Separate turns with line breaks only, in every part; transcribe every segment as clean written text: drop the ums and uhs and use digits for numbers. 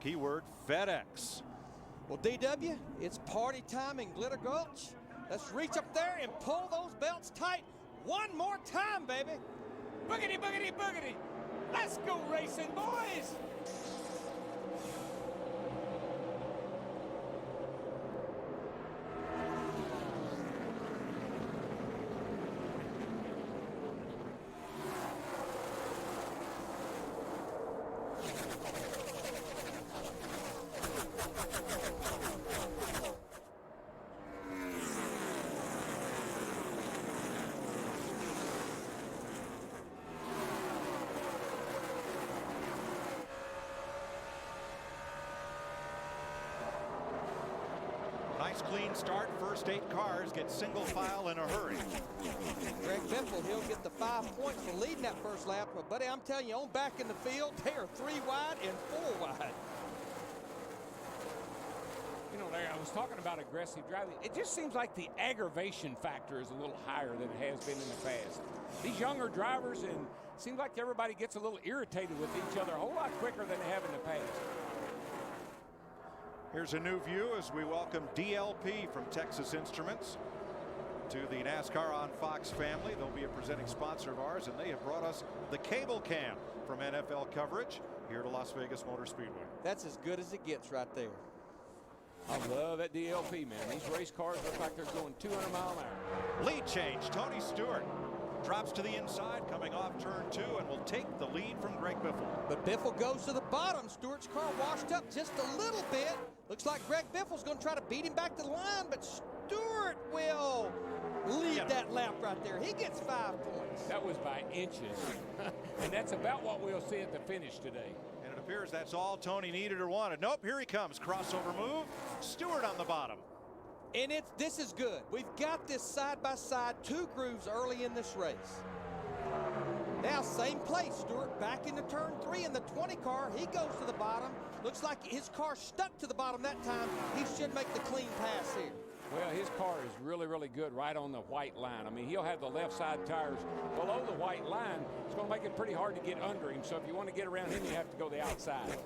keyword FedEx.
Well, DW, it's party time in Glitter Gulch. Let's reach up there and pull those belts tight one more time, baby.
Boogity, boogity, boogity. Let's go racing, boys.
Nice clean start. First 8 cars get single file in a hurry.
Greg Biffle, he'll get the 5 points for leading that first lap. But, buddy, I'm telling you, on back in the field, they are 3 wide and 4 wide.
You know, Larry, I was talking about aggressive driving. It just seems like the aggravation factor is a little higher than it has been in the past. These younger drivers, and it seems like everybody gets a little irritated with each other a whole lot quicker than they have in the past.
Here's a new view as we welcome DLP from Texas Instruments to the NASCAR on Fox family. They'll be a presenting sponsor of ours, and they have brought us the cable cam from NFL coverage here to Las Vegas Motor Speedway.
That's as good as it gets right there.
I love that DLP, man. These race cars look like they're going 200 mile an hour.
Lead change. Tony Stewart drops to the inside coming off turn 2 and will take the lead from Greg Biffle.
But Biffle goes to the bottom. Stewart's car washed up just a little bit. Looks like Greg Biffle's going to try to beat him back to the line, but Stewart will lead that lap right there. He gets 5 points.
That was by inches. And that's about what we'll see at the finish today.
And it appears that's all Tony needed or wanted. Nope, here he comes. Crossover move. Stewart on the bottom.
And this is good. We've got this side-by-side, 2 grooves early in this race. Now, same place. Stewart back into turn 3 in the 20 car. He goes to the bottom. Looks like his car stuck to the bottom that time. He should make the clean pass here.
Well, his car is really, really good right on the white line. I mean, he'll have the left side tires below the white line. It's going to make it pretty hard to get under him. So if you want to get around him, you have to go the outside.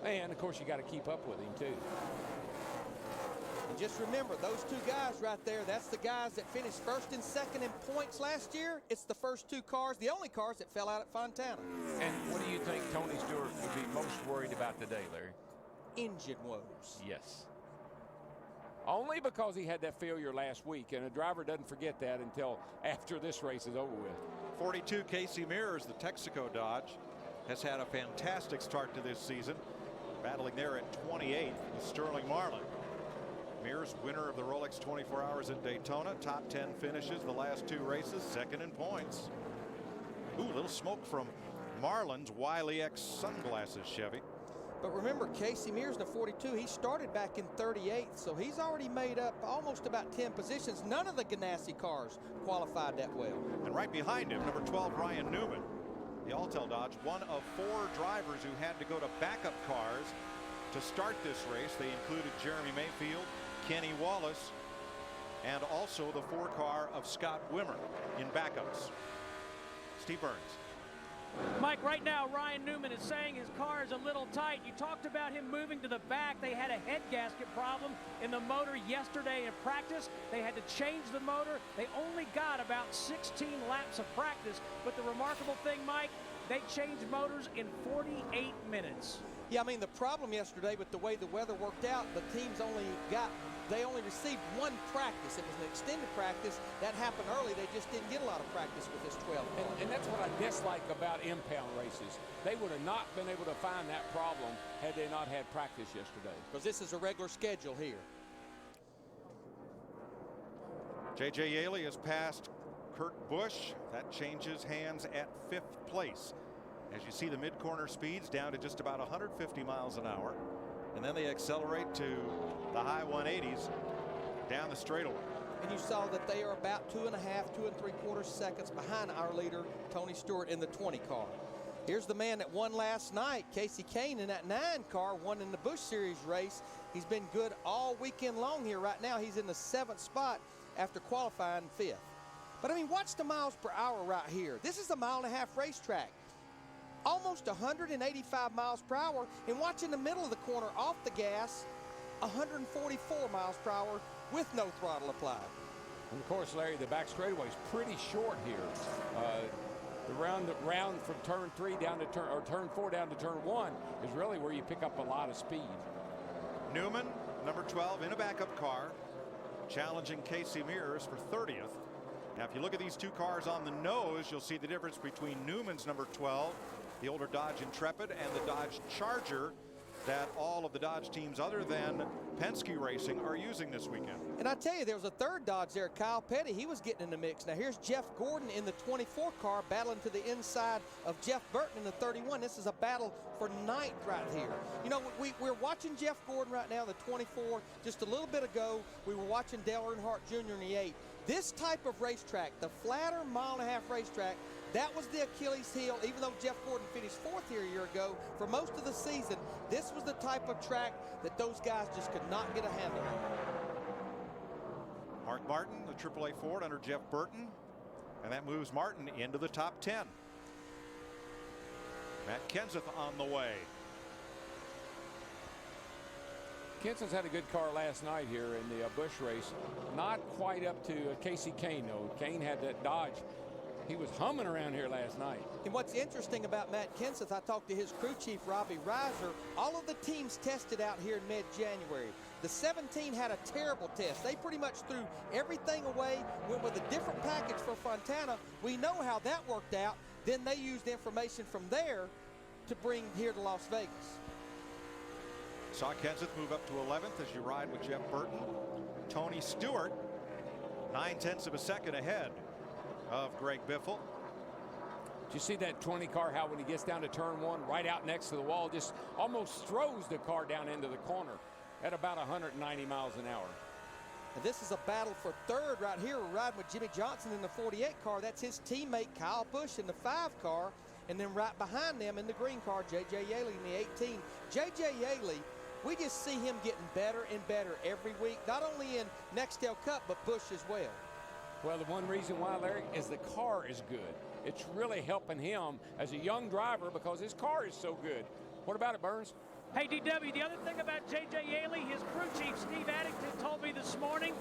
And, of course, you got to keep up with him, too.
And just remember, those 2 guys right there, that's the guys that finished first and second in points last year. It's the first 2 cars, the only cars that fell out at Fontana.
And what do you think Tony Stewart would be most worried about today, Larry?
Engine woes.
Yes. Only because he had that failure last week, and a driver doesn't forget that until after this race is over with.
42 Casey Mears, the Texaco Dodge, has had a fantastic start to this season. Battling there at 28th with Sterling Marlin. Mears, winner of the Rolex 24 Hours at Daytona. Top 10 finishes the last 2 races. Second in points. Ooh, little smoke from Marlin's Wiley X sunglasses, Chevy.
But remember, Casey Mears, the 42, he started back in 38th, so he's already made up almost about 10 positions. None of the Ganassi cars qualified that well.
And right behind him, number 12, Ryan Newman. The Alltel Dodge, one of 4 drivers who had to go to backup cars to start this race. They included Jeremy Mayfield, Kenny Wallace, and also the 4 car of Scott Wimmer in backups. Steve Burns.
Mike, right now Ryan Newman is saying his car is a little tight. You talked about him moving to the back. They had a head gasket problem in the motor yesterday in practice. They had to change the motor. They only got about 16 laps of practice, but the remarkable thing, Mike, they changed motors in 48 minutes.
Yeah, I mean, the problem yesterday with the way the weather worked out, the teams they only received 1 practice. It was an extended practice. That happened early. They just didn't get a lot of practice with this 12 car.
And that's what I dislike about impound races. They would have not been able to find that problem had they not had practice yesterday.
Because this is a regular schedule here.
J.J. Yaley has passed Kurt Busch. That changes hands at 5th place. As you see, the mid-corner speeds down to just about 150 miles an hour. And then they accelerate to the high 180s down the straightaway.
And you saw that they are about 2.5, 2 3/4 seconds behind our leader, Tony Stewart, in the 20 car. Here's the man that won last night, Casey Kane, in that 9 car, won in the Busch Series race. He's been good all weekend long here. Right now, he's in the 7th spot after qualifying 5th. But, I mean, watch the miles per hour right here. This is a 1.5-mile racetrack. almost 185 miles per hour, and watch in the middle of the corner off the gas, 144 miles per hour with no throttle applied.
And of course, Larry, the back straightaway is pretty short here. The round from turn 3 down to turn 4 down to turn 1 is really where you pick up a lot of speed.
Newman, number 12, in a backup car, challenging Casey Mears for 30th. Now, if you look at these two cars on the nose, you'll see the difference between Newman's number 12, the older Dodge Intrepid, and the Dodge Charger that all of the Dodge teams other than Penske Racing are using this weekend.
And I tell you, there was a third Dodge there, Kyle Petty. He was getting in the mix. Now here's Jeff Gordon in the 24 car battling to the inside of Jeff Burton in the 31. This is a battle for ninth right here. You know, we're watching Jeff Gordon right now, the 24. Just a little bit ago, we were watching Dale Earnhardt Jr. in the 8. This type of racetrack, the flatter mile-and-a-half racetrack, that was the Achilles heel. Even though Jeff Gordon finished 4th here a year ago, for most of the season, this was the type of track that those guys just could not get a handle on.
Mark Martin, the AAA Ford under Jeff Burton, and that moves Martin into the top 10. Matt Kenseth on the way.
Kenseth's had a good car last night here in the Busch race. Not quite up to Casey Kane, though. Kane had that Dodge. He was humming around here last night.
And what's interesting about Matt Kenseth, I talked to his crew chief, Robbie Reiser. All of the teams tested out here in mid-January. The 17 had a terrible test. They pretty much threw everything away, went with a different package for Fontana. We know how that worked out. Then they used information from there to bring here to Las Vegas.
Saw Kenseth move up to 11th as you ride with Jeff Burton. Tony Stewart, 9/10 of a second ahead of Greg Biffle.
Did you see that 20 car, how when he gets down to turn 1, right out next to the wall, just almost throws the car down into the corner at about 190 miles an hour.
And this is a battle for third right here. We're riding with Jimmy Johnson in the 48 car. That's his teammate Kyle Busch in the 5 car. And then right behind them in the green car, J.J. Yaley in the 18. J.J. Yaley, we just see him getting better and better every week, not only in Nextel Cup, but Busch as well.
Well, the one reason why, Larry, is the car is good. It's really helping him as a young driver because his car is so good. What about it, Burns?
Hey, DW, the other thing about J.J. Yaley, his crew chief, Steve Addington, told me this morning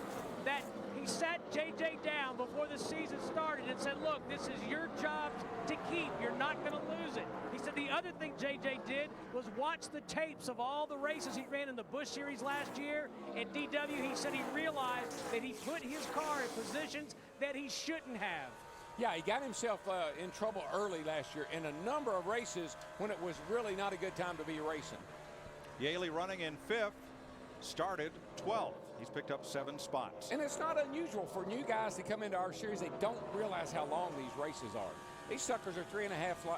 that he sat J.J. down before the season started and said, look, this is your job to keep. You're not going to lose it. He said the other thing J.J. did was watch the tapes of all the races he ran in the Busch Series last year. And DW, he said he realized that he put his car in positions that he shouldn't have.
Yeah, he got himself in trouble early last year in a number of races when it was really not a good time to be racing.
Yaley running in 5th, started 12th. He's picked up 7 spots.
And it's not unusual for new guys to come into our series. They don't realize how long these races are. These suckers are 3.5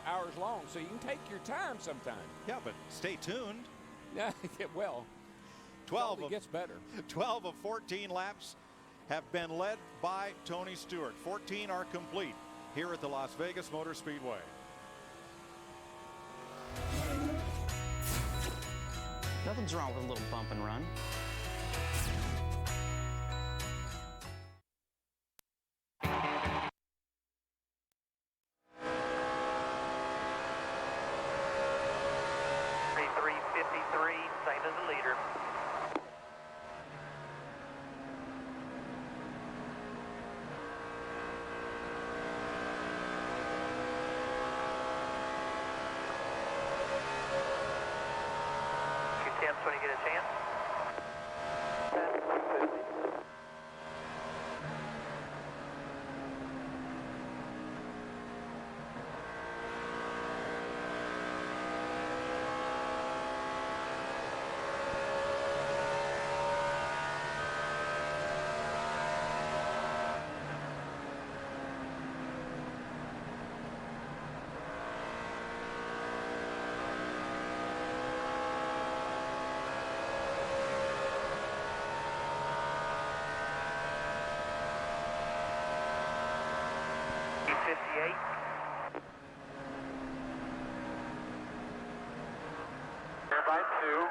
hours long, so you can take your time sometimes.
Yeah, but stay tuned.
Yeah, well,
12
it gets better.
12 of 14 laps have been led by Tony Stewart. 14 are complete here at the Las Vegas Motor Speedway.
Nothing's wrong with a little bump and run.
Same as the leader. When you get a chance. By 2.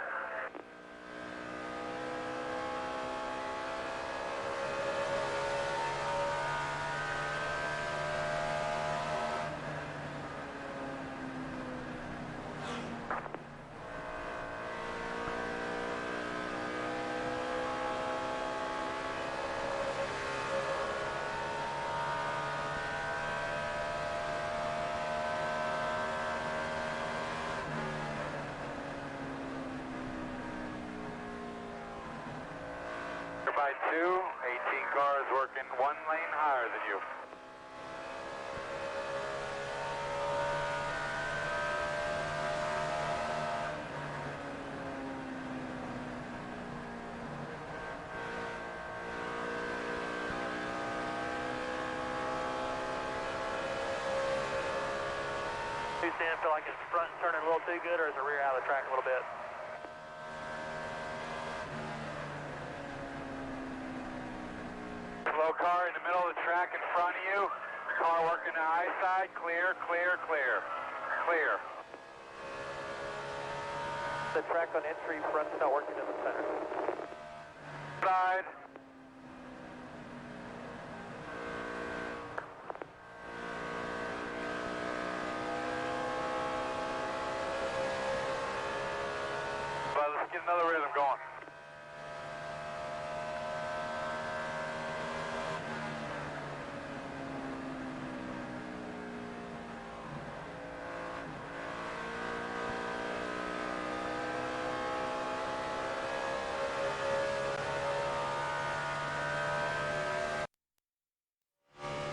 18 cars working 1 lane higher than you. Sam, feel like his front turning a little too good, or is the rear out of the track a little bit? Slow car in the middle of the track in front of you. Car working the high side. Clear, clear, clear. Clear. The track on entry front's not working in the center. Side. Let's get another rhythm going.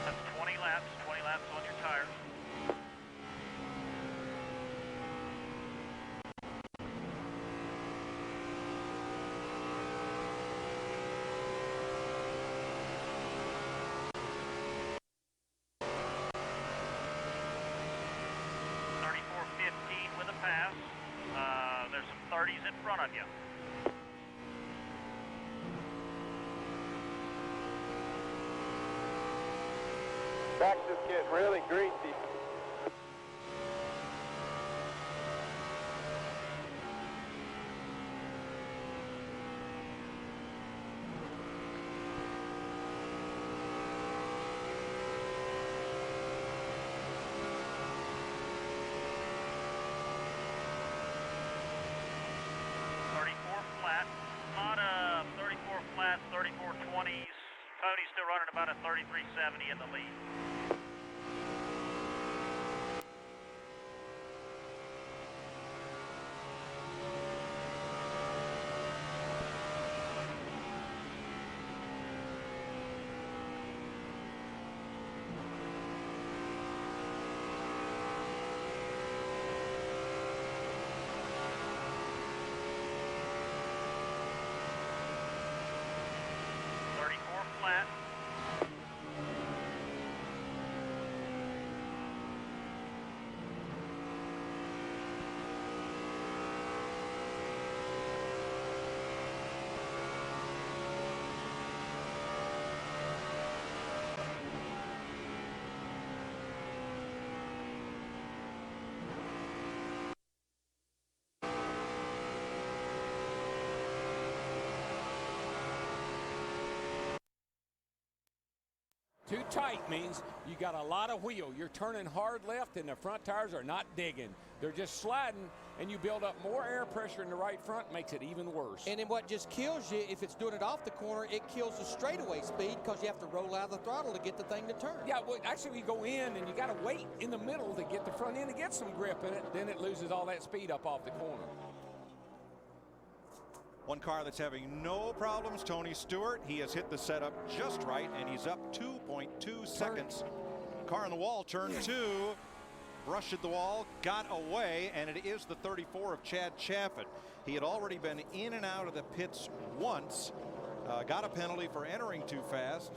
That's 20 laps on your tires. With a pass. There's some 30s in front of you. Track's just getting really greasy. Flat. Not 34 flats, 34 20s. Cody's still running about a 33.70 in the lead. Flat.
Too tight means you got a lot of wheel. You're turning hard left and the front tires are not digging. They're just sliding, and you build up more air pressure in the right front, makes it even worse.
And then what just kills you, if it's doing it off the corner, it kills the straightaway speed because you have to roll out of the throttle to get the thing to turn.
Yeah, well, actually you go in and you got to wait in the middle to get the front end to get some grip in it. Then it loses all that speed up off the corner.
One car that's having no problems, Tony Stewart. He has hit the setup just right, and he's up 2.2 seconds. Car on the wall, turn 2. Brushed the wall, got away, and it is the 34 of Chad Chaffin. He had already been in and out of the pits once, got a penalty for entering too fast,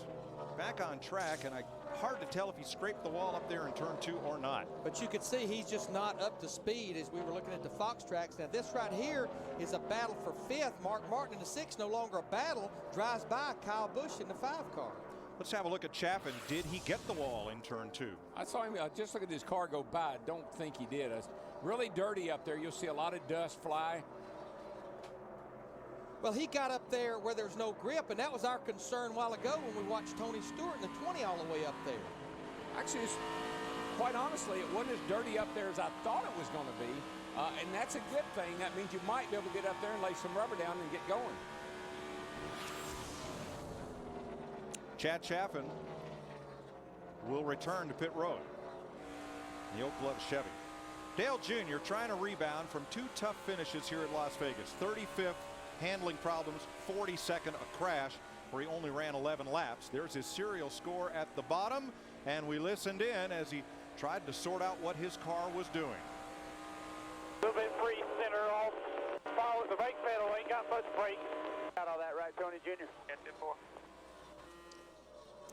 back on track, and hard to tell if he scraped the wall up there in turn 2 or not.
But you could see he's just not up to speed as we were looking at the Fox tracks. Now this right here is a battle for 5th. Mark Martin in the 6th, no longer a battle, drives by Kyle Busch in the 5 car.
Let's have a look at Chaffin. Did he get the wall in turn 2?
I saw him just look at his car go by. Don't think he did. It's really dirty up there. You'll see a lot of dust fly.
Well, he got up there where there's no grip, and that was our concern a while ago when we watched Tony Stewart in the 20 all the way up there.
Actually, quite honestly, it wasn't as dirty up there as I thought it was going to be, and that's a good thing. That means you might be able to get up there and lay some rubber down and get going.
Chad Chaffin will return to pit road. The Oak Glove Chevy. Dale Jr. trying to rebound from 2 tough finishes here at Las Vegas. 35th, handling problems, 42nd, a crash. where he only ran 11 laps. There's his serial score at the bottom, and we listened in as he tried to sort out what his car was doing.
A little bit free center off. Follow the brake pedal, ain't got much brake. Got all that right, Tony Jr.? Yes, 10-4.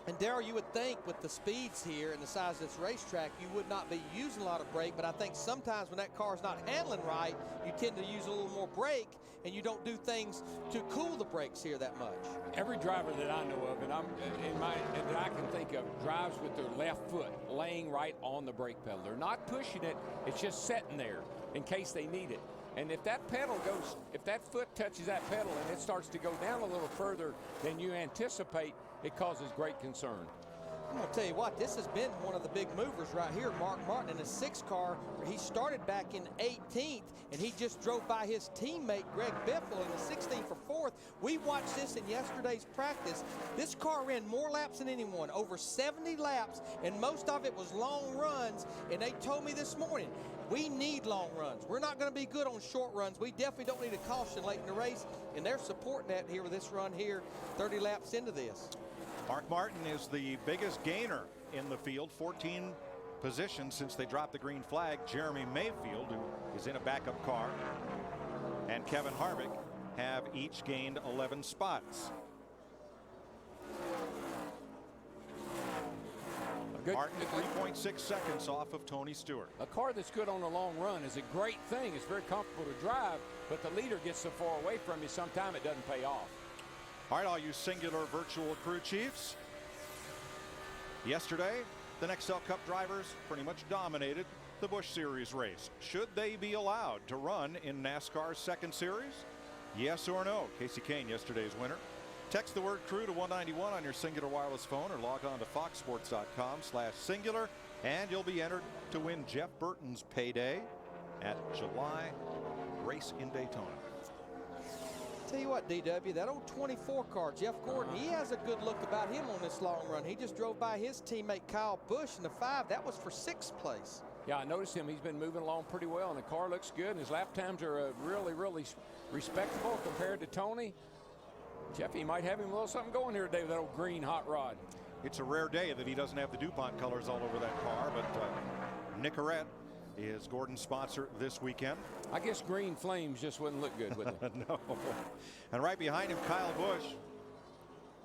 And Darrell, you would think with the speeds here and the size of this racetrack, you would not be using a lot of brake, but I think sometimes when that car is not handling right, you tend to use a little more brake, and you don't do things to cool the brakes here that much.
Every driver that I know of, and that I can think of, drives with their left foot laying right on the brake pedal. They're not pushing it, it's just sitting there in case they need it. And if that pedal goes, if that foot touches that pedal and it starts to go down a little further than you anticipate, it causes great concern.
I'm going to tell you what, this has been one of the big movers right here. Mark Martin in his 6 car, where he started back in 18th, and he just drove by his teammate, Greg Biffle, in the 16th for 4th. We watched this in yesterday's practice. This car ran more laps than anyone, over 70 laps, and most of it was long runs, and they told me this morning, we need long runs. We're not going to be good on short runs. We definitely don't need a caution late in the race, and they're supporting that here with this run here, 30 laps into this.
Mark Martin is the biggest gainer in the field, 14 positions since they dropped the green flag. Jeremy Mayfield, who is in a backup car, and Kevin Harvick have each gained 11 spots. Martin 3.6 seconds off of Tony Stewart.
A car that's good on a long run is a great thing. It's very comfortable to drive, but the leader gets so far away from you, sometimes it doesn't pay off.
All right, all you singular virtual crew chiefs. Yesterday, the NASCAR Cup drivers pretty much dominated the Busch Series race. Should they be allowed to run in NASCAR's second series? Yes or no? Casey Kane, yesterday's winner. Text the word crew to 191 on your Singular wireless phone, or log on to foxsports.com/singular, and you'll be entered to win Jeff Burton's payday at July race in Daytona.
Tell you what, DW, that old 24 car, Jeff Gordon, he has a good look about him on this long run. He just drove by his teammate Kyle Busch in the 5. That was for 6th place.
Yeah, I noticed him. He's been moving along pretty well, and the car looks good, and his lap times are really, really respectable compared to Tony. Jeffy might have him a little something going here today with that old green hot rod.
It's a rare day that he doesn't have the DuPont colors all over that car, but Nicorette is Gordon's sponsor this weekend.
I guess green flames just wouldn't look good with it.
No. And right behind him, Kyle Busch,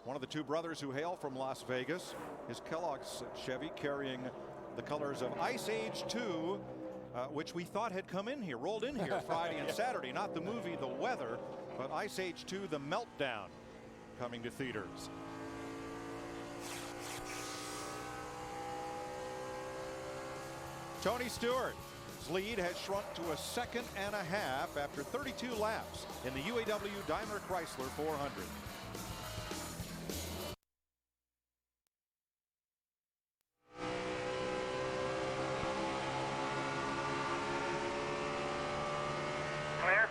one of the 2 brothers who hail from Las Vegas. His Kellogg's Chevy carrying the colors of Ice Age 2, which we thought had come in here, rolled in here Friday and Saturday. Not the movie The Weather, but Ice Age 2, The Meltdown, coming to theaters. Tony Stewart's lead has shrunk to a 2.5 after 32 laps in the UAW Daimler Chrysler 400.
Clear?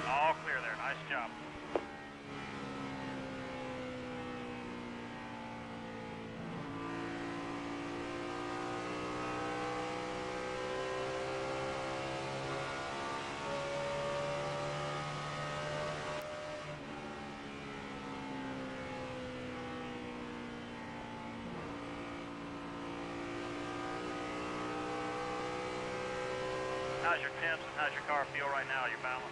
All clear there. Nice job. How's your temps and how's your car feel right now, your balance?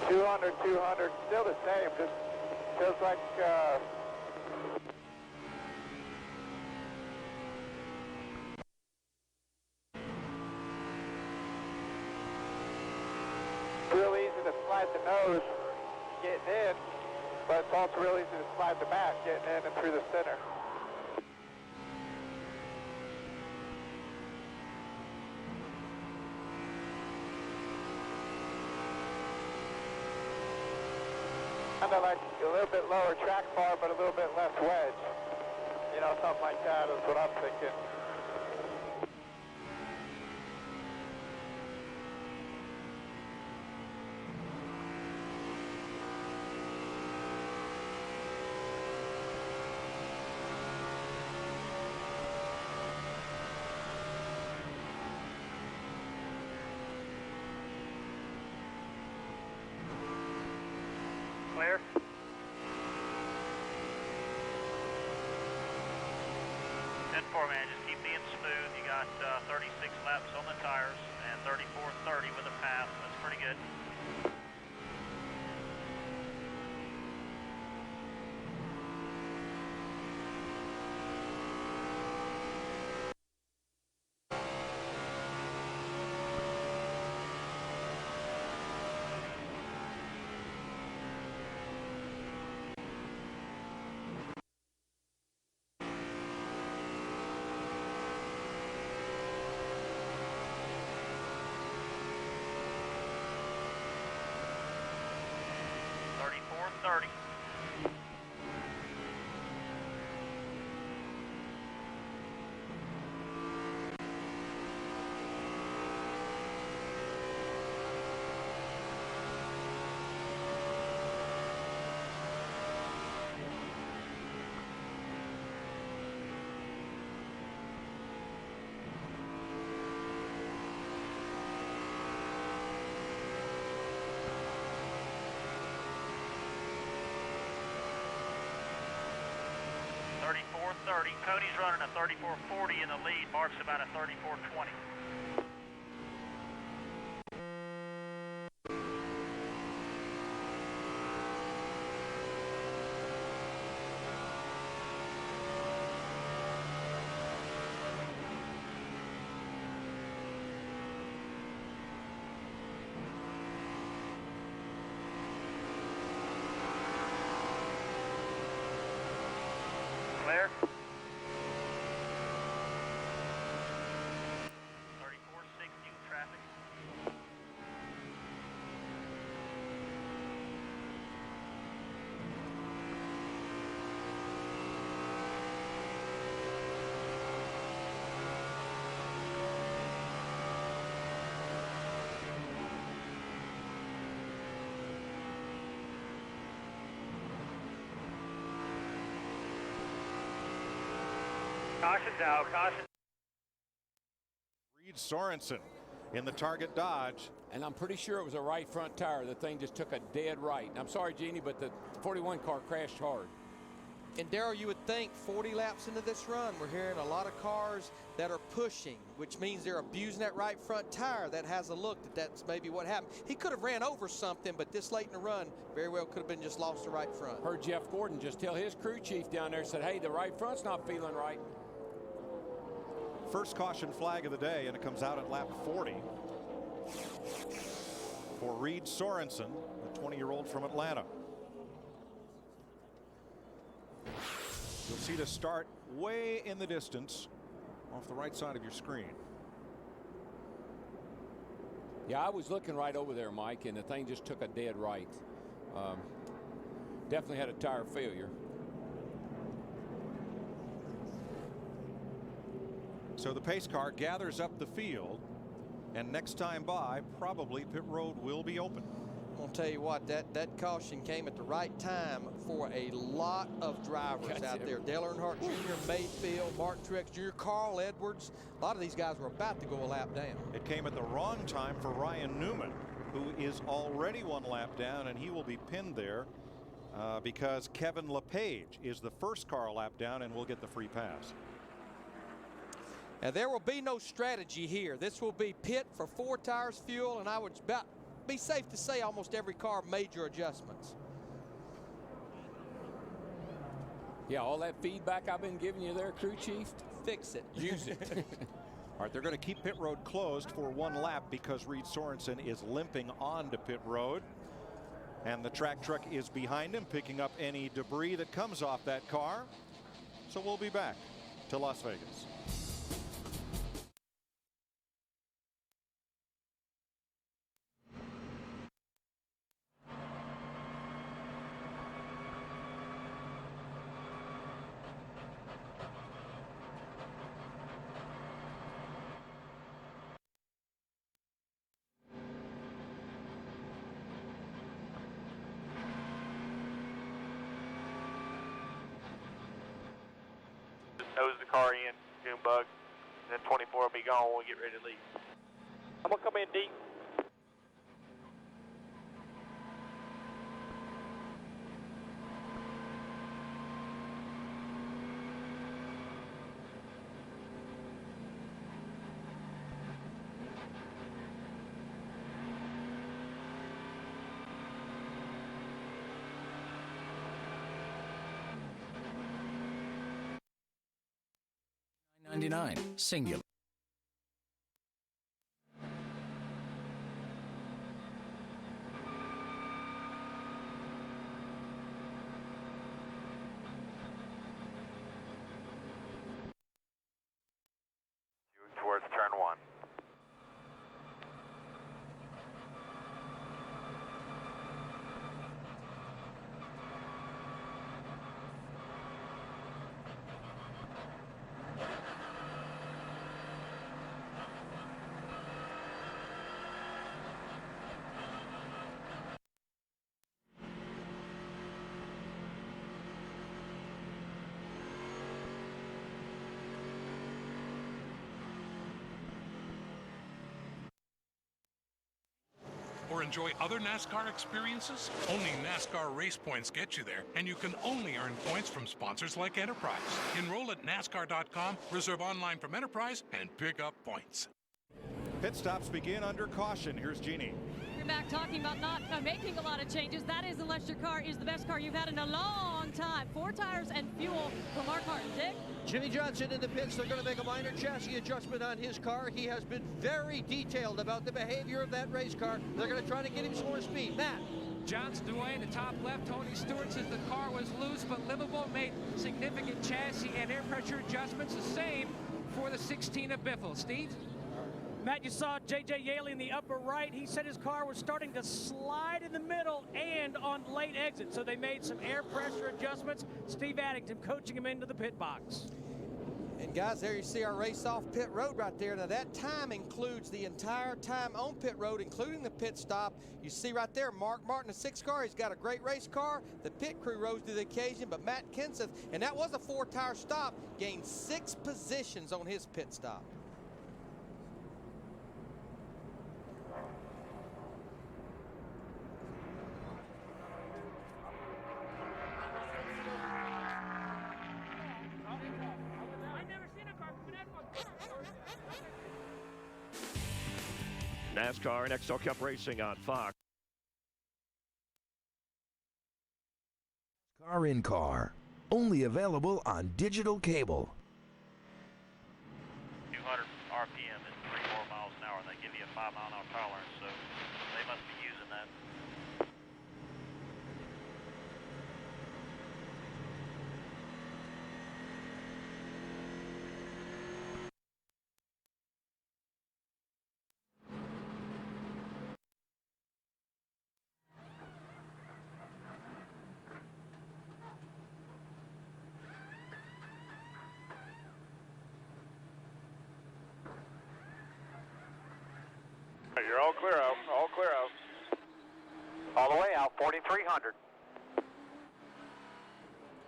200, 200, still the same, just feels like real easy to slide the nose getting in, but it's also real easy to slide the back getting in and through the center. Kind of like a little bit lower track bar, but a little bit less wedge. You know, something like that is what I'm thinking. Clear? man. Just keep being smooth. You got 36 laps on the tires and 34.30 with a pass. That's pretty good. .30. Cody's running a 34.40 in the lead. Mark's about a 34.20. Clear. 34.60 traffic. Caution now, caution.
Reed Sorensen in the target Dodge.
And I'm pretty sure it was a right front tire. The thing just took a dead right. And I'm sorry, Jeannie, but the 41 car crashed hard.
And Darrell, you would think 40 laps into this run, we're hearing a lot of cars that are pushing, which means they're abusing that right front tire. That has a look that's maybe what happened. He could have ran over something, but this late in the run, very well could have been just lost the right front.
Heard Jeff Gordon just tell his crew chief down there, said, hey, the right front's not feeling right.
First caution flag of the day, and it comes out at lap 40 for Reed Sorensen, the 20-year-old from Atlanta. You'll see the start way in the distance off the right side of your screen.
Yeah, I was looking right over there, Mike, and the thing just took a dead right. Definitely had a tire failure.
So the pace car gathers up the field, and next time by, probably pit road will be open.
I'm going to tell you what, that caution came at the right time for a lot of drivers out there. Dale Earnhardt Jr., Mayfield, Mark Truex Jr., Carl Edwards. A lot of these guys were about to go a lap down.
It came at the wrong time for Ryan Newman, who is already one lap down, and he will be pinned there because Kevin LePage is the first car a lap down and will get the free pass.
And there will be no strategy here. This will be pit for 4 tires, fuel, and I would be safe to say almost every car major adjustments.
Yeah, all that feedback I've been giving you there, crew chief,
Fix it.
use it.
All right, they're going to keep pit road closed for 1 lap because Reed Sorensen is limping onto pit road. And the track truck is behind him, picking up any debris that comes off that car. So we'll be back to Las Vegas.
Nose the car in, June bug. Then 24 will be gone when we get ready to leave. I'm going to come in deep.
$99, singular.
Towards turn 1.
Or enjoy other NASCAR experiences? Only NASCAR race points get you there, and you can only earn points from sponsors like Enterprise. Enroll at NASCAR.com, reserve online from Enterprise, and pick up points.
Pit stops begin under caution. Here's Jeannie.
You're back talking about not making a lot of changes. That is unless your car is the best car you've had in a long time. 4 tires and fuel for Mark Martin. Dick?
Jimmy Johnson in the pits. They're going to make a minor chassis adjustment on his car. He has been very detailed about the behavior of that race car. They're going to try to get him some more speed. Matt?
Johnson away in the top left. Tony Stewart says the car was loose but livable. Made significant chassis and air pressure adjustments. The same for the 16 of Biffle. Steve?
Matt, you saw J.J. Yaley in the upper right. He said his car was starting to slide in the middle and on late exit. So they made some air pressure adjustments. Steve Addington coaching him into the pit box.
And guys, there you see our race off pit road right there. Now that time includes the entire time on pit road, including the pit stop. You see right there, Mark Martin, the 6th car. He's got a great race car. The pit crew rose to the occasion, but Matt Kenseth, and that was a 4-tire stop, gained 6 positions on his pit stop.
NASCAR and XL Cup Racing on Fox.
Car in car, only available on digital cable.
200 RPM is 3 more miles an hour, and they give you a 5-mile-an-hour tolerance, so they must be using that. You're all clear out, all clear out. All the way out, 4,300.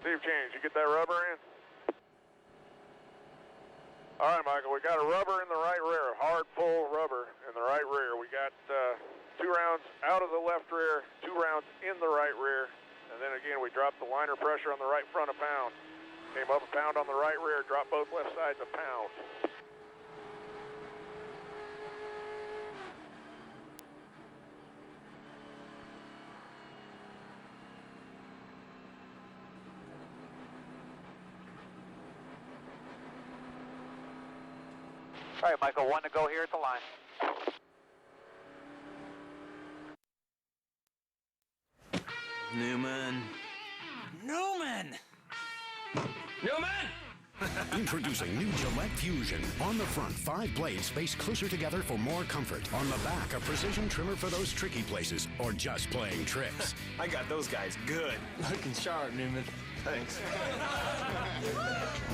Steve James, you get that rubber in? All right, Michael, we got a rubber in the right rear, hard full rubber in the right rear. We got 2 rounds out of the left rear, 2 rounds in the right rear, and then again we dropped the liner pressure on the right front a pound. Came up a pound on the right rear, dropped both left sides a pound. All right, Michael, 1 to go here at the line.
Newman.
Introducing new Gillette Fusion. On the front, 5 blades spaced closer together for more comfort. On the back, a precision trimmer for those tricky places or just playing tricks.
I got those guys good. Looking sharp, Newman. Thanks.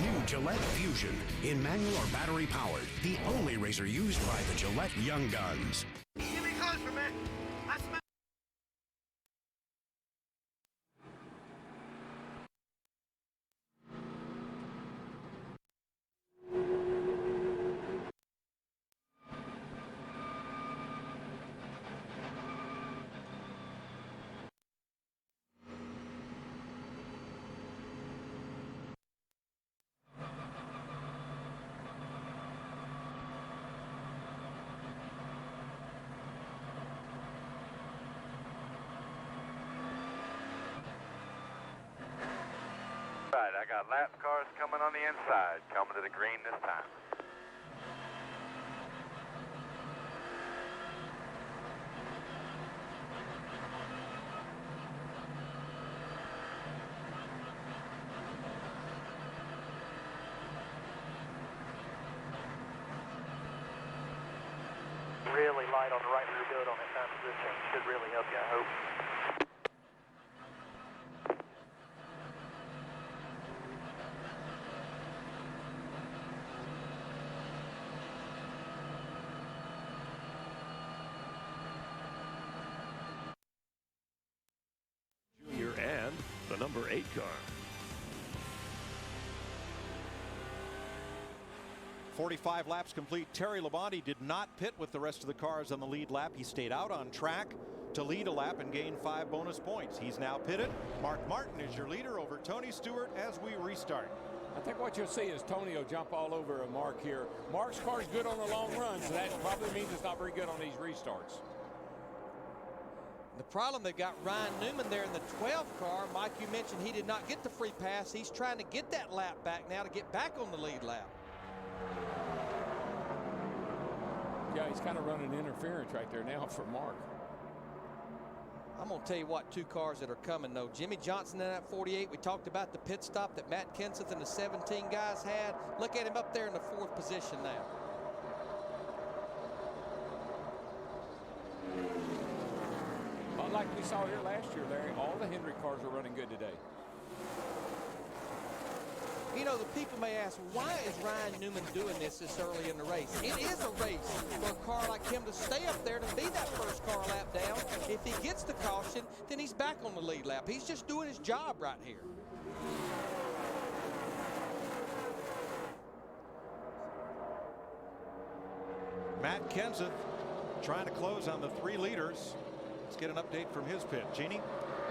New Gillette Fusion. In manual or battery powered. The only razor used by the Gillette Young Guns.
Give me closer, man. I smell.
Right, I got lap cars
coming on the inside, coming to the green this time.
Really light on the right rear build on that time position. Should really help you, I hope.
Junior and the number 8 car.
45 laps complete. Terry Labonte did not pit with the rest of the cars on the lead lap. He stayed out on track to lead a lap and gain 5 bonus points. He's now pitted. Mark Martin is your leader over Tony Stewart as we restart.
I think what you'll see is Tony will jump all over Mark here. Mark's car's good on the long run, so that probably means it's not very good on these restarts.
The problem, they've got Ryan Newman there in the 12 car. Mike, you mentioned he did not get the free pass. He's trying to get that lap back now to get back on the lead lap.
Yeah, he's kind of running interference right there now for Mark.
I'm going to tell you what, 2 cars that are coming, though. Jimmy Johnson in that 48. We talked about the pit stop that Matt Kenseth and the 17 guys had. Look at him up there in the 4th position now.
Like we saw here last year, Larry, all the Hendrick cars are running good today.
You know, the people may ask, why is Ryan Newman doing this early in the race? It is a race for a car like him to stay up there to be that first car lap down. If he gets the caution, then he's back on the lead lap. He's just doing his job right here.
Matt Kenseth trying to close on the 3 leaders. Let's get an update from his pit. Jeannie?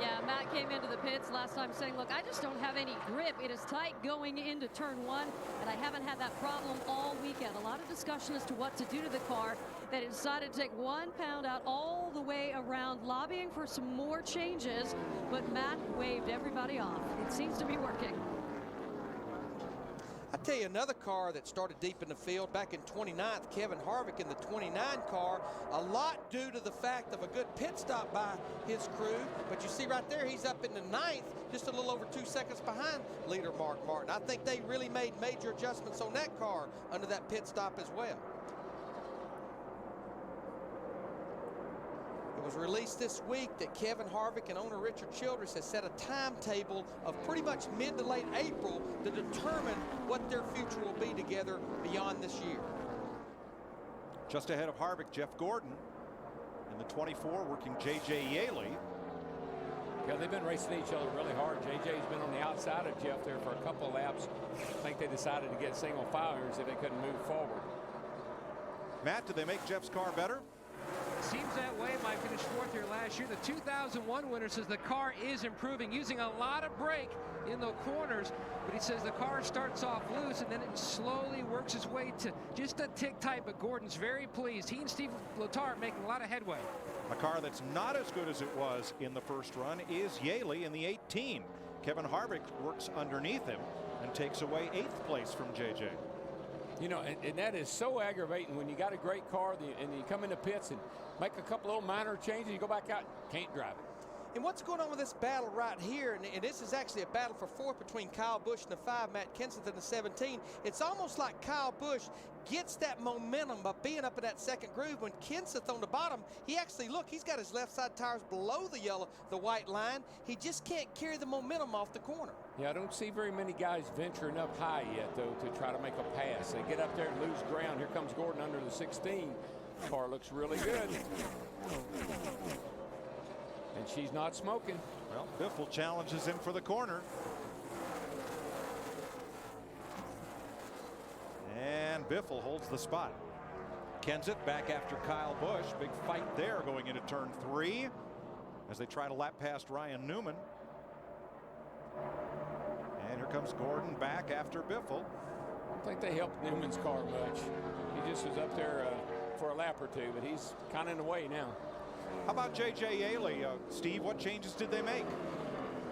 Yeah, Matt came into the pits last time saying, look, I just don't have any grip. It is tight going into turn 1, and I haven't had that problem all weekend. A lot of discussion as to what to do to the car. They decided to take 1 pound out all the way around, lobbying for some more changes, but Matt waved everybody off. It seems to be working.
I tell you, another car that started deep in the field back in 29th, Kevin Harvick in the 29 car, a lot due to the fact of a good pit stop by his crew. But you see right there, he's up in the 9th, just a little over 2 seconds behind leader Mark Martin. I think they really made major adjustments on that car under that pit stop as well. It was released this week that Kevin Harvick and owner Richard Childress has set a timetable of pretty much mid to late April to determine what their future will be together beyond this year.
Just ahead of Harvick, Jeff Gordon in the 24 working J.J. Yaley.
Yeah, they've been racing each other really hard. J.J.'s been on the outside of Jeff there for a couple of laps. I think they decided to get single file here so they couldn't move forward.
Matt, did they make Jeff's car better?
Seems that way. Mike finished 4th here last year. The 2001 winner says the car is improving, using a lot of brake in the corners, but he says the car starts off loose and then it slowly works its way to just a tick tight, but Gordon's very pleased. He and Steve Letarte making a lot of headway.
A car that's not as good as it was in the first run is Yaley in the 18. Kevin Harvick works underneath him and takes away 8th place from J.J.
You know, and that is so aggravating when you got a great car and you come into pits and make a couple little minor changes, you go back out, can't drive it.
And what's going on with this battle right here, and this is actually a battle for 4th between Kyle Busch and the 5, Matt Kenseth in the 17. It's almost like Kyle Busch gets that momentum by being up in that 2nd groove. When Kenseth on the bottom, he actually, look, he's got his left side tires below the white line. He just can't carry the momentum off the corner.
Yeah, I don't see very many guys venturing up high yet, though, to try to make a pass. They get up there and lose ground. Here comes Gordon under the 16. Car looks really good. And she's not smoking.
Well, Biffle challenges him for the corner. And Biffle holds the spot. Kenseth back after Kyle Busch. Big fight there going into turn 3 as they try to lap past Ryan Newman. And here comes Gordon back after Biffle.
I don't think they helped Newman's car much. He just was up there for a lap or 2, but he's kind of in the way now.
How about J.J. Yaley? Steve, what changes did they make?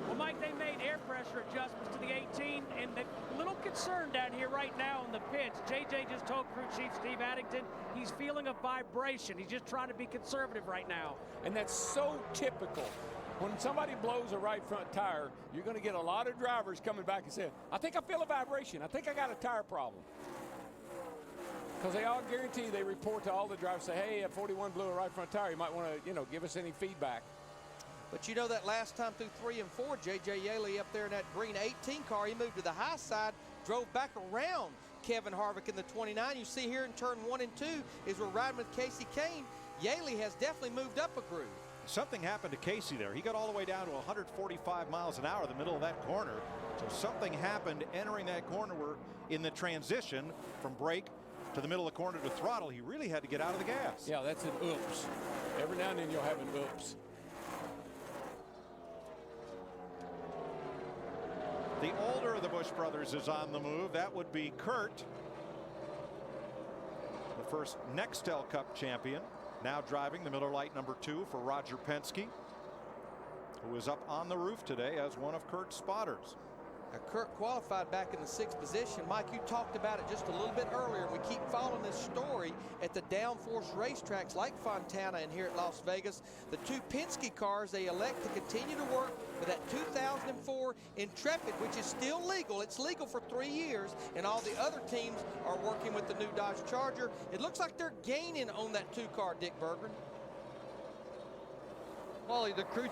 Well, Mike, they made air pressure adjustments to the 18, and the little concern down here right now in the pits. JJ just told crew chief Steve Addington he's feeling a vibration. He's just trying to be conservative right now.
And that's so typical. When somebody blows a right front tire, you're going to get a lot of drivers coming back and saying, I think I feel a vibration. I think I got a tire problem. Because they all guarantee they report to all the drivers, say, hey, a 41 blew a right front tire. You might want to, give us any feedback.
But you know that last time through 3 and 4, J.J. Yaley up there in that green 18 car, he moved to the high side, drove back around Kevin Harvick in the 29. You see here in turn 1 and 2 is we're riding with Kasey Kahne. Yaley has definitely moved up a groove.
Something happened to Casey there. He got all the way down to 145 miles an hour in the middle of that corner. So something happened entering that corner where in the transition from brake to the middle of the corner to throttle, he really had to get out of the gas.
Yeah, that's an oops. Every now and then you'll have an oops.
The older of the Busch brothers is on the move. That would be Kurt, the first Nextel Cup champion, now driving the Miller Lite number 2 for Roger Penske, who is up on the roof today as one of Kurt's spotters.
Now, Kurt qualified back in the 6th position. Mike, you talked about it just a little bit earlier. We keep following this story at the downforce racetracks like Fontana and here at Las Vegas. The 2 Penske cars, they elect to continue to work with that 2004 Intrepid, which is still legal. It's legal for 3 years, and all the other teams are working with the new Dodge Charger. It looks like they're gaining on that 2 car, Dick Berggren.
Wally, the crew.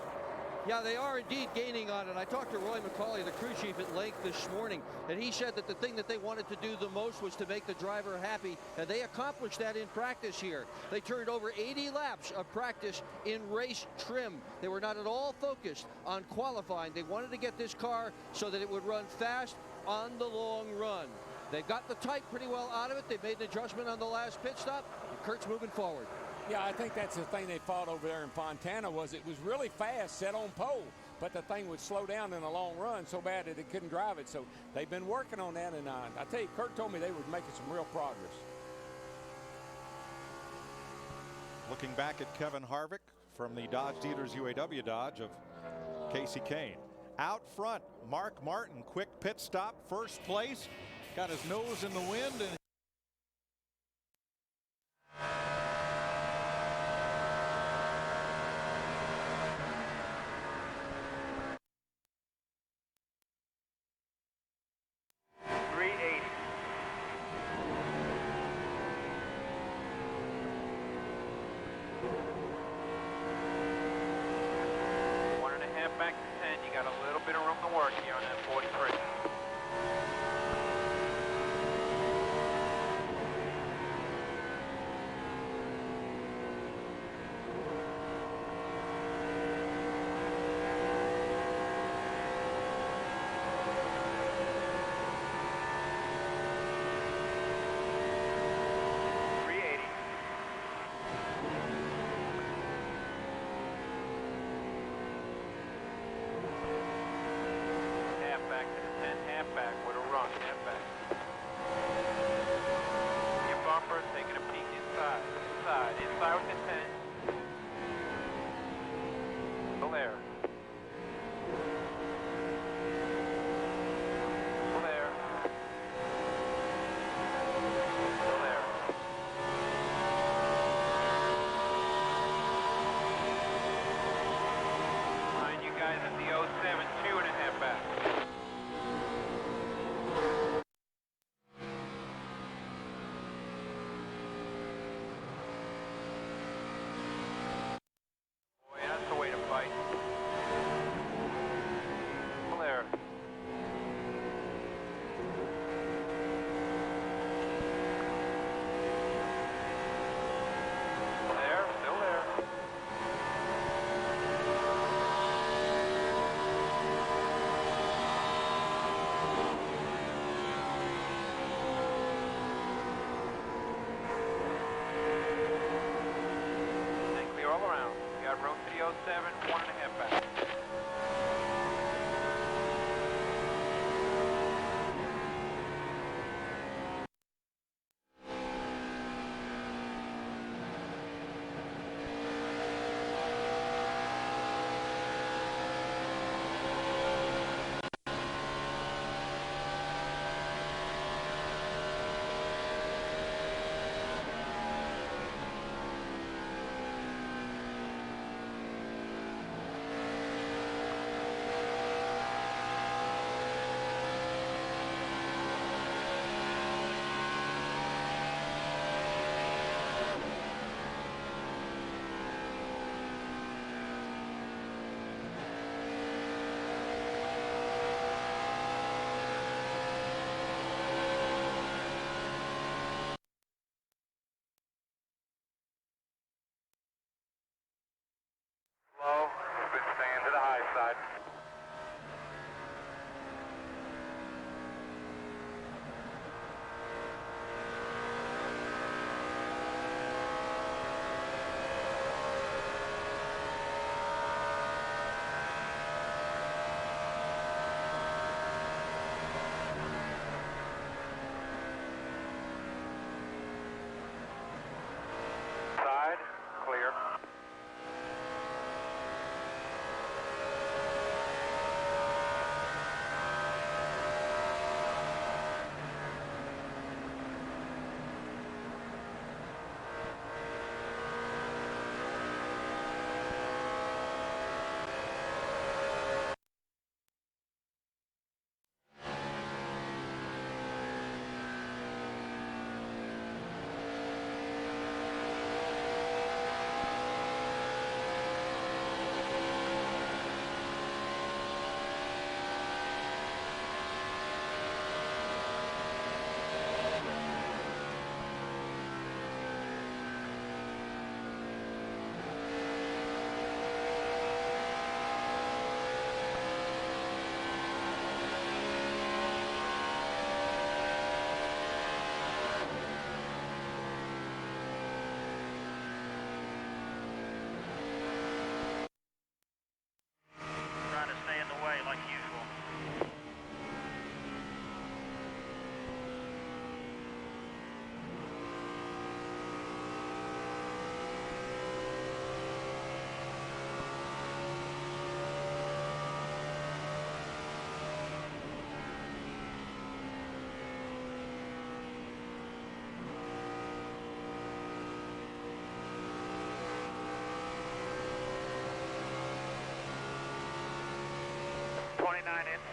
Yeah, they are indeed gaining on it. I talked to Roy McCauley, the crew chief, at length this morning, and he said that the thing that they wanted to do the most was to make the driver happy, and they accomplished that in practice here. They turned over 80 laps of practice in race trim. They were not at all focused on qualifying. They wanted to get this car so that it would run fast on the long run. They've got the type pretty well out of it. They made an adjustment on the last pit stop, and Kurt's moving forward.
Yeah, I think that's the thing they fought over there in Fontana was it was really fast, set on pole, but the thing would slow down in a long run so bad that it couldn't drive it. So they've been working on that, and I tell you, Kurt told me they were making some real progress.
Looking back at Kevin Harvick from the Dodge dealers UAW Dodge of Kasey Kahne. Out front, Mark Martin, quick pit stop, first place, got his nose in the wind, and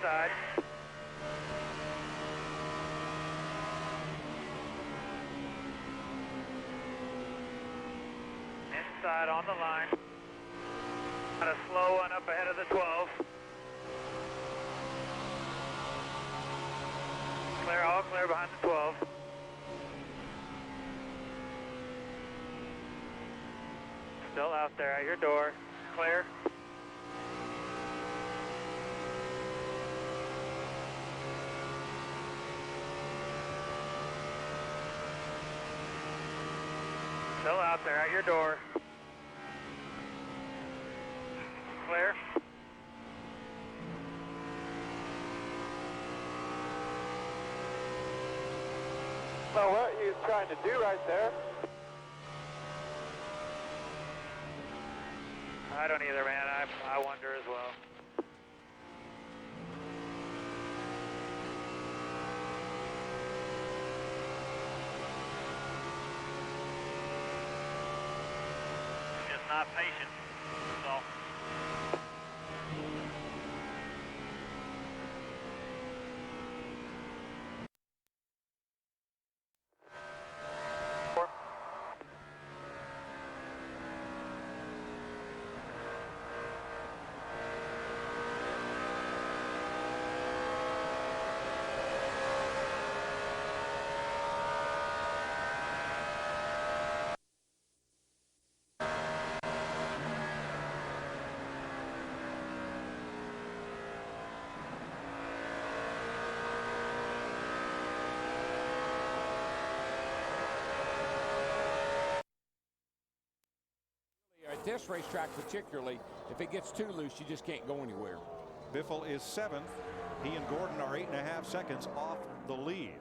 Inside. Inside on the line. Got a slow one up ahead of the 12. Clear, all clear behind the 12. Still out there at your door. Clear. Still out there at your door. Clear. Well, what are you trying to do right there? I don't either, man. I wonder as well. Not patient, so.
At this racetrack particularly, if it gets too loose, you just can't go anywhere.
Biffle is 7th. He and Gordon are 8.5 seconds off the lead.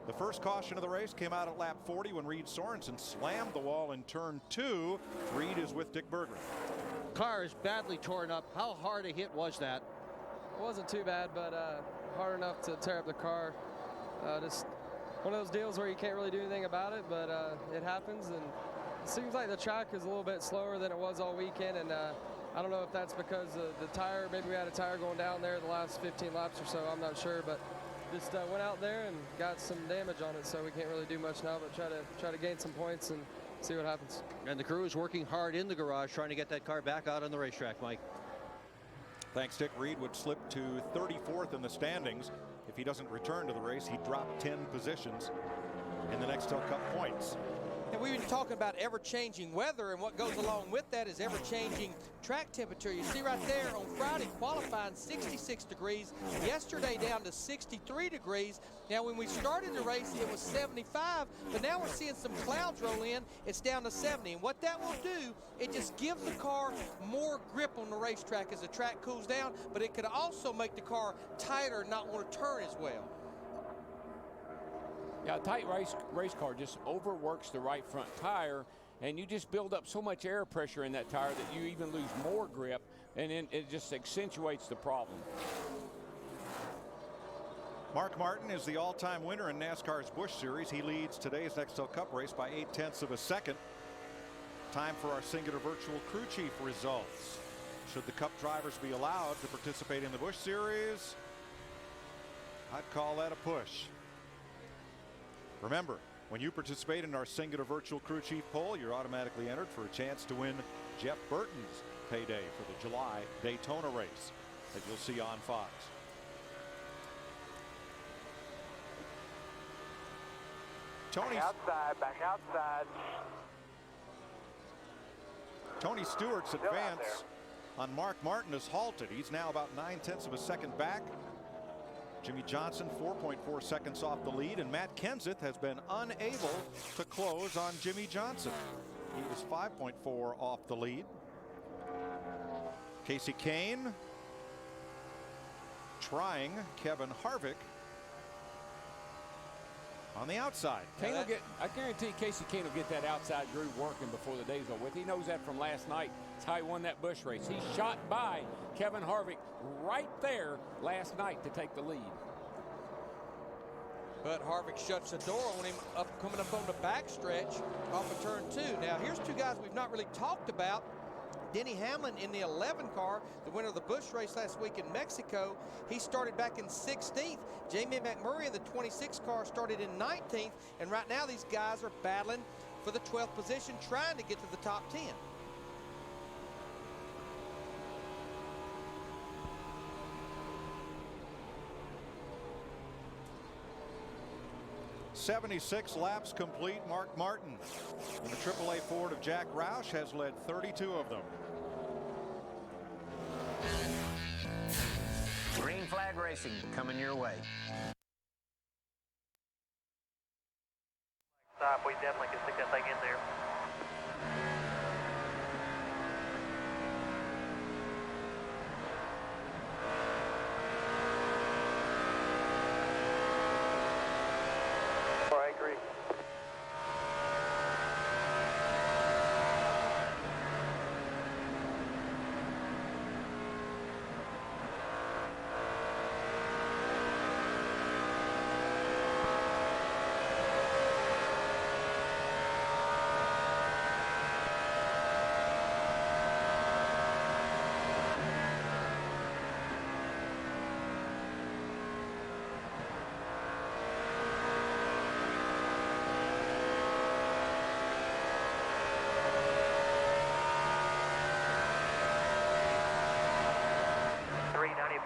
The first caution of the race came out at lap 40 when Reed Sorensen slammed the wall in turn 2. Reed is with Dick Berggren.
Car is badly torn up. How hard a hit was that?
It wasn't too bad, but hard enough to tear up the car. Just one of those deals where you can't really do anything about it, but it happens. And it seems like the track is a little bit slower than it was all weekend, and I don't know if that's because of the tire. Maybe we had a tire going down there the last 15 laps or so. I'm not sure, but just went out there and got some damage on it, so we can't really do much now but try to gain some points and see what happens.
And the crew is working hard in the garage trying to get that car back out on the racetrack, Mike.
Thanks, Dick. Reed would slip to 34th in the standings. If he doesn't return to the race, he'd drop 10 positions in the Nextel Cup points.
And we've been talking about ever-changing weather, and what goes along with that is ever-changing track temperature. You see right there on Friday qualifying 66 degrees, yesterday down to 63 degrees. Now when we started the race it was 75, but now we're seeing some clouds roll in, it's down to 70. And what that will do, it just gives the car more grip on the racetrack as the track cools down, but it could also make the car tighter and not want to turn as well.
Yeah, a tight race car just overworks the right front tire, and you just build up so much air pressure in that tire that you even lose more grip, and then it just accentuates the problem.
Mark Martin is the all-time winner in NASCAR's Busch Series. He leads today's Nextel Cup race by 0.8 of a second. Time for our singular virtual crew chief results. Should the Cup drivers be allowed to participate in the Busch Series? I'd call that a push. Remember, when you participate in our singular virtual crew chief poll, you're automatically entered for a chance to win Jeff Burton's payday for the July Daytona race that you'll see on Fox. Tony
back outside.
Tony Stewart's advance on Mark Martin is halted. He's now about 0.9 of a second back. Jimmy Johnson 4.4 seconds off the lead, and Matt Kenseth has been unable to close on Jimmy Johnson. He was 5.4 off the lead. Casey Kane trying Kevin Harvick on the outside.
Kane will get, I guarantee Casey Kane will get that outside groove working before the day's over with. He knows that from last night. That's how he won that Busch race. He shot by Kevin Harvick right there last night to take the lead.
But Harvick shuts the door on him coming up on the backstretch off of turn 2. Now here's two guys we've not really talked about. Denny Hamlin in the 11 car, the winner of the Busch race last week in Mexico. He started back in 16th. Jamie McMurray in the 26 car started in 19th. And right now these guys are battling for the 12th position, trying to get to the top 10.
.76 laps complete. Mark Martin in the AAA Ford of Jack Roush has led 32 of them.
Green flag racing coming your way.
Stop, we definitely can stick that thing in there. I agree.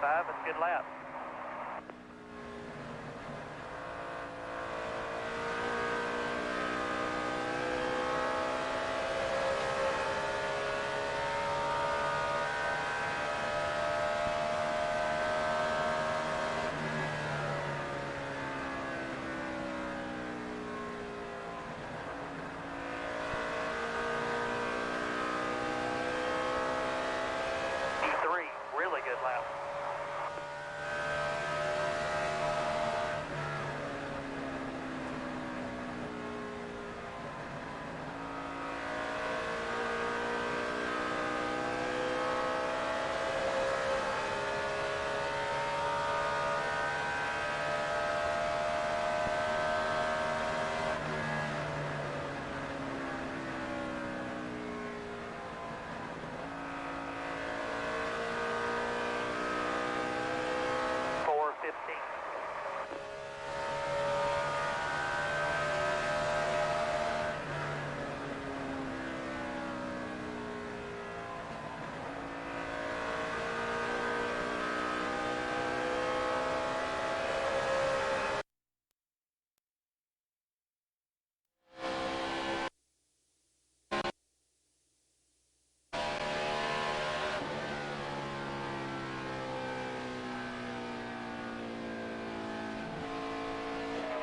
That's a good lap. Q3, really good lap.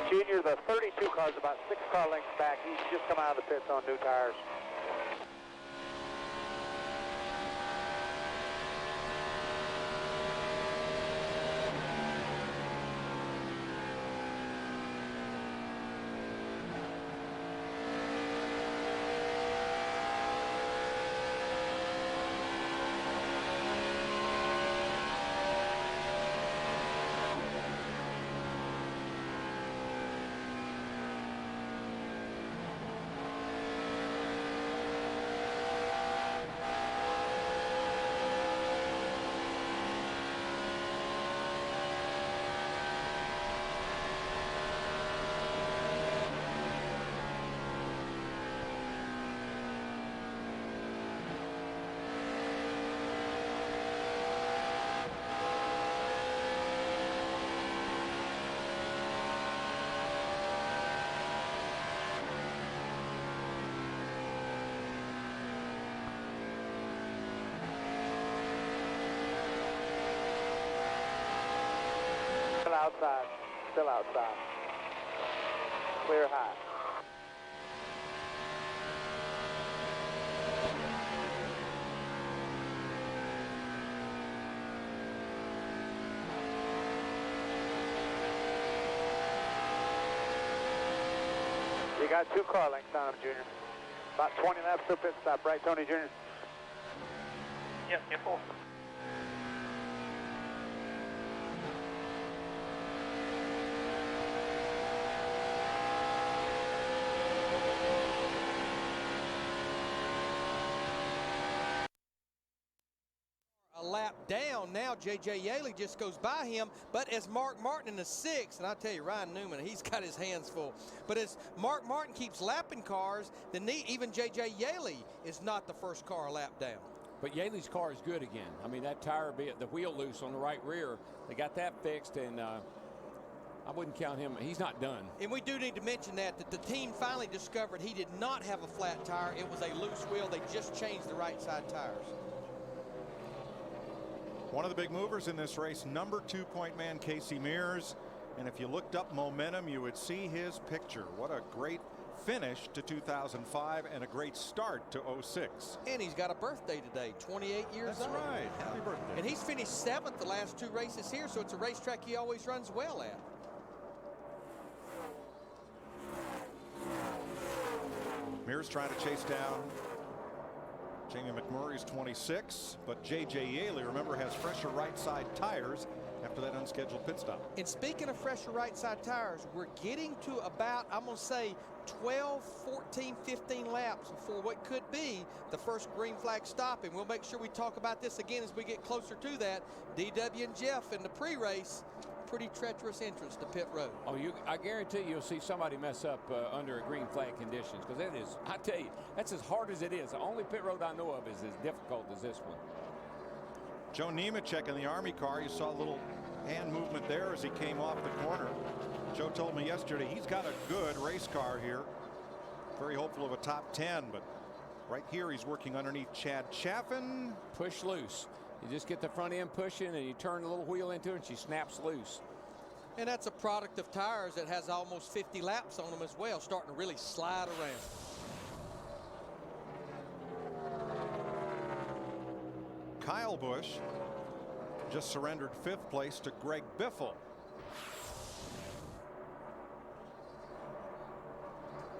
Junior, the 32 car is about 6 car lengths back. He's just come out of the pits on new tires. outside. Still outside. Clear high. You got 2 car lengths on him, Junior. About 20 laps to pit stop, right, Tony, Junior?
Yes, get full.
A lap down now. J.J. Yaley just goes by him, but as Mark Martin in the 6th, and I tell you, Ryan Newman, he's got his hands full. But as Mark Martin keeps lapping cars, even J.J. Yaley is not the first car a lap down.
But Yaley's car is good again. I mean, that tire bit, the wheel loose on the right rear, they got that fixed, and I wouldn't count him. He's not done.
And we do need to mention that the team finally discovered he did not have a flat tire. It was a loose wheel. They just changed the right side tires.
One of the big movers in this race, number 2 point man Casey Mears. And if you looked up momentum, you would see his picture. What a great finish to 2005 and a great start to 06.
And he's got a birthday today, 28 years old.
That's right. Happy birthday.
And he's finished 7th the last 2 races here, so it's a racetrack he always runs well at.
Mears trying to chase down Jamie McMurray's 26, but J.J. Yaley, remember, has fresher right side tires after that unscheduled pit stop.
And speaking of fresher right side tires, we're getting to about, I'm going to say, 12, 14, 15 laps before what could be the first green flag stop. And we'll make sure we talk about this again as we get closer to that. DW and Jeff in the pre-race, pretty treacherous entrance to pit road.
Oh, I guarantee you'll see somebody mess up under a green flag conditions, because that is, I tell you, that's as hard as it is. The only pit road I know of is as difficult as this one.
Joe Nemechek in the Army car, you saw a little hand movement there as he came off the corner. Joe told me yesterday he's got a good race car here. Very hopeful of a top 10, but right here he's working underneath Chad Chaffin.
Push loose. You just get the front end pushing and you turn the little wheel into it and she snaps loose.
And that's a product of tires that has almost 50 laps on them as well, starting to really slide around.
Kyle Busch just surrendered 5th place to Greg Biffle.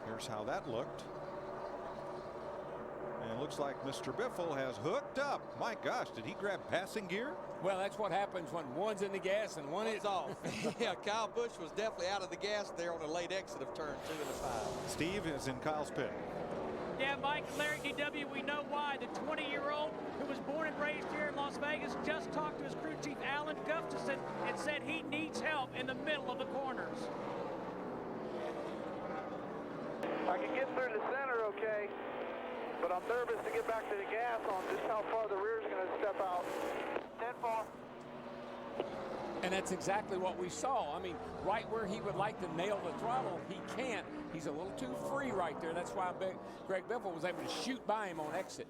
Here's how that looked. And it looks like Mr. Biffle has hooked up. My gosh, did he grab passing gear?
Well, that's what happens when one's in the gas and one is
off. Yeah, Kyle Busch was definitely out of the gas there on the late exit of turn 2 and 5.
Steve is in Kyle's pit.
Yeah, Mike, Larry DW, we know why. The 20-year-old who was born and raised here in Las Vegas just talked to his crew chief, Alan Gustafson, and said he needs help in the middle of the corners.
I can get through the center okay, but I'm nervous to get back to the gas on just how far the rear is going to step out. 10-4.
And that's exactly what we saw. I mean, right where he would like to nail the throttle, he can't. He's a little too free right there. That's why Greg Biffle was able to shoot by him on exit.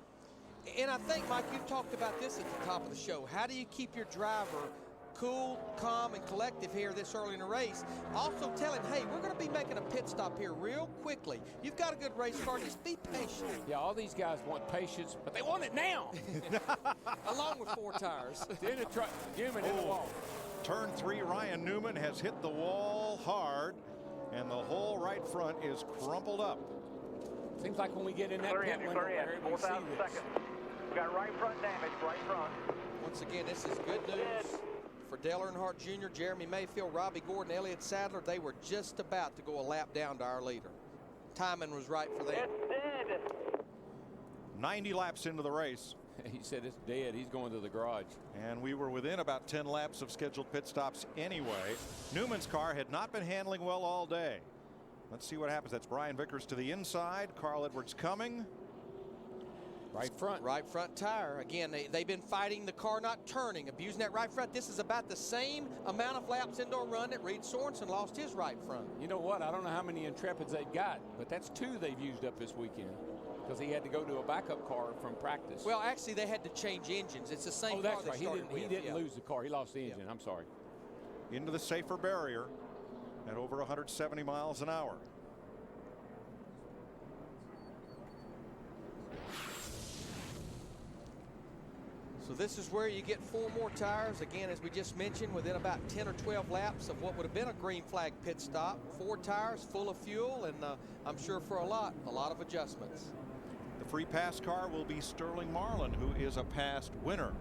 And I think, Mike, you've talked about this at the top of the show. How do you keep your driver cool, calm, and collective here this early in the race? Also tell him, hey, we're going to be making a pit stop here real quickly. You've got a good race car. Just be patient.
Yeah, all these guys want patience, but they want it now.
Along with 4 tires.
In the truck, Newman in the wall.
Turn 3, Ryan Newman has hit the wall hard, and the whole right front is crumpled up.
Seems like when we get in that pit window, Larry, we see this.
We got right front damage, right front.
Once again, this is good news for Dale Earnhardt Jr., Jeremy Mayfield, Robbie Gordon, Elliott Sadler. They were just about to go a lap down to our leader. Timing was right for them.
It's dead.
90 laps into the race.
He said it's dead. He's going to the garage.
And we were within about 10 laps of scheduled pit stops anyway. Newman's car had not been handling well all day. Let's see what happens. That's Brian Vickers to the inside. Carl Edwards coming.
Right front tire. Again, they've been fighting the car not turning, abusing that right front. This is about the same amount of laps into a run that Reed Sorensen lost his right front.
You know what? I don't know how many Intrepids they've got, but that's 2 they've used up this weekend, because he had to go to a backup car from practice.
Well, actually, they had to change engines. It's the same car
that's
they
right.
started
He didn't lose the car. He lost the engine. I'm sorry.
into the safer barrier at over 170 miles an hour.
So this is where you get 4 more tires. Again, as we just mentioned, within about 10 or 12 laps of what would have been a green flag pit stop. 4 tires full of fuel, and I'm sure for a lot of adjustments.
The free pass car will be Sterling Marlin, who is a past winner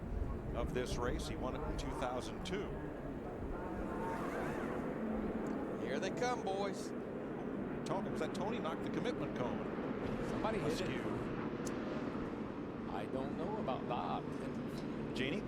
of this race. He won it in 2002.
Here they come, boys.
Tony, was that Tony knocked the commitment cone?
Somebody hit it. I don't know about that.
Jeannie?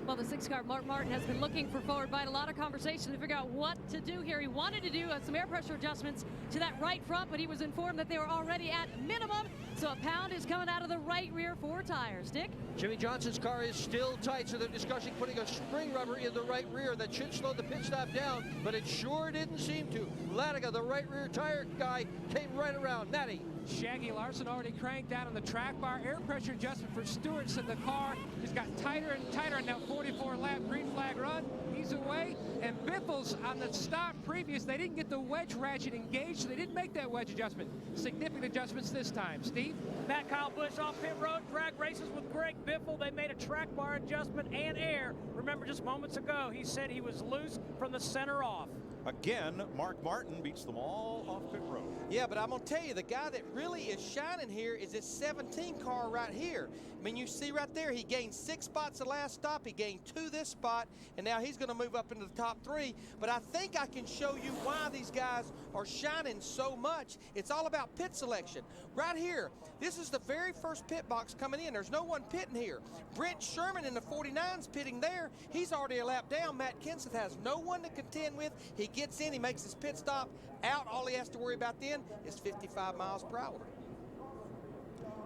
Well, the 6-car Mark Martin has been looking for forward bite. A lot of conversation to figure out what to do here. He wanted to do some air pressure adjustments to that right front, but he was informed that they were already at minimum. So a pound is coming out of the right rear 4 tires. Dick?
Jimmy Johnson's car is still tight, so they're discussing putting a spring rubber in the right rear. That should slow the pit stop down, but it sure didn't seem to. Latiga, the right rear tire guy, came right around. Natty.
Shaggy Larson already cranked down on the track bar. Air pressure adjustment for Stewart, so the car has got tighter and tighter on that 44-lap green flag run. He's away, and Biffle's on the stop previous. They didn't get the wedge ratchet engaged, so they didn't make that wedge adjustment. Significant adjustments this time. Steve?
Matt Kyle Busch off pit road, drag races with Greg Biffle. They made a track bar adjustment and air. Remember, just moments ago, he said he was loose from the center off.
Again, Mark Martin beats them all off pit road.
Yeah, but I'm going to tell you, the guy that really is shining here is this 17 car right here. I mean, you see right there, he gained 6 spots the last stop. He gained 2 this spot, and now he's going to move up into the top 3. But I think I can show you why these guys are shining so much. It's all about pit selection. Right here, this is the very first pit box coming in. There's no one pitting here. Brent Sherman in the 49's pitting there. He's already a lap down. Matt Kenseth has no one to contend with. He gets in, he makes his pit stop out. All he has to worry about then is 55 miles per hour.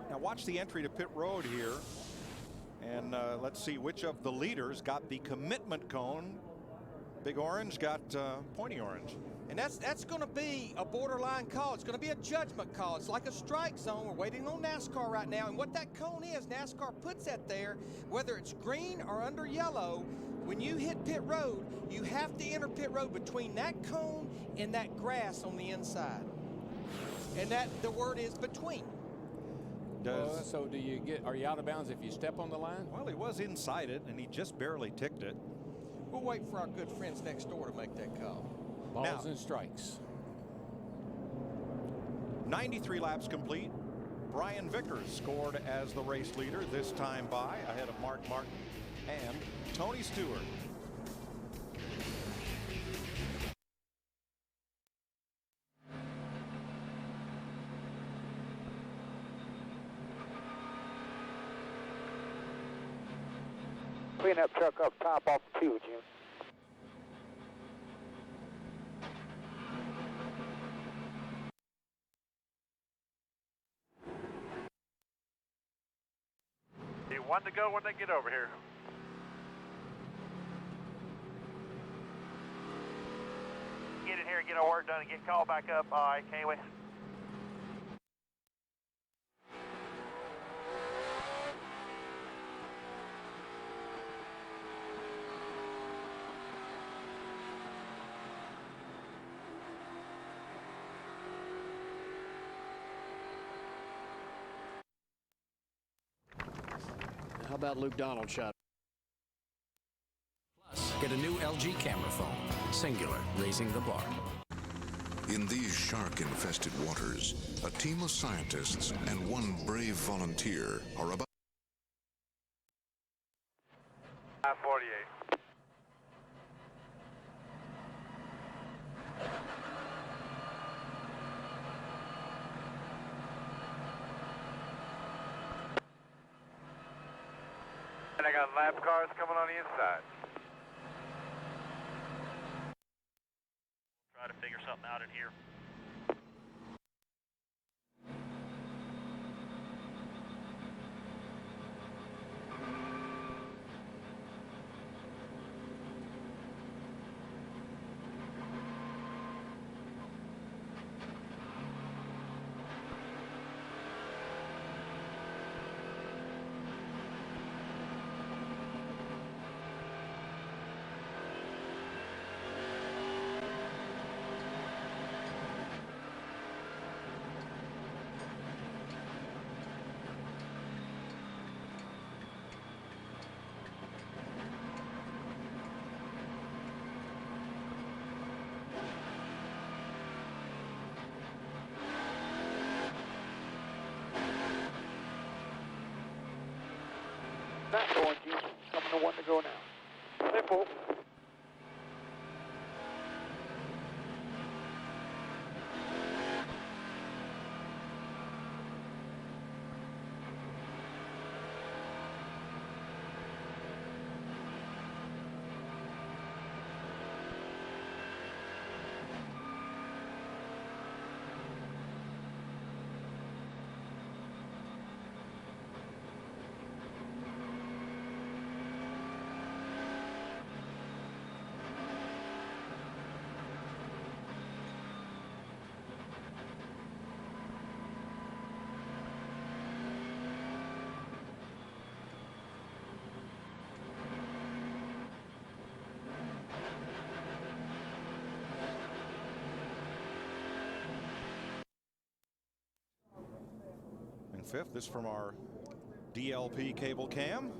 Now watch the entry to pit road here, and let's see which of the leaders got the commitment cone. Big Orange got pointy orange.
And that's going to be a borderline call. It's going to be a judgment call. It's like a strike zone. We're waiting on NASCAR right now. And what that cone is, NASCAR puts that there, whether it's green or under yellow. When you hit pit road, you have to enter pit road between that cone and that grass on the inside. And that the word is between.
So do you are you out of bounds if you step on the line?
Well, he was inside it, and he just barely ticked it.
We'll wait for our good friends next door to make that call.
Balls and strikes.
93 laps complete. Brian Vickers scored as the race leader, this time by ahead of Mark Martin and Tony Stewart.
Cleanup truck up top off 2, Jim.
One to go when they get over here.
Get in here and get our work done and get called back up. All right, can't we?
How about Luke Donald shot?
Plus, get a new LG camera phone. Singular, raising the bar.
In these shark-infested waters, a team of scientists and one brave volunteer are about...
548. And I got lap cars coming on the inside.
Try to figure something out in here.
not going, Houston. Coming to 1 to go now. Biffle.
Fifth, this from our DLP cable cam.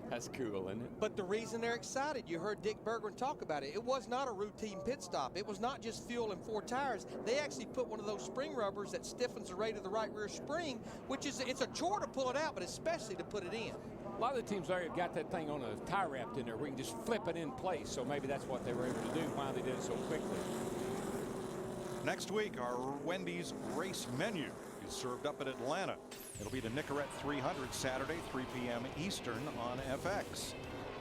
That's cool, isn't it?
But the reason they're excited, you heard Dick Berggren talk about it. It was not a routine pit stop. It was not just fuel and 4 tires. They actually put one of those spring rubbers that stiffens the rate of the right rear spring, which is, it's a chore to pull it out, but especially to put it in.
A lot of the teams there have got that thing on a tie wrapped in there where you can just flip it in place. So maybe that's what they were able to do, why they did it so quickly.
Next week, our Wendy's race menu is served up in Atlanta. It'll be the Nicorette 300 Saturday, 3 p.m. Eastern on FX.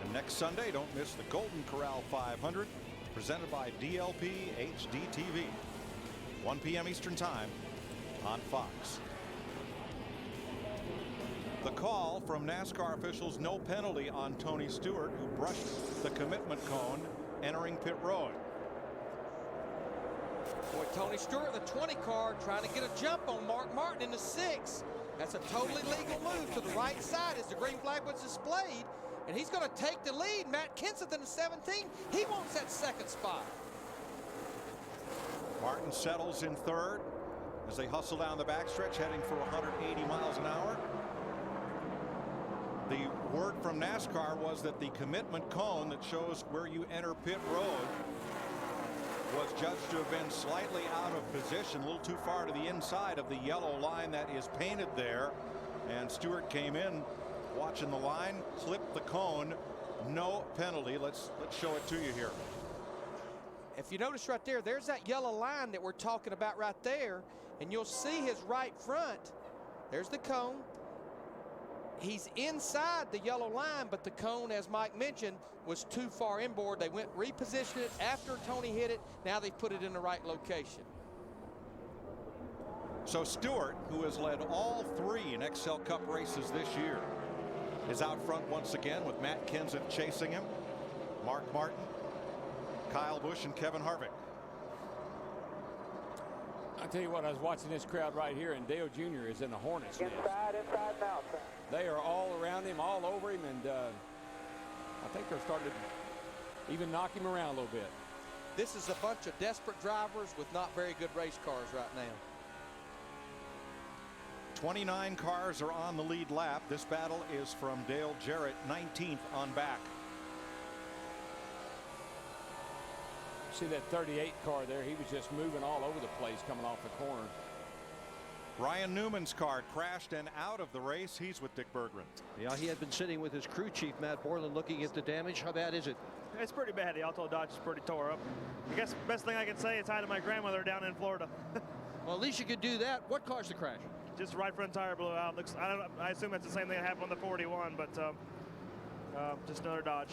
And next Sunday, don't miss the Golden Corral 500, presented by DLP HD TV. 1 p.m. Eastern Time on Fox. The call from NASCAR officials, no penalty on Tony Stewart, who brushed the commitment cone entering pit road.
Boy, Tony Stewart, the 20 car, trying to get a jump on Mark Martin in the 6. That's a totally legal move to the right side as the green flag was displayed. And he's going to take the lead. Matt Kenseth in the 17. He wants that second spot.
Martin settles in third as they hustle down the backstretch, heading for 180 miles an hour. The word from NASCAR was that the commitment cone that shows where you enter pit road was judged to have been slightly out of position, a little too far to the inside of the yellow line that is painted there. And Stewart came in watching the line, clipped the cone, no penalty. Let's show it to you here.
If you notice right there, there's that yellow line that we're talking about right there, and you'll see his right front. There's the cone. He's inside the yellow line, but the cone, as Mike mentioned, was too far inboard. They went repositioned it after Tony hit it. Now they put it in the right location.
So Stewart, who has led all 3 in XL Cup races this year, is out front once again with Matt Kenseth chasing him, Mark Martin, Kyle Busch, and Kevin Harvick.
I'll tell you what, I was watching this crowd right here, and Dale Jr. is in a hornet's nest.
Inside now, sir.
They are all around him, all over him, and I think they're starting to even knock him around a little bit.
This is a bunch of desperate drivers with not very good race cars right now.
29 cars are on the lead lap. This battle is from Dale Jarrett, 19th on back.
See that 38 car there? He was just moving all over the place coming off the corner.
Ryan Newman's car crashed and out of the race. He's with Dick Berggren.
Yeah, he had been sitting with his crew chief, Matt Borland, looking at the damage. How bad is it?
It's pretty bad. The Auto Dodge is pretty tore up. I guess the best thing I can say is hi to my grandmother down in Florida.
Well, at least you could do that. What caused the crash?
Just right front tire blew out. Looks. I assume that's the same thing that happened on the 41, but just another Dodge.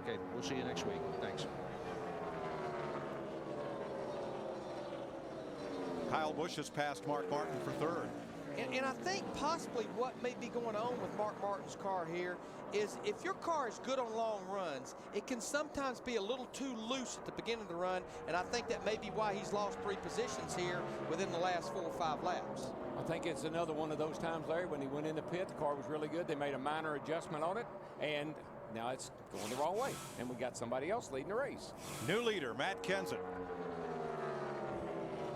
Okay, we'll see you next week. Thanks.
Kyle Busch has passed Mark Martin for third.
And I think possibly what may be going on with Mark Martin's car here is if your car is good on long runs, it can sometimes be a little too loose at the beginning of the run, and I think that may be why he's lost 3 positions here within the last 4 or 5 laps.
I think it's another one of those times, Larry, when he went in the pit, the car was really good. They made a minor adjustment on it, and now it's going the wrong way, and we got somebody else leading the race.
New leader, Matt Kenseth,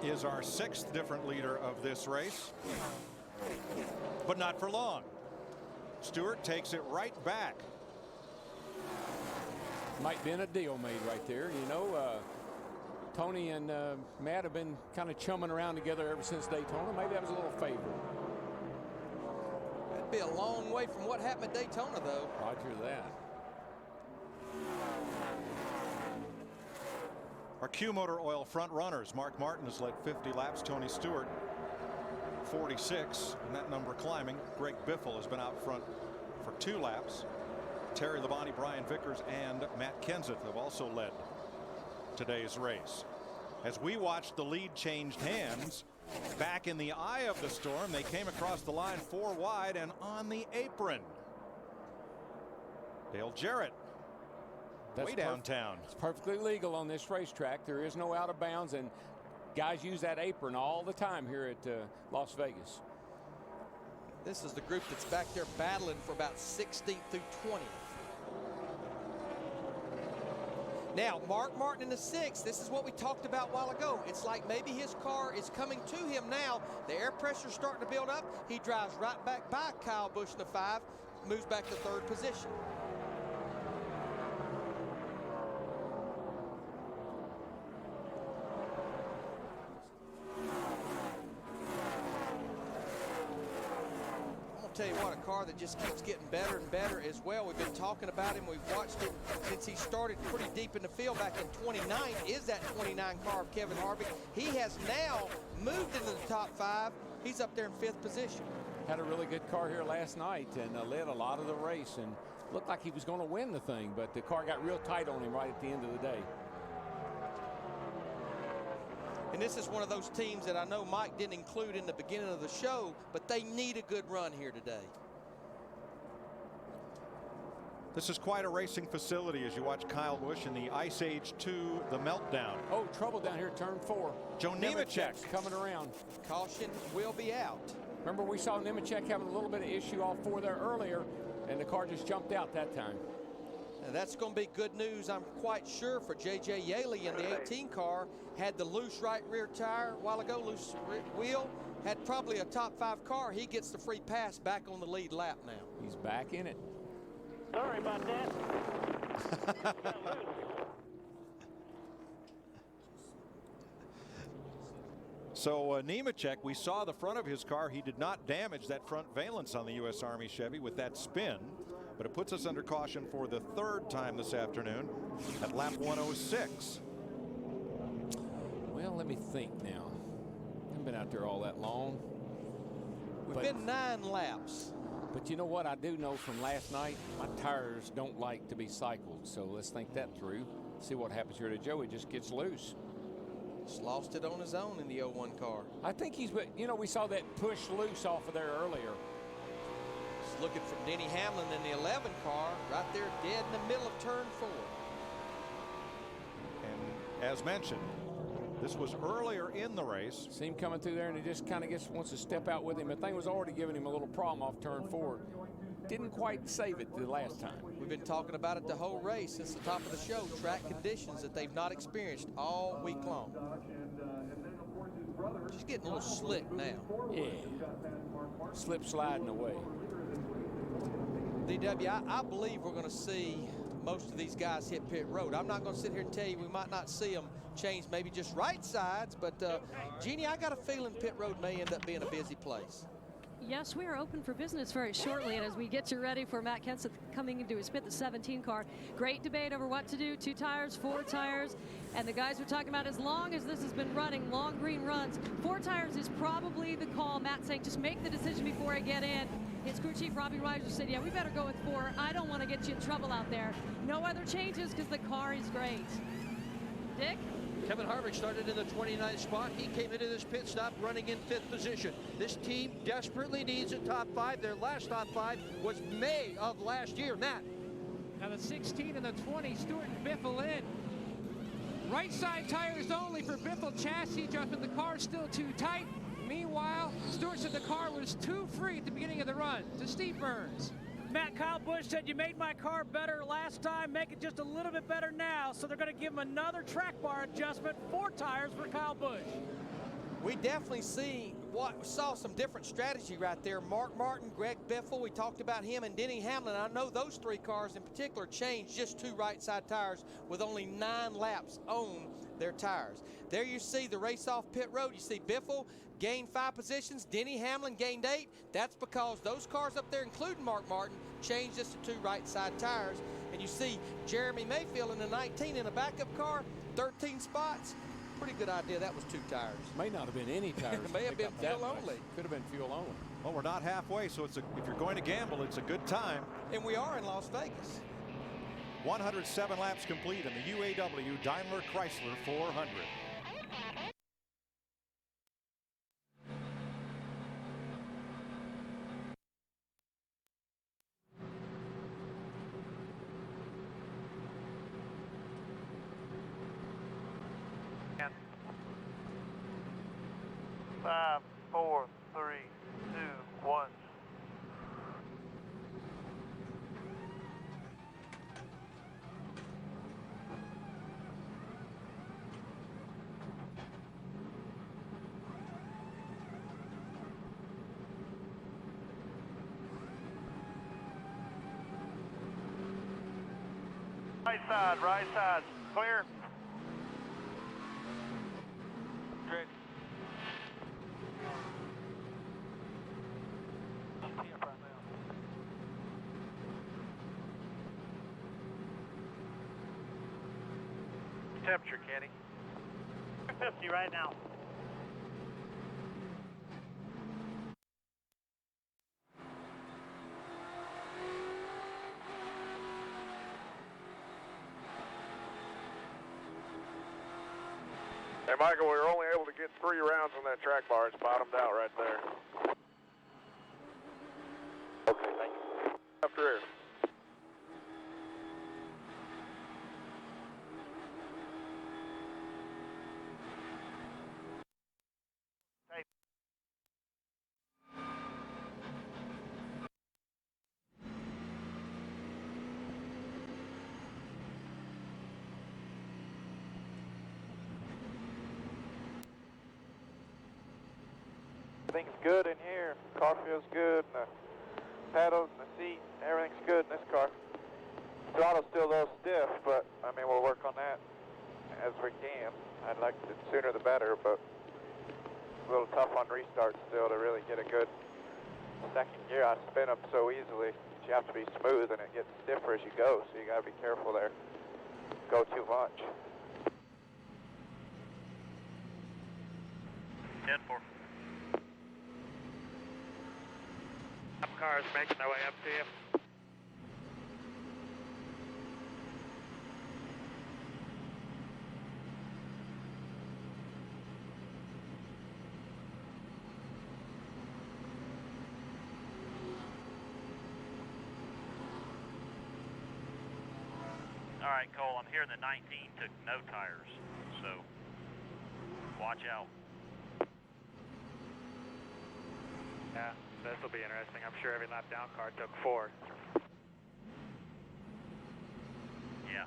is our 6th different leader of this race, but not for long. Stewart takes it right back.
Might been a deal made right there. You know, Tony and Matt have been kind of chumming around together ever since Daytona. Maybe that was a little favor.
be a long way from what happened at Daytona, though.
Roger that.
Our Q Motor Oil front runners. Mark Martin has led 50 laps. Tony Stewart 46, and that number climbing. Greg Biffle has been out front for 2 laps. Terry Labonte, Brian Vickers, and Matt Kenseth have also led today's race. As we watched the lead changed hands, back in the eye of the storm, they came across the line 4 wide and on the apron. Dale Jarrett. Way downtown.
It's perfectly legal on this racetrack. There is no out of bounds, and guys use that apron all the time here at Las Vegas.
This is the group that's back there battling for about 16th through 20th. Now, Mark Martin in the 6th, this is what we talked about a while ago. It's like maybe his car is coming to him now. The air pressure's starting to build up. He drives right back by Kyle Busch in the 5, moves back to 3rd position. Tell you what, a car that just keeps getting better and better as well. We've been talking about him. We've watched him since he started pretty deep in the field back in 29. Is that 29 car of Kevin Harvick? He has now moved into the top 5. He's up there in 5th position.
Had a really good car here last night and led a lot of the race and looked like he was going to win the thing, but the car got real tight on him right at the end of the day.
And this is one of those teams that I know Mike didn't include in the beginning of the show, but they need a good run here today.
This is quite a racing facility as you watch Kyle Busch in the Ice Age 2, the meltdown.
Oh, trouble down here, turn 4.
Joe Nemechek
coming around.
Caution will be out.
Remember, we saw Nemechek having a little bit of issue off 4 there earlier, and the car just jumped out that time.
Now that's going to be good news, I'm quite sure, for J.J. Yaley in the 18 car. Had the loose right rear tire a while ago, loose wheel. Had probably a top 5 car. He gets the free pass back on the lead lap now.
He's back in it.
Sorry about that.
So Nemechek, we saw the front of his car. He did not damage that front valence on the U.S. Army Chevy with that spin. But it puts us under caution for the 3rd time this afternoon at lap 106.
Well, let me think now. I haven't been out there all that long.
We've been 9 laps.
But you know what I do know from last night? My tires don't like to be cycled. So let's think that through. See what happens here to Joey. Just gets loose.
Just lost it on his own in the 01 car.
I think he's, you know, we saw that push loose off of there earlier.
Looking from Denny Hamlin in the 11 car, right there dead in the middle of turn 4.
And as mentioned, this was earlier in the race.
See him coming through there, and he just kind of wants to step out with him. The thing was already giving him a little problem off turn 4. Didn't quite save it the last time.
We've been talking about it the whole race since the top of the show. Track conditions that they've not experienced all week long. Just getting a little slick now.
Yeah. Slip sliding away.
DW, I believe we're going to see most of these guys hit pit road. I'm not going to sit here and tell you we might not see them change maybe just right sides, but Jeannie, I got a feeling pit road may end up being a busy place.
Yes, we are open for business very shortly, and as we get you ready for Matt Kenseth coming into his pit, the 17 car, great debate over what to do, 2 tires, 4 tires, and the guys were talking about as long as this has been running, long green runs, 4 tires is probably the call. Matt saying just make the decision before I get in. His crew chief, Robbie Reiser, said, yeah, we better go with 4. I don't want to get you in trouble out there. No other changes because the car is great. Dick?
Kevin Harvick started in the 29th spot. He came into this pit stop running in 5th position. This team desperately needs a top 5. Their last top 5 was May of last year. Matt.
Now the 16 and the 20, Stewart and Biffle in. Right side tires only for Biffle. Chassis adjustment. The car's still too tight. Meanwhile, Stewart said the car was too free at the beginning of the run. To Steve Burns.
Matt, Kyle Busch said you made my car better last time, make it just a little bit better now, so they're going to give him another track bar adjustment, 4 tires for Kyle Busch.
We definitely saw some different strategy right there. Mark Martin, Greg Biffle, we talked about him, and Denny Hamlin. I know those 3 cars in particular changed just 2 right side tires with only 9 laps on their tires. There you see the race off pit road. You see Biffle gained 5 positions. Denny Hamlin gained 8. That's because those cars up there, including Mark Martin, changed us to 2 right side tires. And you see Jeremy Mayfield in the 19 in a backup car, 13 spots. Pretty good idea that was 2 tires.
May not have been any tires.
It may have been fuel only.
Could have been fuel only.
Well, we're not halfway, so if you're going to gamble, it's a good time.
And we are in Las Vegas.
107 laps complete in the UAW Daimler Chrysler 400.
Five, 4, 3, 2, 1. Right side, clear. Great. Temperature, Kenny. 50 right now.
Hey, Michael, we were only able to get 3 rounds on that track bar. It's bottomed out right there. Okay, thank you. After air.
Everything's good in here. Car feels good. And the pedals and the seat, everything's good in this car. Throttle's still a little stiff, but I mean, we'll work on that as we can. I'd like it sooner the better, but it's a little tough on restart still to really get a good second gear. I spin up so easily. You have to be smooth, and it gets stiffer as you go, so you got to be careful there. Go too much. 10-4. Cars making their way up to you.
All right, Cole, I'm hearing the 19 took no tires, so watch out.
Yeah, this will be interesting. I'm sure every lap down car took 4.
Yeah.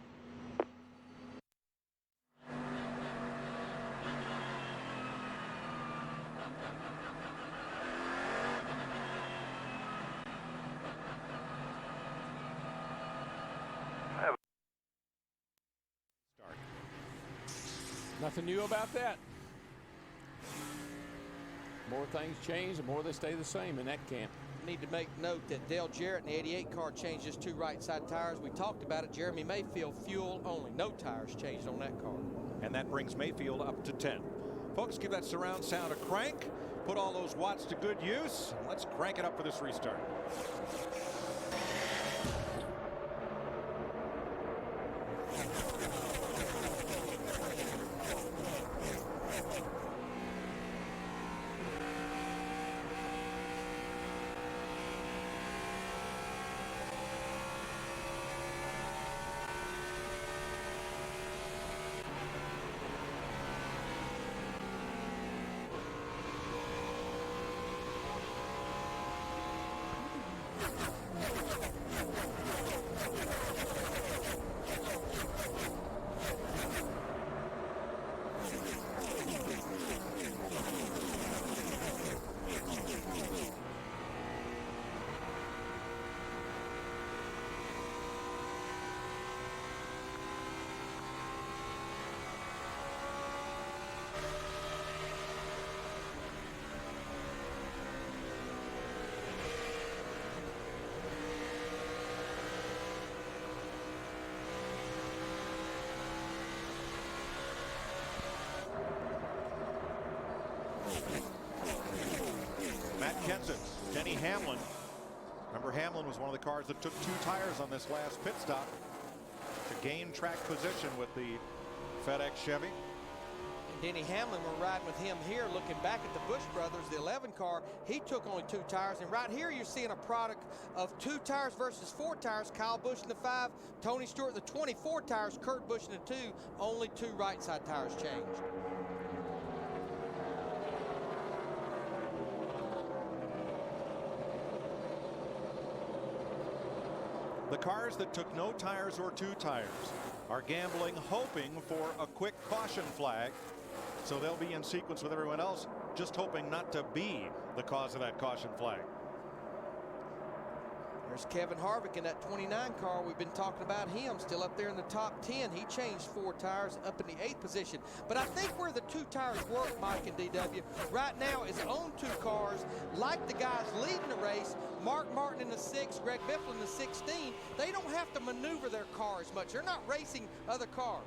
Nothing new about that. More things change, the more they stay the same in that camp.
Need to make note that Dale Jarrett in the 88 car changed his 2 right side tires. We talked about it. Jeremy Mayfield, fuel only. No tires changed on that car.
And that brings Mayfield up to 10. Folks, give that surround sound a crank. Put all those watts to good use. And let's crank it up for this restart. Hamlin. Remember, Hamlin was one of the cars that took 2 tires on this last pit stop to gain track position with the FedEx Chevy.
And Denny Hamlin, we're riding with him here, looking back at the Busch brothers, the 11 car. He took only 2 tires, and right here you're seeing a product of 2 tires versus 4 tires. Kyle Busch in the 5, Tony Stewart in the 24 tires, Kurt Busch in the 2. Only 2 right side tires changed.
The cars that took no tires or 2 tires are gambling, hoping for a quick caution flag. So they'll be in sequence with everyone else, just hoping not to be the cause of that caution flag.
There's Kevin Harvick in that 29 car. We've been talking about him, still up there in the top 10. He changed 4 tires, up in the 8th position. But I think where the 2 tires work, Mike and DW, right now is on 2 cars, like the guys leading the race, Mark Martin in the 6, Greg Biffle in the 16. They don't have to maneuver their car as much. They're not racing other cars.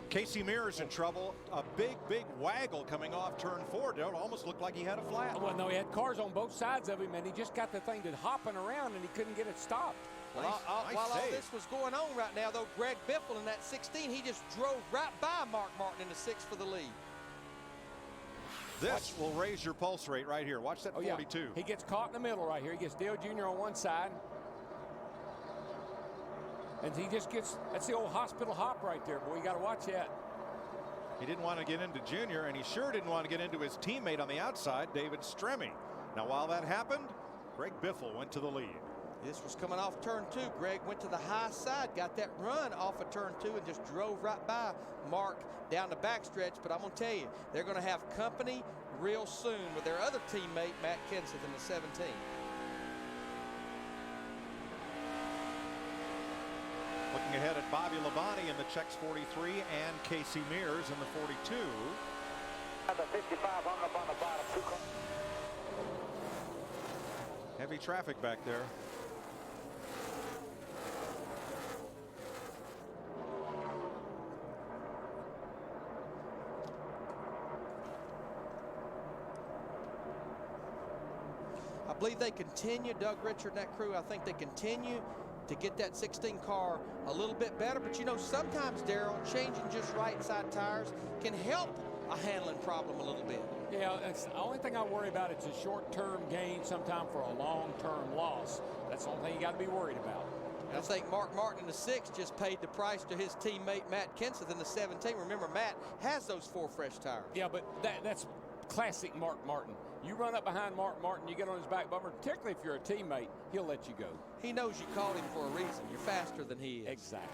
Casey Mears in trouble. A big waggle coming off turn 4. It almost looked like he had a flat.
Well, no, he had cars on both sides of him, and he just got the thing to hopping around, and he couldn't get it stopped.
Well, while all this was going on right now, though, Greg Biffle in that 16, he just drove right by Mark Martin in the 6 for the lead.
This will raise your pulse rate right here. Watch that 42.
Yeah. He gets caught in the middle right here. He gets Dale Jr. on one side. And he just gets, that's the old hospital hop right there, boy. You got to watch that.
He didn't want to get into Junior, and he sure didn't want to get into his teammate on the outside, David Stremme. Now, while that happened, Greg Biffle went to the lead.
This was coming off turn 2. Greg went to the high side, got that run off of turn 2, and just drove right by Mark down the backstretch. But I'm going to tell you, they're going to have company real soon with their other teammate, Matt Kenseth, in the 17.
Looking ahead at Bobby Labonte in the Czechs 43 and Casey Mears in the 42.
The 55 hung up on the bottom. 2 cars.
Heavy traffic back there.
I believe they continue, Doug Richard and that crew, I think they continue to get that 16 car a little bit better. But you know, sometimes, Darrell, changing just right side tires can help a handling problem a little bit.
Yeah, that's the only thing I worry about. It's a short-term gain sometime for a long-term loss. That's the only thing you got to be worried about.
And I think Mark Martin in the 6 just paid the price to his teammate Matt Kenseth in the 17. Remember, Matt has those 4 fresh tires.
Yeah, but that's classic Mark Martin. You run up behind Mark Martin, you get on his back bumper, particularly if you're a teammate, he'll let you go.
He knows you called him for a reason. You're faster than he is.
Exactly.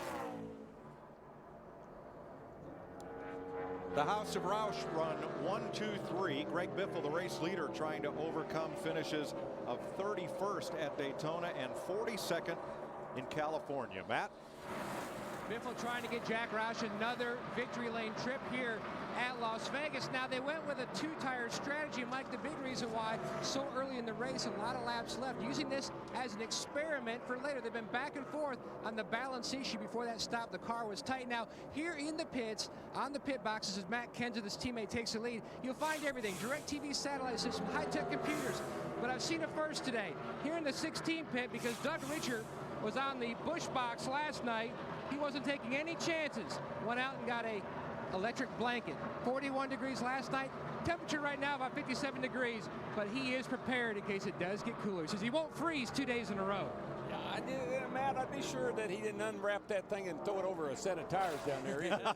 The House of Roush run 1, 2, 3. Greg Biffle, the race leader, trying to overcome finishes of 31st at Daytona and 42nd in California. Matt?
Biffle trying to get Jack Roush another victory lane trip here at Las Vegas. Now, they went with a 2-tire strategy. Mike, the big reason why so early in the race, a lot of laps left, using this as an experiment for later. They've been back and forth on the balance issue. Before that stop, the car was tight. Now, here in the pits, on the pit boxes, as Matt Kenseth, his teammate, takes the lead, you'll find everything. DirecTV satellite system, high-tech computers. But I've seen it first today. Here in the 16 pit, because Doug Richard was on the Busch box last night, he wasn't taking any chances. Went out and got a electric blanket. 41 degrees last night. Temperature right now about 57 degrees, but he is prepared in case it does get cooler. He says he won't freeze 2 days in a row.
Yeah, Matt, I'd be sure that he didn't unwrap that thing and throw it over a set of tires down there either.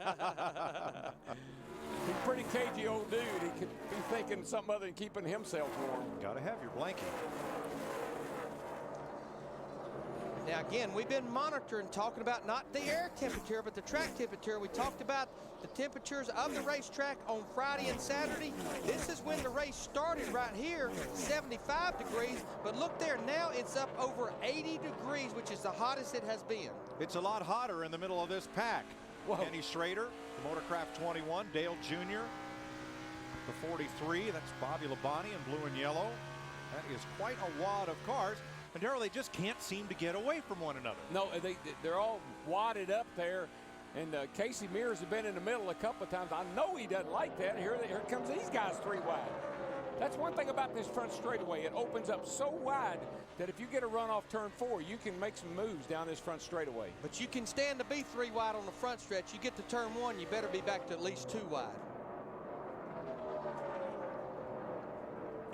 He's a pretty cagey old dude. He could be thinking something other than keeping himself warm.
Gotta have your blanket.
Now, again, we've been monitoring, talking about not the air temperature, but the track temperature. We talked about the temperatures of the racetrack on Friday and Saturday. This is when the race started right here, 75 degrees. But look there, now it's up over 80 degrees, which is the hottest it has been.
It's a lot hotter in the middle of this pack. Kenny Schrader, the Motorcraft 21, Dale Jr., the 43, that's Bobby Labonte in blue and yellow. That is quite a wad of cars. And Darrell, they just can't seem to get away from one another.
No, they're all wadded up there. And Casey Mears has been in the middle a couple of times. I know he doesn't like that. Here comes these guys 3 wide. That's one thing about this front straightaway. It opens up so wide that if you get a run off turn 4, you can make some moves down this front straightaway.
But you can stand to be 3 wide on the front stretch. You get to turn 1, you better be back to at least 2 wide.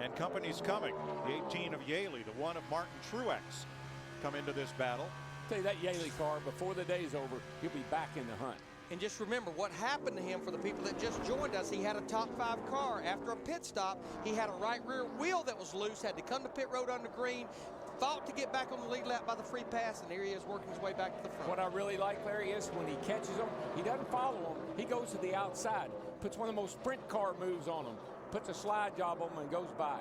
And company's coming. The 18 of Yaley, the 1 of Martin Truex come into this battle.
Tell you that Yaley car, before the day's over, he'll be back in the hunt.
And just remember what happened to him. For the people that just joined us, he had a top 5 car. After a pit stop, he had a right rear wheel that was loose, had to come to pit road under green, fought to get back on the lead lap by the free pass, and here he is working his way back to the front.
What I really like, Larry, is when he catches them, he doesn't follow them. He goes to the outside, puts one of the most sprint car moves on them, puts a slide job on them, and goes by.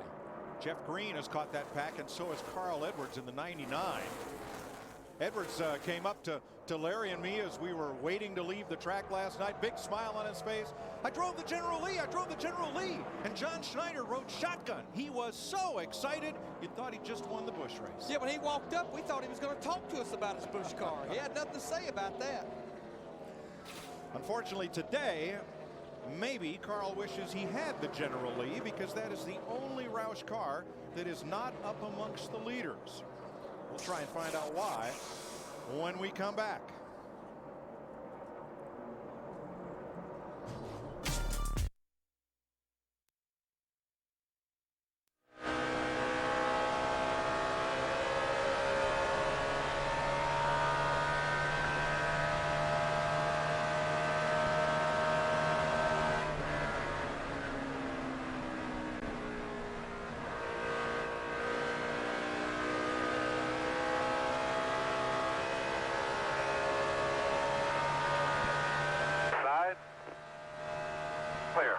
Jeff Green has caught that pack, and so has Carl Edwards in the 99. Edwards came up to Larry and me as we were waiting to leave the track last night. Big smile on his face. I drove the General Lee. I drove the General Lee. And John Schneider rode shotgun. He was so excited, you thought he just won the Busch race.
Yeah, when he walked up, we thought he was going to talk to us about his Busch car. He had nothing to say about that.
Unfortunately today, maybe Carl wishes he had the General Lee, because that is the only Roush car that is not up amongst the leaders. We'll try and find out why when we come back.
Clear.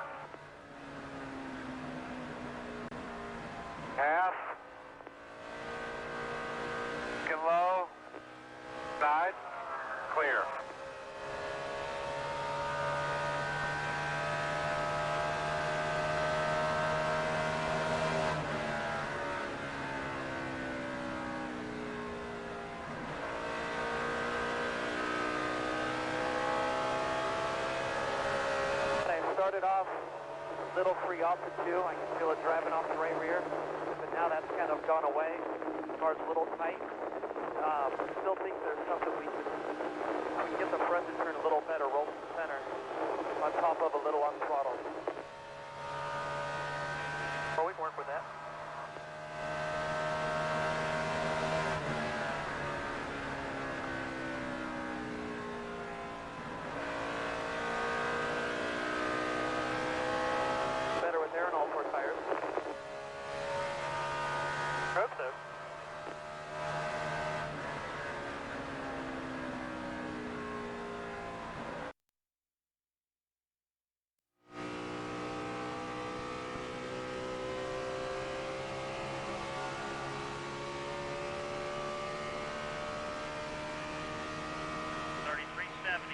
Half. Get low. Side. Clear.
Started off a little free off the 2. I can feel it driving off the right rear, but now that's kind of gone away. The car's a little tight. Still think there's something we can get the front to turn a little better, roll to the center, on top of a little on throttle. Well, we can work with that.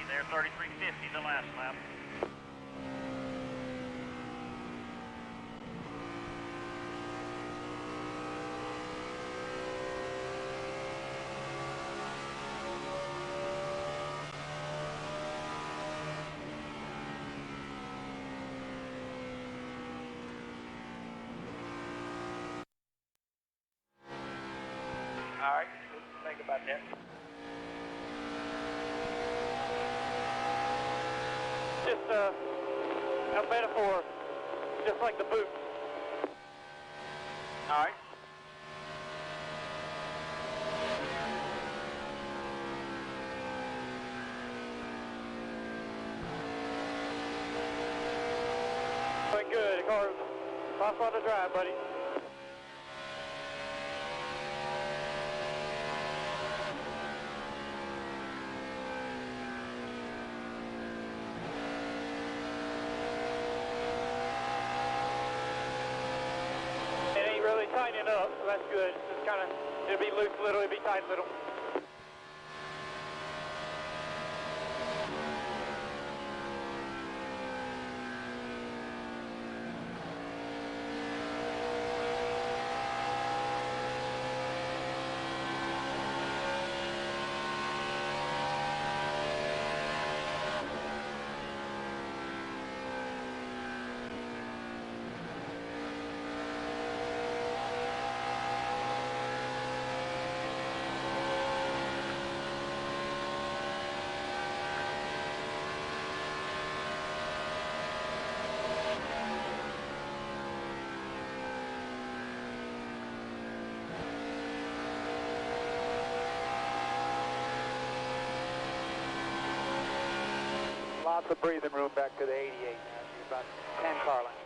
There, 33.50 the last lap.
All right, think about that. Just a metaphor, just like the boot. All right. Doing good. The car's off on the drive, buddy. Tightening up, so that's good. Just kind of, it'll be loose a little, it'll be tight a little.
lots of breathing room back to the 88 now. You're about 10 car lengths.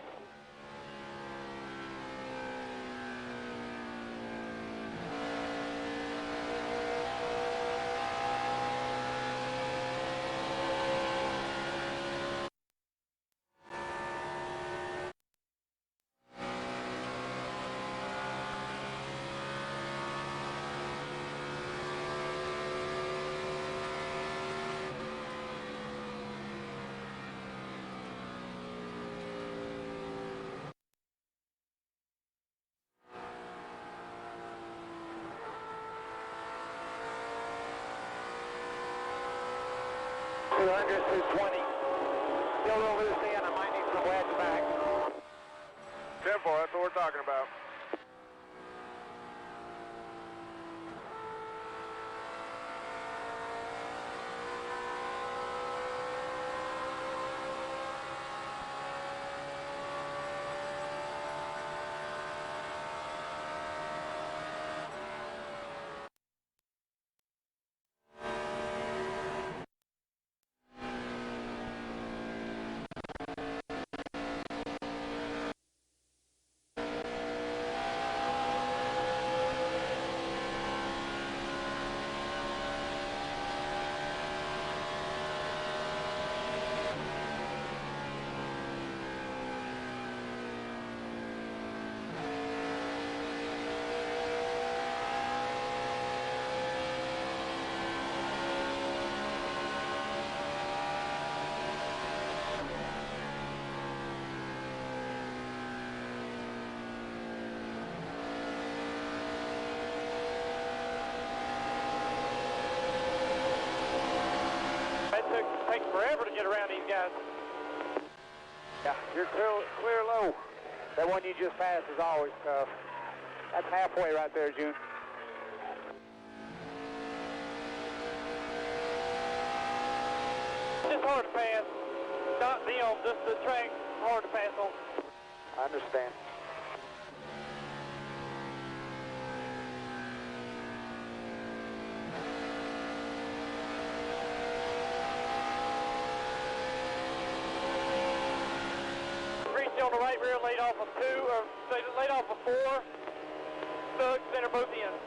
Under 220. Still over the sand. I might need some wedge back.
10-4, that's what we're talking about. Takes forever to get around these guys. Yeah, you're clear low. That one you just passed is always tough. That's halfway right there, June. Just hard to pass. Not them, just the track hard to pass on. I understand. On the right rear, laid off of 2, or laid off of 4. Stuck, center both ends.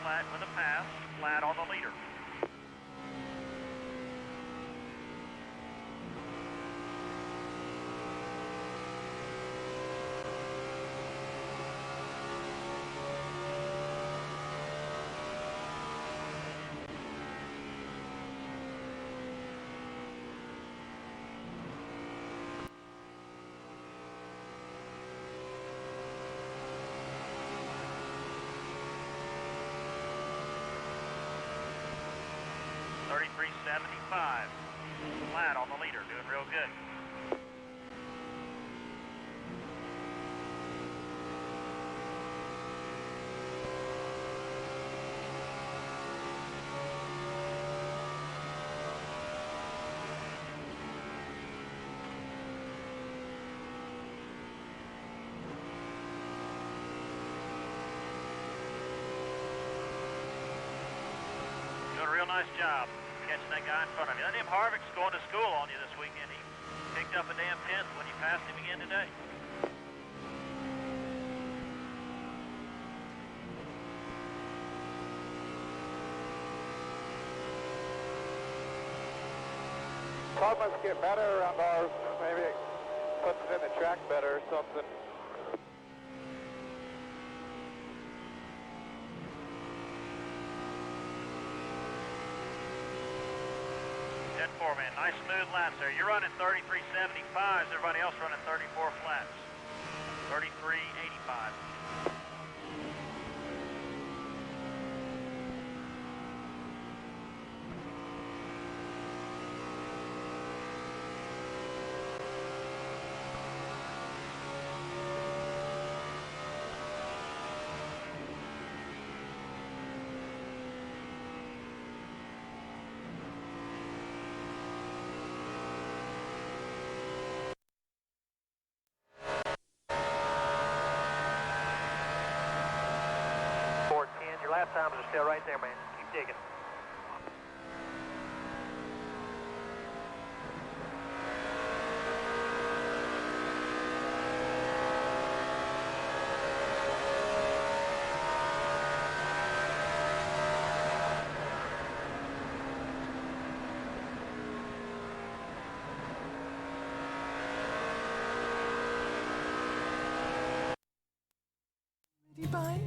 Flat with a pass, flat on the leader. .75. Flat on the leader, doing real good. Doing a real nice job catching that guy in front of you. That damn Harvick's going to school on you this weekend. He picked up a damn 10th when you passed him again today.
Car must get better around ours. Maybe it puts it in the track better or something.
10-4, man. Nice smooth laps there. You're running 33.75s. Everybody else running 34 flats. 33.85.
times are still right there, man. Keep digging.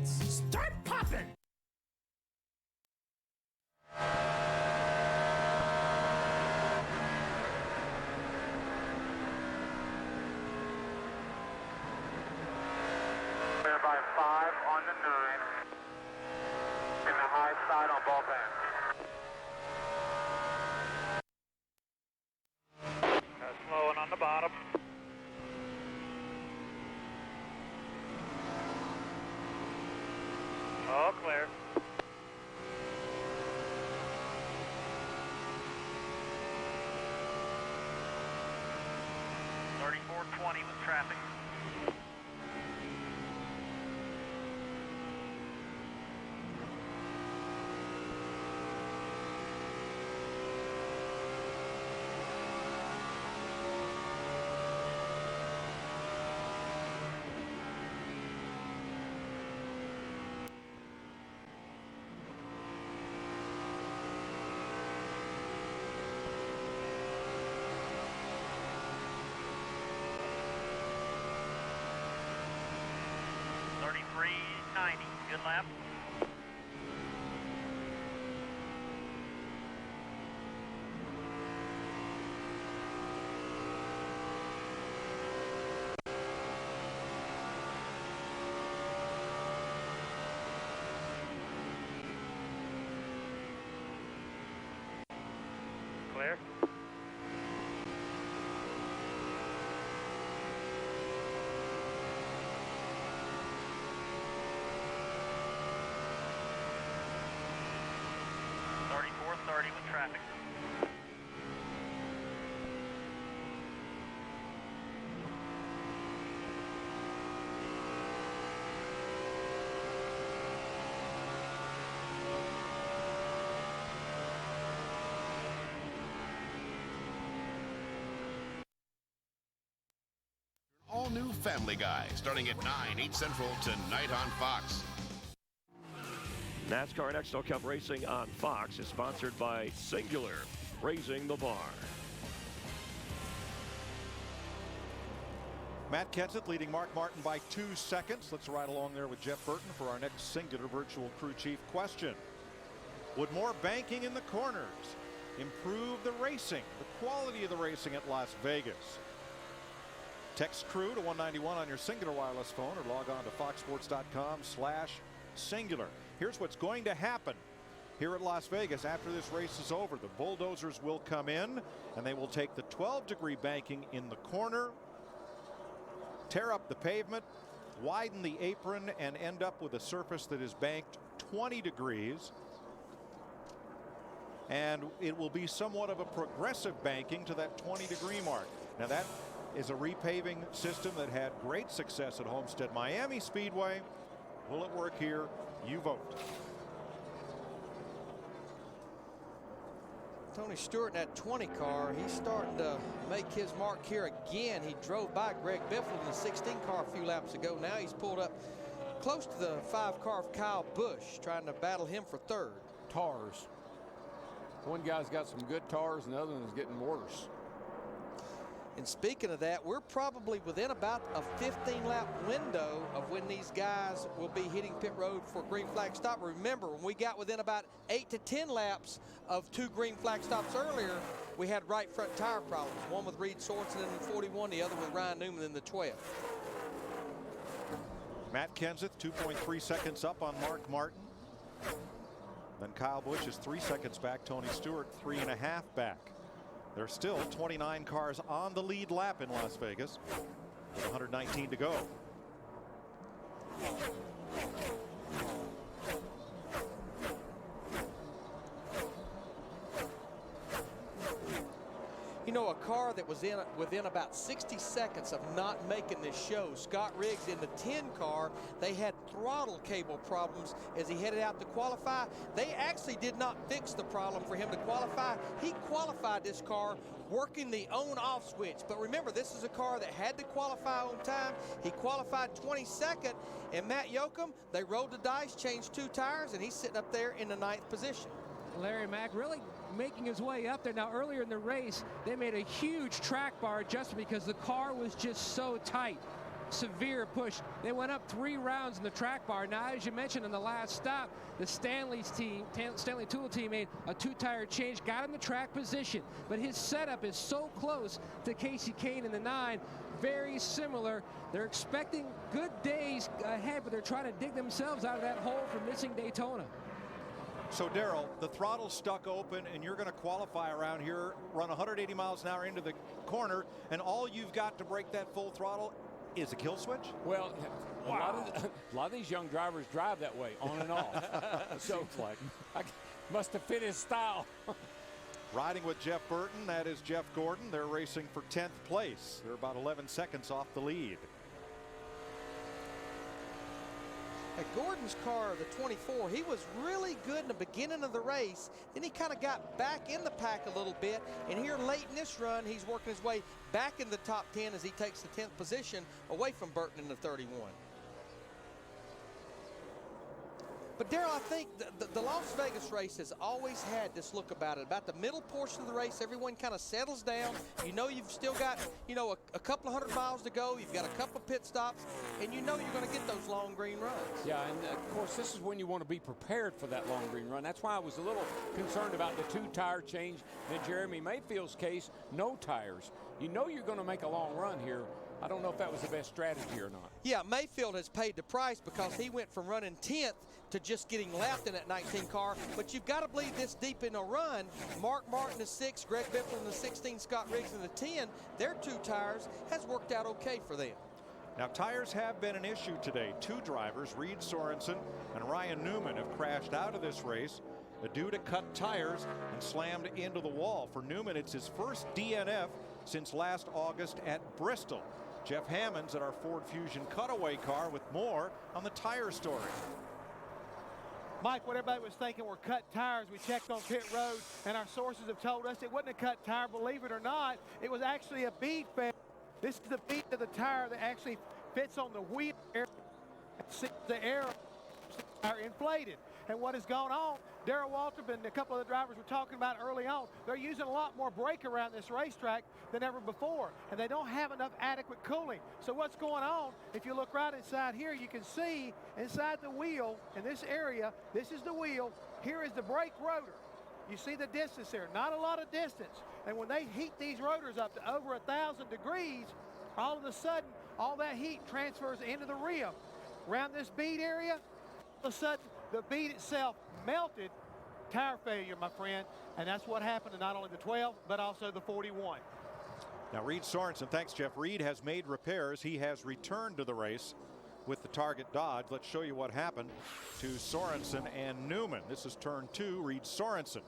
Start popping!
Clear by 5 on the 9. In the high side on both ends. Slowing on the bottom. All clear.
.3420 with traffic. .3390, good lap.
Clear.
.3430 with traffic.
All new Family Guy, starting at 9, 8 Central tonight on Fox.
NASCAR National Cup Racing on Fox is sponsored by Singular, raising the bar.
Matt Kenseth leading Mark Martin by 2 seconds. Let's ride along there with Jeff Burton for our next Singular Virtual Crew Chief question. Would more banking in the corners improve the racing, the quality of the racing at Las Vegas? Text crew to 191 on your Singular wireless phone or log on to foxsports.com/singular. Here's what's going to happen here at Las Vegas after this race is over. The bulldozers will come in and they will take the 12-degree banking in the corner, tear up the pavement, widen the apron, and end up with a surface that is banked 20 degrees. And it will be somewhat of a progressive banking to that 20-degree mark. Now that is a repaving system that had great success at Homestead Miami Speedway. Will it work here? You vote.
Tony Stewart in that 20 car, he's starting to make his mark here again. He drove by Greg Biffle in the 16 car a few laps ago. Now he's pulled up close to the 5 car of Kyle Busch, trying to battle him for third.
Tars. One guy's got some good tars and the other one's getting worse.
And speaking of that, we're probably within about a 15-lap window of when these guys will be hitting pit road for green flag stop. Remember, when we got within about 8 to 10 laps of 2 green flag stops earlier, we had right front tire problems. One with Reed Sorensen in the 41, the other with Ryan Newman in the 12.
Matt Kenseth 2.3 seconds up on Mark Martin. Then Kyle Busch is 3 seconds back. Tony Stewart 3.5 back. There's still 29 cars on the lead lap in Las Vegas with 119 to go.
You know, a car that was within about 60 seconds of not making this show, Scott Riggs in the 10 car, they had throttle cable problems as he headed out to qualify. They actually did not fix the problem for him to qualify. He qualified this car working the on-off switch. But remember, this is a car that had to qualify on time. He qualified 22nd, and Matt Yoakum, they rolled the dice, changed 2 tires, and he's sitting up there in the 9th position.
Larry Mack really making his way up there. Now, earlier in the race, they made a huge track bar adjustment because the car was just so tight. Severe push. They went up 3 rounds in the track bar. Now, as you mentioned in the last stop, the Stanley Tool team made a 2-tire change, got him the track position, but his setup is so close to Casey Kane in the 9, very similar. They're expecting good days ahead, but they're trying to dig themselves out of that hole for missing Daytona.
So, Darrell, the throttle's stuck open, and you're going to qualify around here, run 180 miles an hour into the corner, and all you've got to break that full throttle is a kill switch?
Well, wow. a lot of these young drivers drive that way, on and off. So, I must have fit his style.
Riding with Jeff Burton, that is Jeff Gordon. They're racing for 10th place. They're about 11 seconds off the lead.
Gordon's car, the 24, he was really good in the beginning of the race. Then he kind of got back in the pack a little bit. And here late in this run, he's working his way back in the top 10 as he takes the 10th position away from Burton in the 31. But Darrell, I think the Las Vegas race has always had this look about it. About the middle portion of the race, everyone kind of settles down. You know you've still got, you know, a couple of 100 miles to go. You've got a couple of pit stops, and you know you're going to get those long green runs.
Yeah, and of course, this is when you want to be prepared for that long green run. That's why I was a little concerned about the 2-tire change. In Jeremy Mayfield's case, no tires. You know you're going to make a long run here. I don't know if that was the best strategy or not.
Yeah, Mayfield has paid the price because he went from running 10th to just getting left in that 19 car. But you've got to believe this deep in a run, Mark Martin the 6, Greg Biffle in the 16, Scott Riggs in the 10, their 2 tires has worked out okay for them.
Now, tires have been an issue today. 2 drivers, Reed Sorensen and Ryan Newman, have crashed out of this race due to cut tires and slammed into the wall. For Newman, it's his first DNF since last August at Bristol. Jeff Hammonds at our Ford Fusion cutaway car with more on the tire story.
Mike, what everybody was thinking were cut tires. We checked on pit road, and our sources have told us it wasn't a cut tire. Believe it or not, it was actually a bead failure. This is the bead of the tire that actually fits on the wheel area. The air are inflated. And what has gone on, Darrell Waltrip and a couple of the drivers were talking about early on, they're using a lot more brake around this racetrack than ever before, and they don't have enough adequate cooling. So what's going on, if you look right inside here, you can see inside the wheel in this area, this is the wheel, here is the brake rotor. You see the distance there, not a lot of distance. And when they heat these rotors up to over 1,000 degrees, all of a sudden, all that heat transfers into the rim. Around this bead area, all of a sudden, the bead itself melted. Tire failure, my friend, and that's what happened to not only the 12 but also the 41.
Now, Reed Sorensen, thanks Jeff. Reed has made repairs. He has returned to the race with the Target Dodge. Let's show you what happened to Sorensen and Newman. This is turn 2. Reed Sorensen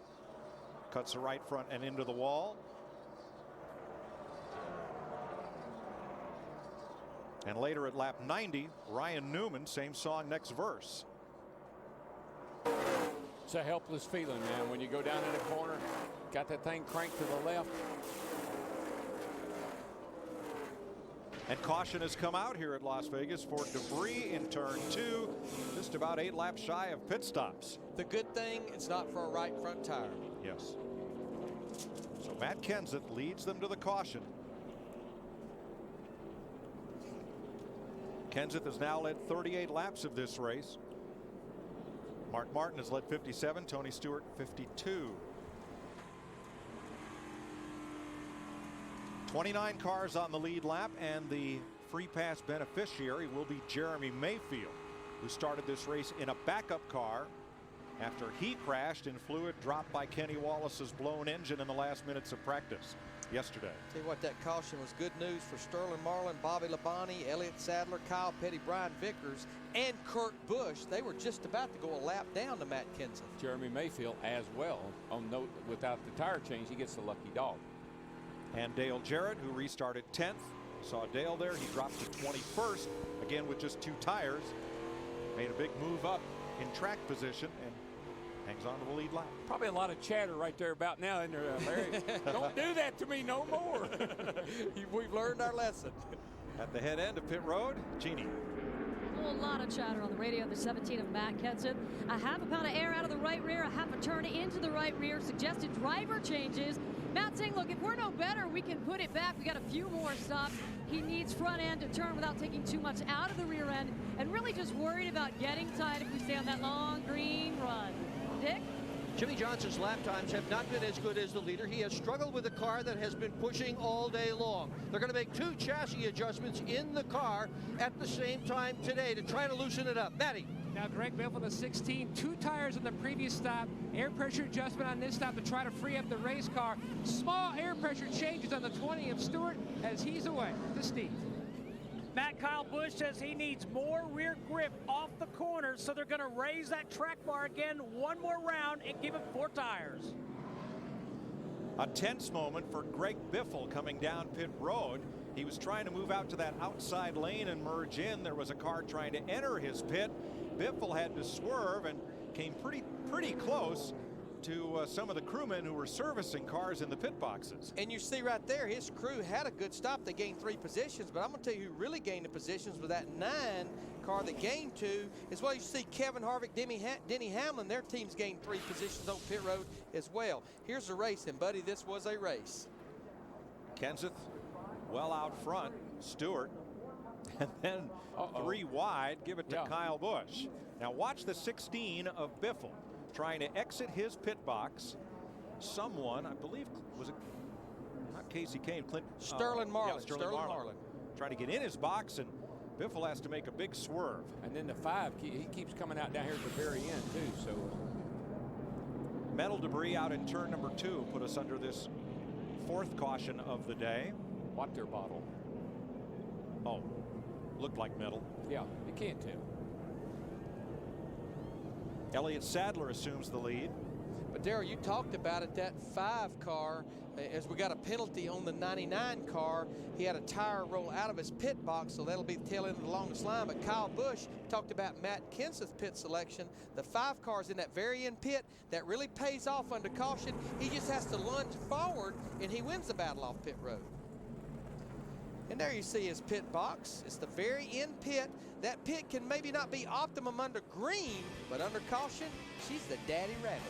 cuts the right front and into the wall. And later at lap 90, Ryan Newman, same song, next verse.
It's a helpless feeling, man, when you go down in the corner, got that thing cranked to the left.
And caution has come out here at Las Vegas for debris in turn 2, just about 8 laps shy of pit stops.
The good thing, it's not for a right front tire.
Yes. So Matt Kenseth leads them to the caution. Kenseth has now led 38 laps of this race. Mark Martin has led 57, Tony Stewart 52. 29 cars on the lead lap, and the free pass beneficiary will be Jeremy Mayfield, who started this race in a backup car after he crashed in fluid dropped by Kenny Wallace's blown engine in the last minutes of practice yesterday.
Tell you what, that caution was good news for Sterling Marlin, Bobby Labonte, Elliott Sadler, Kyle Petty, Brian Vickers, and Kurt Busch. They were just about to go a lap down to Matt Kenseth.
Jeremy Mayfield as well. On note, without the tire change, he gets the lucky dog.
And Dale Jarrett, who restarted 10th, saw Dale there. He dropped to 21st, again with just 2 tires. Made a big move up in track position and hangs on to the lead lap.
Probably a lot of chatter right there about now, isn't there, Larry? Don't do that to me no more.
We've learned our lesson.
At the head end of pit road, Jeannie.
A whole lot of chatter on the radio. The 17 of Matt Kenseth. A half a pound of air out of the right rear, a half a turn into the right rear. Suggested driver changes. Matt saying, look, if we're no better, we can put it back. We got a few more stops. He needs front end to turn without taking too much out of the rear end, and really just worried about getting tight if we stay on that long green run. Dick?
Jimmy Johnson's lap times have not been as good as the leader. He has struggled with a car that has been pushing all day long. They're going to make 2 chassis adjustments in the car at the same time today to try to loosen it up. Matty.
Now Greg Biffle, the 16, 2 tires in the previous stop. Air pressure adjustment on this stop to try to free up the race car. Small air pressure changes on the 20 of Stewart as he's away to Steve.
Matt, Kyle Busch says he needs more rear grip off the corners, so they're going to raise that track bar again 1 more round and give him 4 tires.
A tense moment for Greg Biffle coming down pit road. He was trying to move out to that outside lane and merge in. There was a car trying to enter his pit. Biffle had to swerve and came pretty close to some of the crewmen who were servicing cars in the pit boxes.
And you see right there, his crew had a good stop. They gained 3 positions, but I'm going to tell you who really gained the positions with that 9 car that gained 2. As well, you see Kevin Harvick, Denny Hamlin, their teams gained 3 positions on pit road as well. Here's the race, and buddy, this was a race.
Kenseth well out front, Stewart, and then 3 wide, give it to Kyle Busch. Now watch the 16 of Biffle trying to exit his pit box. Someone, I believe, was it not Casey Kane,
Sterling Marlin.
Yeah, Sterling Marlin. Trying to get in his box, and Biffle has to make a big swerve.
And then the 5, he keeps coming out down here at the very end too. So
metal debris out in turn number 2 put us under this 4th caution of the day.
Water bottle.
Oh, looked like metal.
Yeah, you can't tell.
Elliott Sadler assumes the lead.
But Darrell, you talked about it, that 5 car, as we got a penalty on the 99 car, he had a tire roll out of his pit box, so that'll be the tail end of the longest line. But Kyle Busch talked about Matt Kenseth's pit selection. The 5 cars in that very end pit, that really pays off under caution. He just has to lunge forward, and he wins the battle off pit road. And there you see his pit box. It's the very end pit. That pit can maybe not be optimum under green, but under caution, she's the daddy rabbit.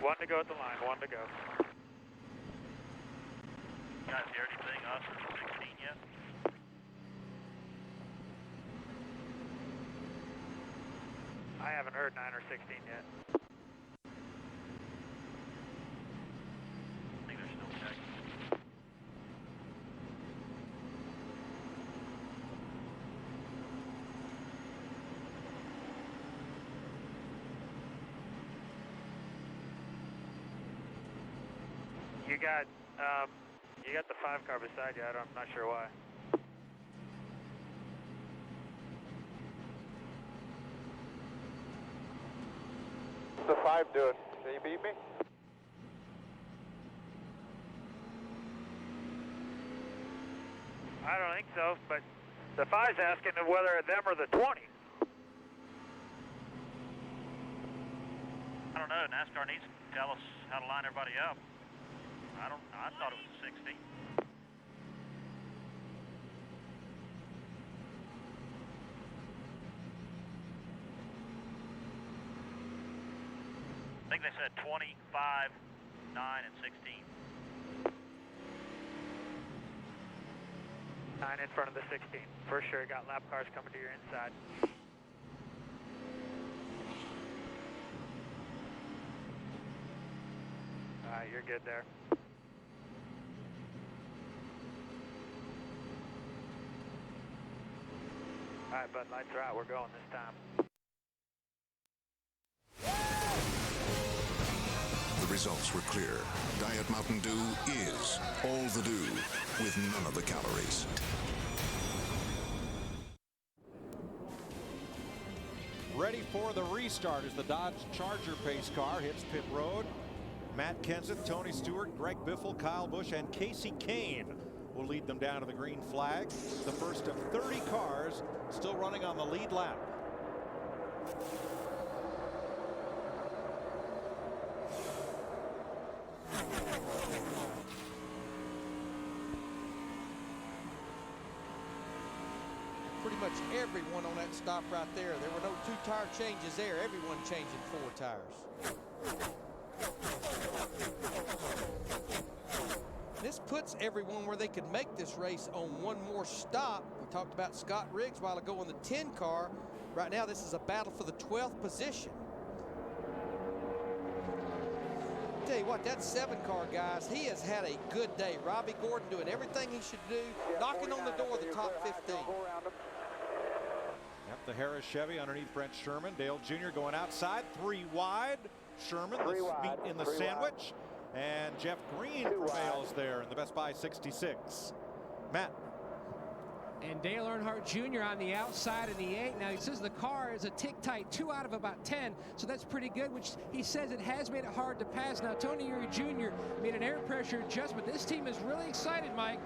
One to go at the line, 1 to go.
You guys hear anything us or 16 yet?
I haven't heard 9 or 16 yet.
I think they're still checking.
You got the 5 car beside you. I'm not sure why.
What's the 5 doing? Did he beat me?
I don't think so, but the 5's asking whether them or the 20.
I don't know. NASCAR needs to tell us how to line everybody up. I thought it was a 16. I think they said 25, 9, and 16.
9 in front of the 16. For sure, got lap cars coming to your inside. All right, you're good there. All right, bud, lights are out. We're going this time.
The results were clear. Diet Mountain Dew is all the dew with none of the calories.
ready for the restart as the Dodge Charger pace car hits pit road. Matt Kenseth, Tony Stewart, Greg Biffle, Kyle Busch, and Casey Kane will lead them down to the green flag. The first of 30 cars still running on the lead lap.
Pretty much everyone on that stop right there. There were no 2 tire changes there. Everyone changing 4 tires. This puts everyone where they could make this race on one more stop. We talked about Scott Riggs a while ago in the 10 car. Right now, this is a battle for the 12th position. Tell you what, that 7 car, guys, he has had a good day. Robbie Gordon doing everything he should do, knocking on the door of the top 15.
Yep, the Harris Chevy underneath Brent Sherman. Dale Jr. going outside, 3 wide. Sherman, the meet in the sandwich. And Jeff Green prevails there in the Best Buy 66. Matt.
And Dale Earnhardt Jr. on the outside of the 8. Now he says the car is a tick tight, 2 out of about 10, so that's pretty good, which he says it has made it hard to pass. Now Tony Eury Jr. made an air pressure adjustment. This team is really excited, Mike.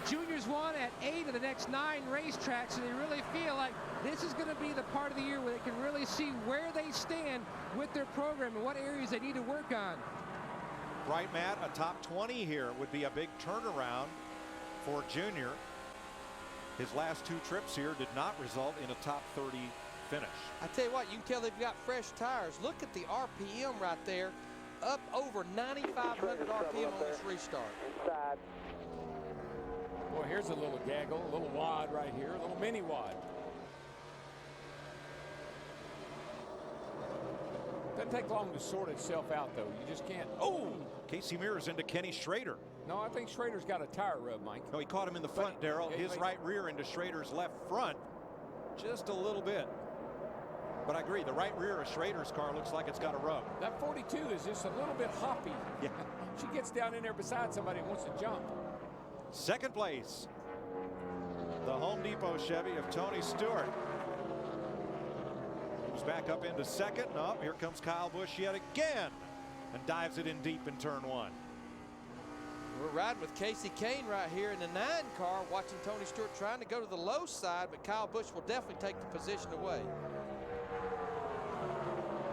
Junior's won at 8 of the next 9 racetracks, and they really feel like this is going to be the part of the year where they can really see where they stand with their program and what areas they need to work on.
Right, Matt, a top 20 here would be a big turnaround for Junior. His last 2 trips here did not result in a top 30 finish.
I tell you what, you can tell they've got fresh tires. Look at the RPM right there, up over 9,500 RPM on this restart.
Boy, here's a little gaggle, a little wad right here, a little mini wad. Doesn't take long to sort itself out, though. You just can't.
Oh! Casey Mears into Kenny Schrader.
No, I think Schrader's got a tire rub, Mike.
No, he caught him in the front, Darrell. His right rear into Schrader's left front. Just a little bit. But I agree, the right rear of Schrader's car looks like it's got a rub.
That 42 is just a little bit hoppy.
Yeah.
She gets down in there beside somebody who wants to jump.
Second place, the Home Depot Chevy of Tony Stewart. Moves back up into second. Oh, here comes Kyle Busch yet again and dives it in deep in turn 1.
We're riding with Casey Kane right here in the 9 car, watching Tony Stewart trying to go to the low side, but Kyle Busch will definitely take the position away.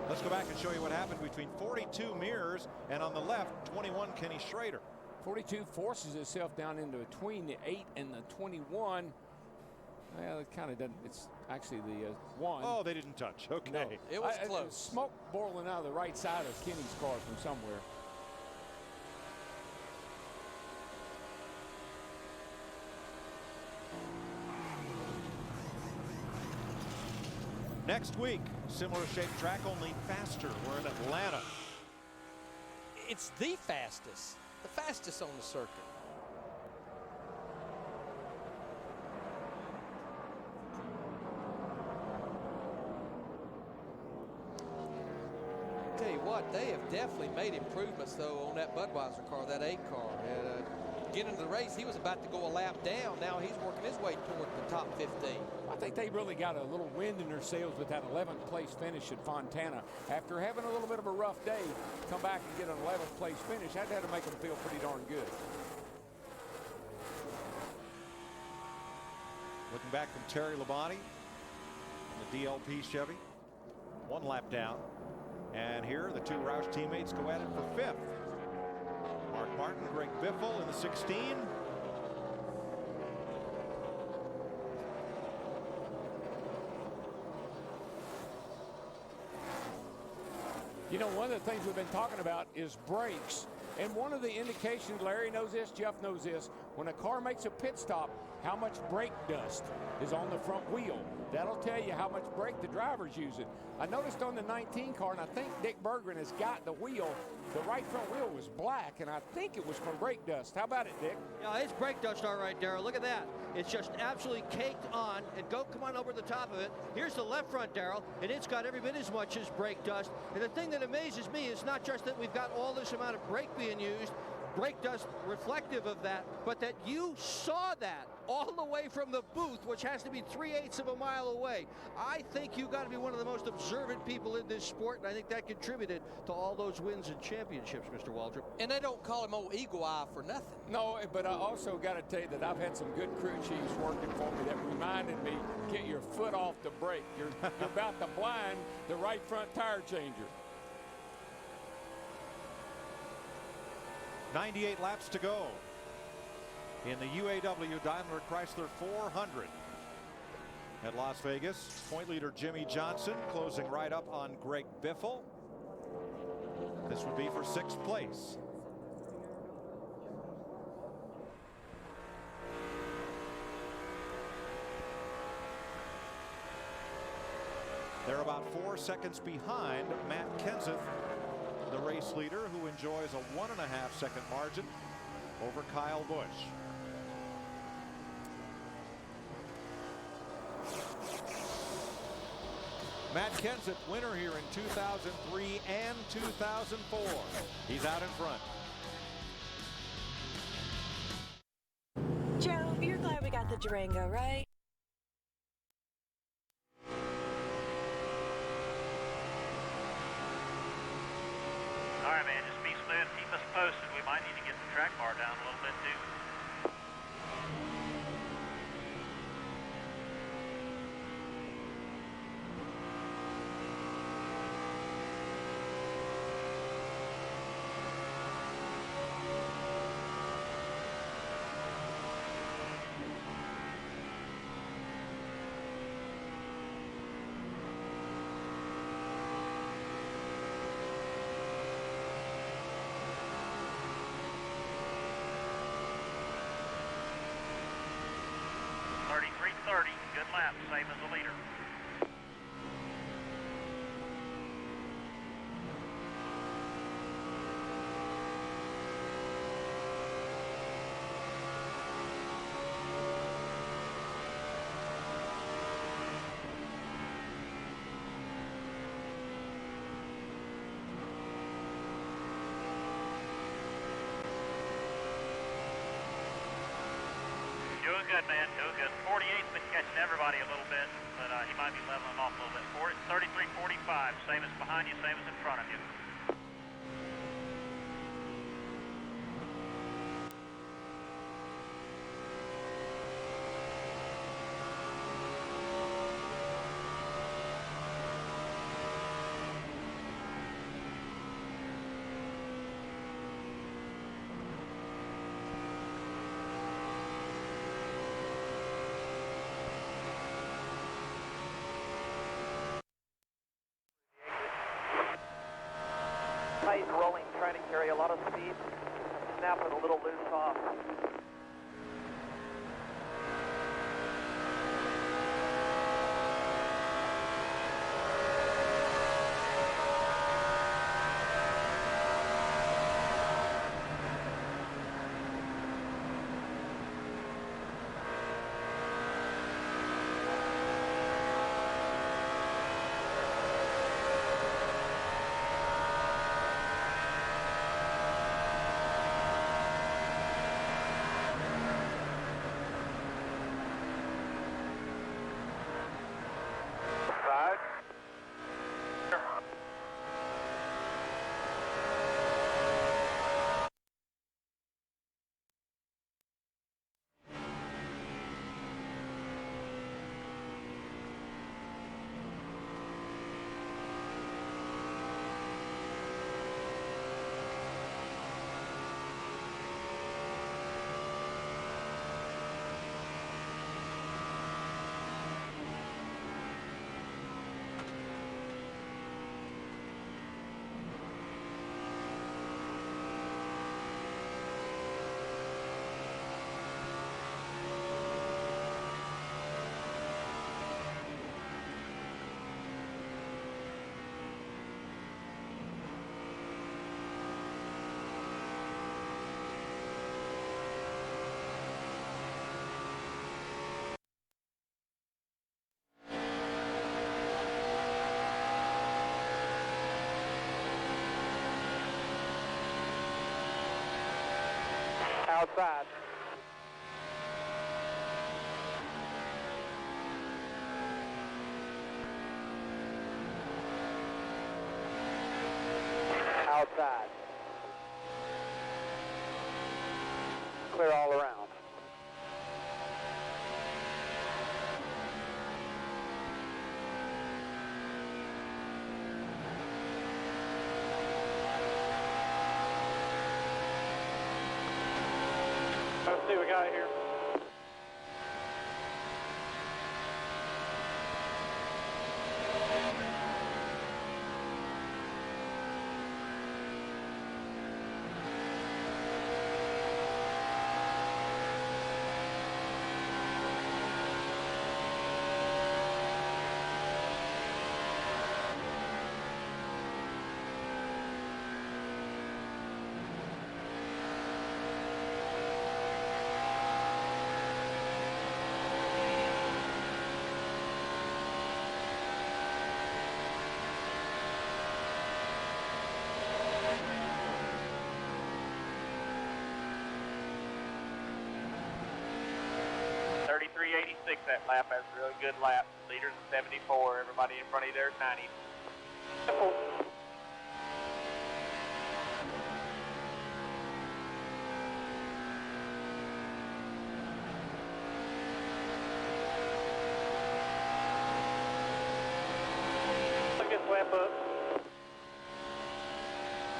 Let's go back and show you what happened between 42 Mears and on the left 21 Kenny Schrader.
42 forces itself down into between the 8 and the 21. Well, it kind of doesn't. It's actually the 1.
Oh, they didn't touch. Okay.
No, it was close.
Smoke boiling out of the right side of Kenny's car from somewhere.
Next week, similar shaped track, only faster. We're in Atlanta.
It's the fastest on the circuit. Tell you what, they have definitely made improvements though on that Budweiser car, that 8 car. And, getting into the race, he was about to go a lap down. Now he's working his way toward the top 15.
I think they really got a little wind in their sails with that 11th place finish at Fontana. After having a little bit of a rough day, come back and get an 11th place finish, that had to make them feel pretty darn good.
Looking back from Terry Labonte in the DLP Chevy. 1 lap down. And here the 2 Roush teammates go at it for 5th. Mark Martin, Greg Biffle in the 16.
You know, one of the things we've been talking about is brakes. And one of the indications, Larry knows this, Jeff knows this, when a car makes a pit stop, how much brake dust is on the front wheel. That'll tell you how much brake the driver's using. I noticed on the 19 car, and I think Dick Berggren has got the wheel, the right front wheel was black, and I think it was from brake dust. How about it, Dick?
Yeah, it's brake dust all right, Darrell. Look at that. It's just absolutely caked on. And come on over the top of it. Here's the left front, Darrell, and it's got every bit as much as brake dust. And the thing that amazes me is not just that we've got all this amount of brake being used, brake dust reflective of that, but that you saw that all the way from the booth, which has to be 3/8 of a mile away. I think you've got to be one of the most observant people in this sport, and I think that contributed to all those wins and championships, Mr. Waldrop.
And they don't call him old Eagle Eye for nothing.
No, but I also got to tell you that I've had some good crew chiefs working for me that reminded me, get your foot off the brake. You're about to blind the right front tire changer.
98 laps to go in the UAW Daimler Chrysler 400 at Las Vegas. Point leader Jimmy Johnson closing right up on Greg Biffle. This would be for 6th place. They're about 4 seconds behind Matt Kenseth, the race leader, who enjoys a 1.5-second margin over Kyle Busch. Matt Kenseth, winner here in 2003 and 2004. He's out in front.
Joe, you're glad we got the Durango, right?
All right, man, just be smooth. Keep us posted. We might need to get the track bar down a little bit, too. Good lap, same as the leader. Doing good, man. Doing good. 48's been catching everybody a little bit, but he might be leveling off a little bit. 33-45, same as behind you, same as in front of you.
Tight rolling, trying to carry a lot of speed, snapping a little loose off. Outside.
outside. Clear all around. Let's see what we got here.
.86 that lap. That's a really good lap. Leaders at 74. Everybody in front of you there is 90.
Look at this lap up.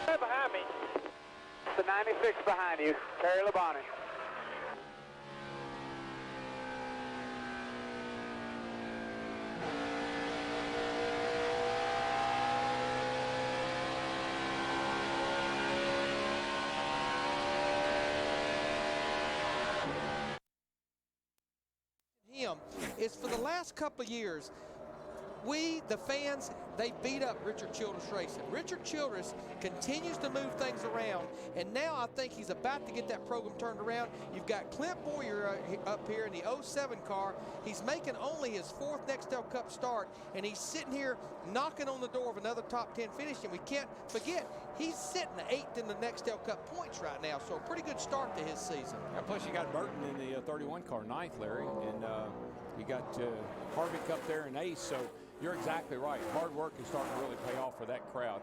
Right behind me. The 96 behind you. Terry Labonte.
Is for the last couple of years, we, the fans, they beat up Richard Childress Racing. Richard Childress continues to move things around, and now I think he's about to get that program turned around. You've got Clint Boyer up here in the 07 car. He's making only his 4th Nextel Cup start, and he's sitting here knocking on the door of another top 10 finish, and we can't forget, he's sitting 8th in the Nextel Cup points right now, so a pretty good start to his season.
And plus you got Burton in the 31 car, 9th, Larry, and you got Harvick up there in 8th, so you're exactly right. Hard work is starting to really pay off for that crowd.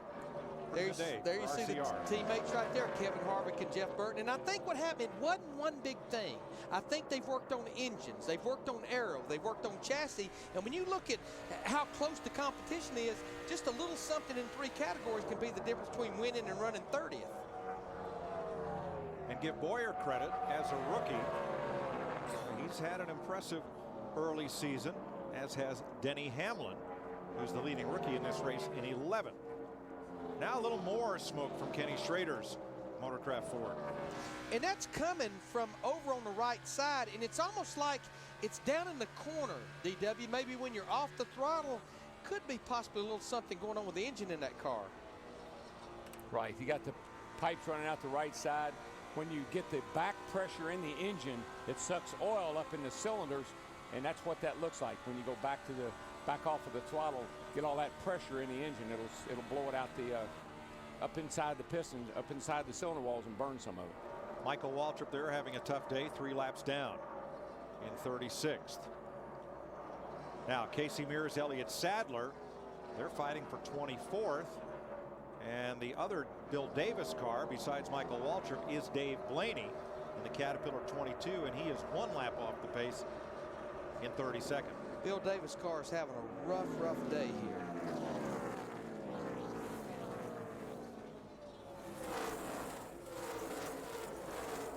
There you see the teammates right there, Kevin Harvick and Jeff Burton. And I think what happened, it wasn't one big thing. I think they've worked on engines, they've worked on aero, they've worked on chassis. And when you look at how close the competition is, just a little something in 3 categories can be the difference between winning and running 30th.
And give Boyer credit as a rookie. He's had an impressive early season, as has Denny Hamlin, who's the leading rookie in this race in 11th. Now a little more smoke from Kenny Schrader's Motorcraft Ford.
And that's coming from over on the right side, and it's almost like it's down in the corner, DW. Maybe when you're off the throttle, could be possibly a little something going on with the engine in that car.
Right, you got the pipes running out the right side. When you get the back pressure in the engine, it sucks oil up in the cylinders, and that's what that looks like when you go back off of the throttle, get all that pressure in the engine. It'll blow it out up inside the pistons, up inside the cylinder walls, and burn some of it.
Michael Waltrip there having a tough day, 3 laps down in 36th. Now Casey Mears, Elliott Sadler, they're fighting for 24th. And the other Bill Davis car, besides Michael Waltrip, is Dave Blaney in the Caterpillar 22, and he is 1 lap off the pace in 32nd.
Bill Davis car is having a rough day here.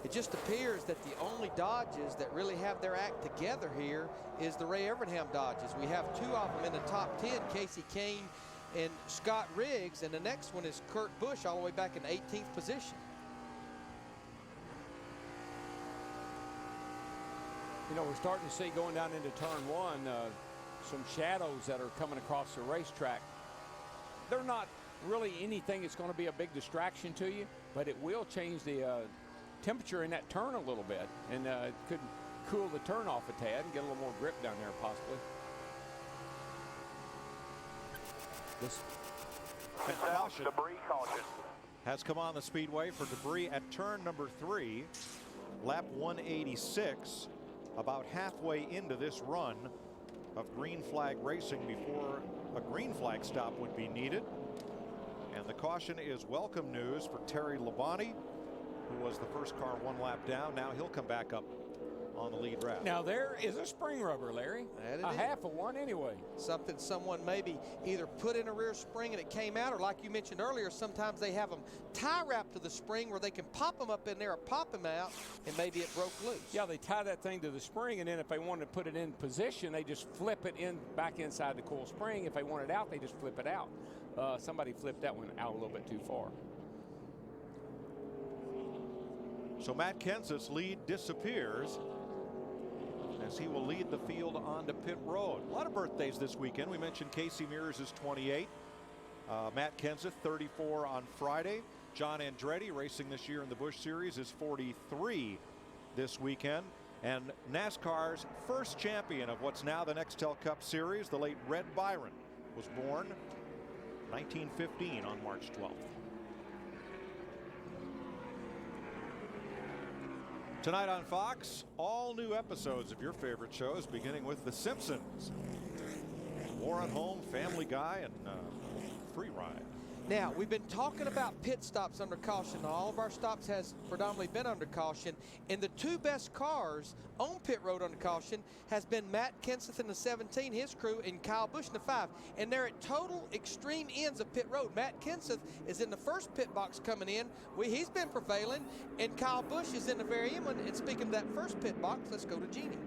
It just appears that the only Dodges that really have their act together here is the Ray Evernham Dodges. We have 2 of them in the top 10, Casey Kane and Scott Riggs, and the next one is Kurt Busch all the way back in 18th position.
You know, we're starting to see going down into turn 1 some shadows that are coming across the racetrack. They're not really anything that's going to be a big distraction to you, but it will change the temperature in that turn a little bit, and it could cool the turn off a tad and get a little more grip down there possibly. This
debris caution has come on the speedway for debris at turn number 3, lap 186, about halfway into this run of green flag racing before a green flag stop would be needed. And the caution is welcome news for Terry Labonte, who was the first car 1 lap down. Now he'll come back up on the lead wrap.
Now there is a spring rubber, Larry. A half of one anyway.
Something someone maybe either put in a rear spring and it came out, or like you mentioned earlier, sometimes they have them tie wrapped to the spring where they can pop them up in there or pop them out, and maybe it broke loose.
Yeah, they tie that thing to the spring, and then if they want to put it in position, they just flip it in back inside the coil spring. If they want it out, they just flip it out. Somebody flipped that one out a little bit too far.
So Matt Kenseth's lead disappears as he will lead the field onto pit road. A lot of birthdays this weekend. We mentioned Casey Mears is 28. Matt Kenseth, 34 on Friday. John Andretti, racing this year in the Busch Series, is 43 this weekend. And NASCAR's first champion of what's now the Nextel Cup Series, the late Red Byron, was born 1915 on March 12th. Tonight on Fox, all new episodes of your favorite shows, beginning with The Simpsons, War at Home, Family Guy, and Free Ride.
Now, we've been talking about pit stops under caution. All of our stops has predominantly been under caution, and the 2 best cars on pit road under caution has been Matt Kenseth in the 17, his crew, and Kyle Busch in the 5. And they're at total extreme ends of pit road. Matt Kenseth is in the first pit box coming in. He's been prevailing, and Kyle Busch is in the very end. And speaking of that first pit box, let's go to Jeannie.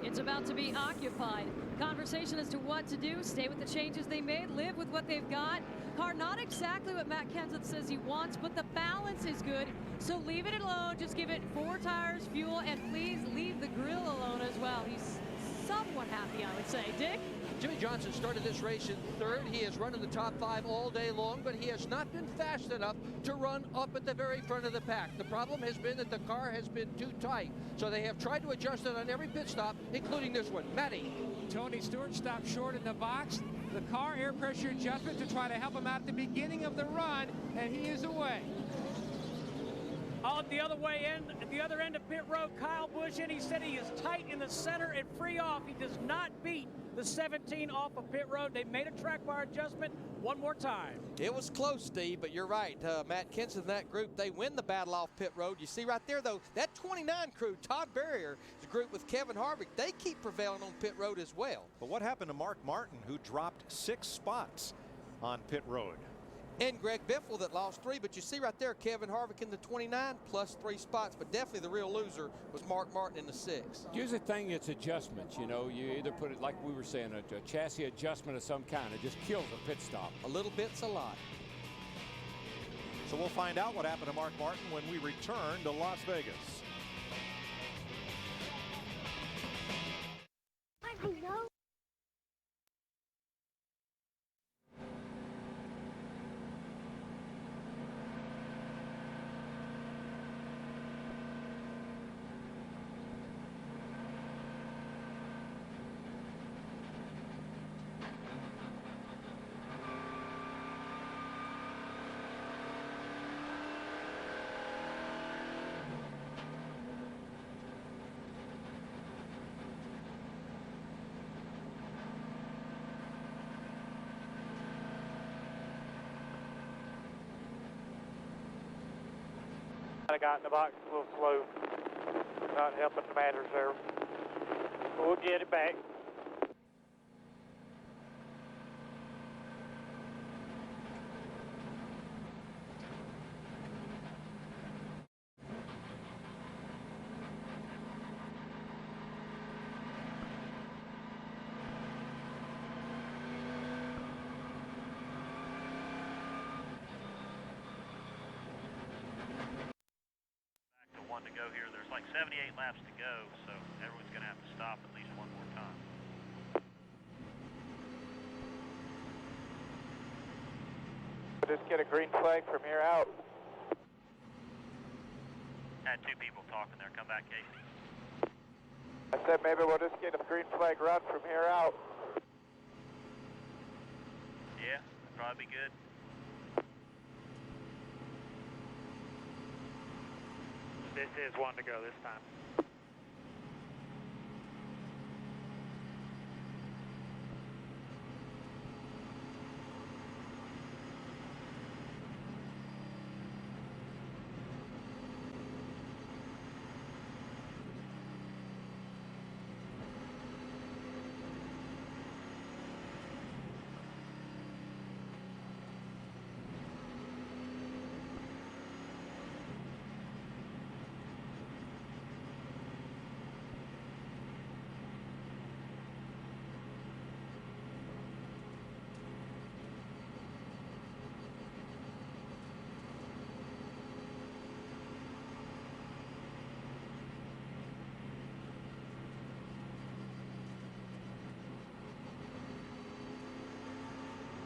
It's about to be occupied. Conversation as to what to do. Stay with the changes they made. Live with what they've got. Car not exactly what Matt Kenseth says he wants, but the balance is good. So leave it alone. Just give it 4 tires, fuel, and please leave the grill alone as well. He's somewhat happy, I would say. Dick?
Jimmy Johnson started this race in 3rd. He has run in the top 5 all day long, but he has not been fast enough to run up at the very front of the pack. The problem has been that the car has been too tight, so they have tried to adjust it on every pit stop, including this one. Matty.
Tony Stewart stopped short in the box. The car air pressure adjustment to try to help him out at the beginning of the run, and he is away.
At the other end of pit road, Kyle Busch, and he said he is tight in the center and free off. He does not beat the 17 off of pit road. They made a track bar adjustment one more time.
It was close, Steve, but you're right. Matt Kenseth and that group, they win the battle off pit road. You see right there, though, that 29 crew, Todd Berrier's group with Kevin Harvick, they keep prevailing on pit road as well.
But what happened to Mark Martin, who dropped 6 spots on pit road?
And Greg Biffle that lost 3, but you see right there, Kevin Harvick in the 29 plus 3 spots, but definitely the real loser was Mark Martin in the 6.
Usually the thing, it's adjustments, you know. You either put it, like we were saying, a chassis adjustment of some kind. It just kills a pit stop.
A little bit's a lot.
So we'll find out what happened to Mark Martin when we return to Las Vegas.
I know.
I got in the box a little slow. Not helping matters there. We'll get it back.
To go here. There's like 78 laps to go, so everyone's going to have to stop at least one more time.
Just get a green flag from here out.
Had 2 people talking there. Come back, Casey.
I said maybe we'll just get a green flag run from here out.
Yeah, that'd probably be good.
This is one to go this time.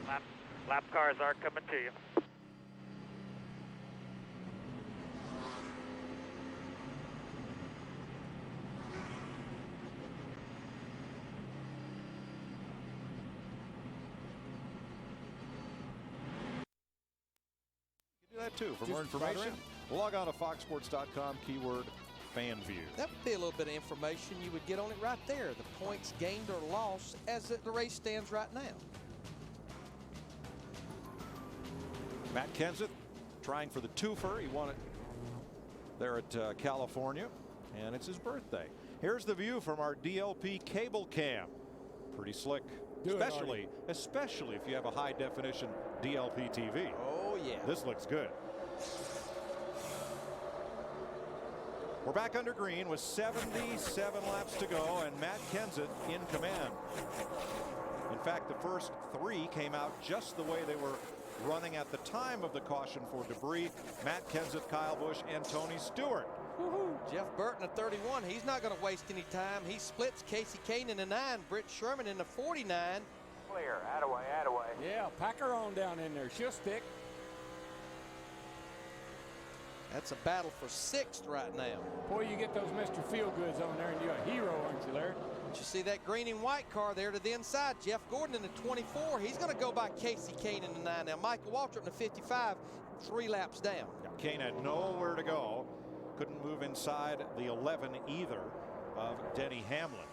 Lap cars are coming to you.
Do that too. For more information, log on to foxsports.com, keyword fan view.
That would be a little bit of information you would get on it right there. The points gained or lost as the race stands right now.
Matt Kenseth trying for the twofer. He won it there at California, and it's his birthday. Here's the view from our DLP cable cam. Pretty slick, especially if you have a high definition DLP TV.
Oh yeah.
This looks good. We're back under green with 77 laps to go, and Matt Kenseth in command. In fact, the first three came out just the way they were running at the time of the caution for debris. Matt Kenseth, Kyle Busch, and Tony Stewart.
Jeff Burton at 31. He's not going to waste any time. He splits Casey Kane in the 9, Britt Sherman in the 49.
Clear. Attaway, Attaway.
Yeah, pack her on down in there. She'll stick.
That's a battle for 6th right now.
Boy, you get those Mr. Feelgoods on there and you're a hero, aren't you, Larry?
But you see that green and white car there to the inside. Jeff Gordon in the 24. He's going to go by Casey Kane in the 9 now. Michael Waltrip in the 55, 3 laps down.
Yeah, Kane had nowhere to go. Couldn't move inside the 11 either of Denny Hamlin.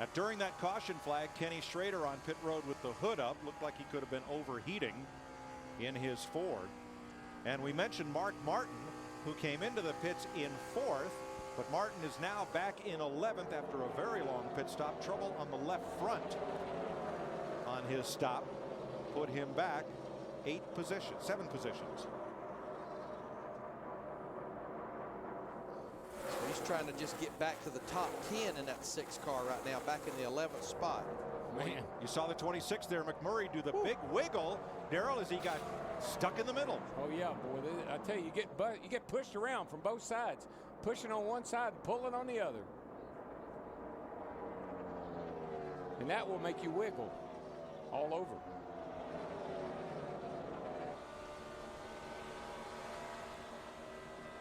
Now, during that caution flag, Kenny Schrader on pit road with the hood up looked like he could have been overheating in his Ford. And we mentioned Mark Martin, who came into the pits in 4th, but Martin is now back in 11th after a very long pit stop. Trouble on the left front on his stop put him back 7 positions.
So he's trying to just get back to the top 10 in that 6 car right now, back in the 11th spot.
Man, you saw the 26 there, McMurray, do the big wiggle, Darrell, as he got stuck in the middle.
Oh yeah, boy! I tell you, you get pushed around from both sides, pushing on one side and pulling on the other, and that will make you wiggle all over.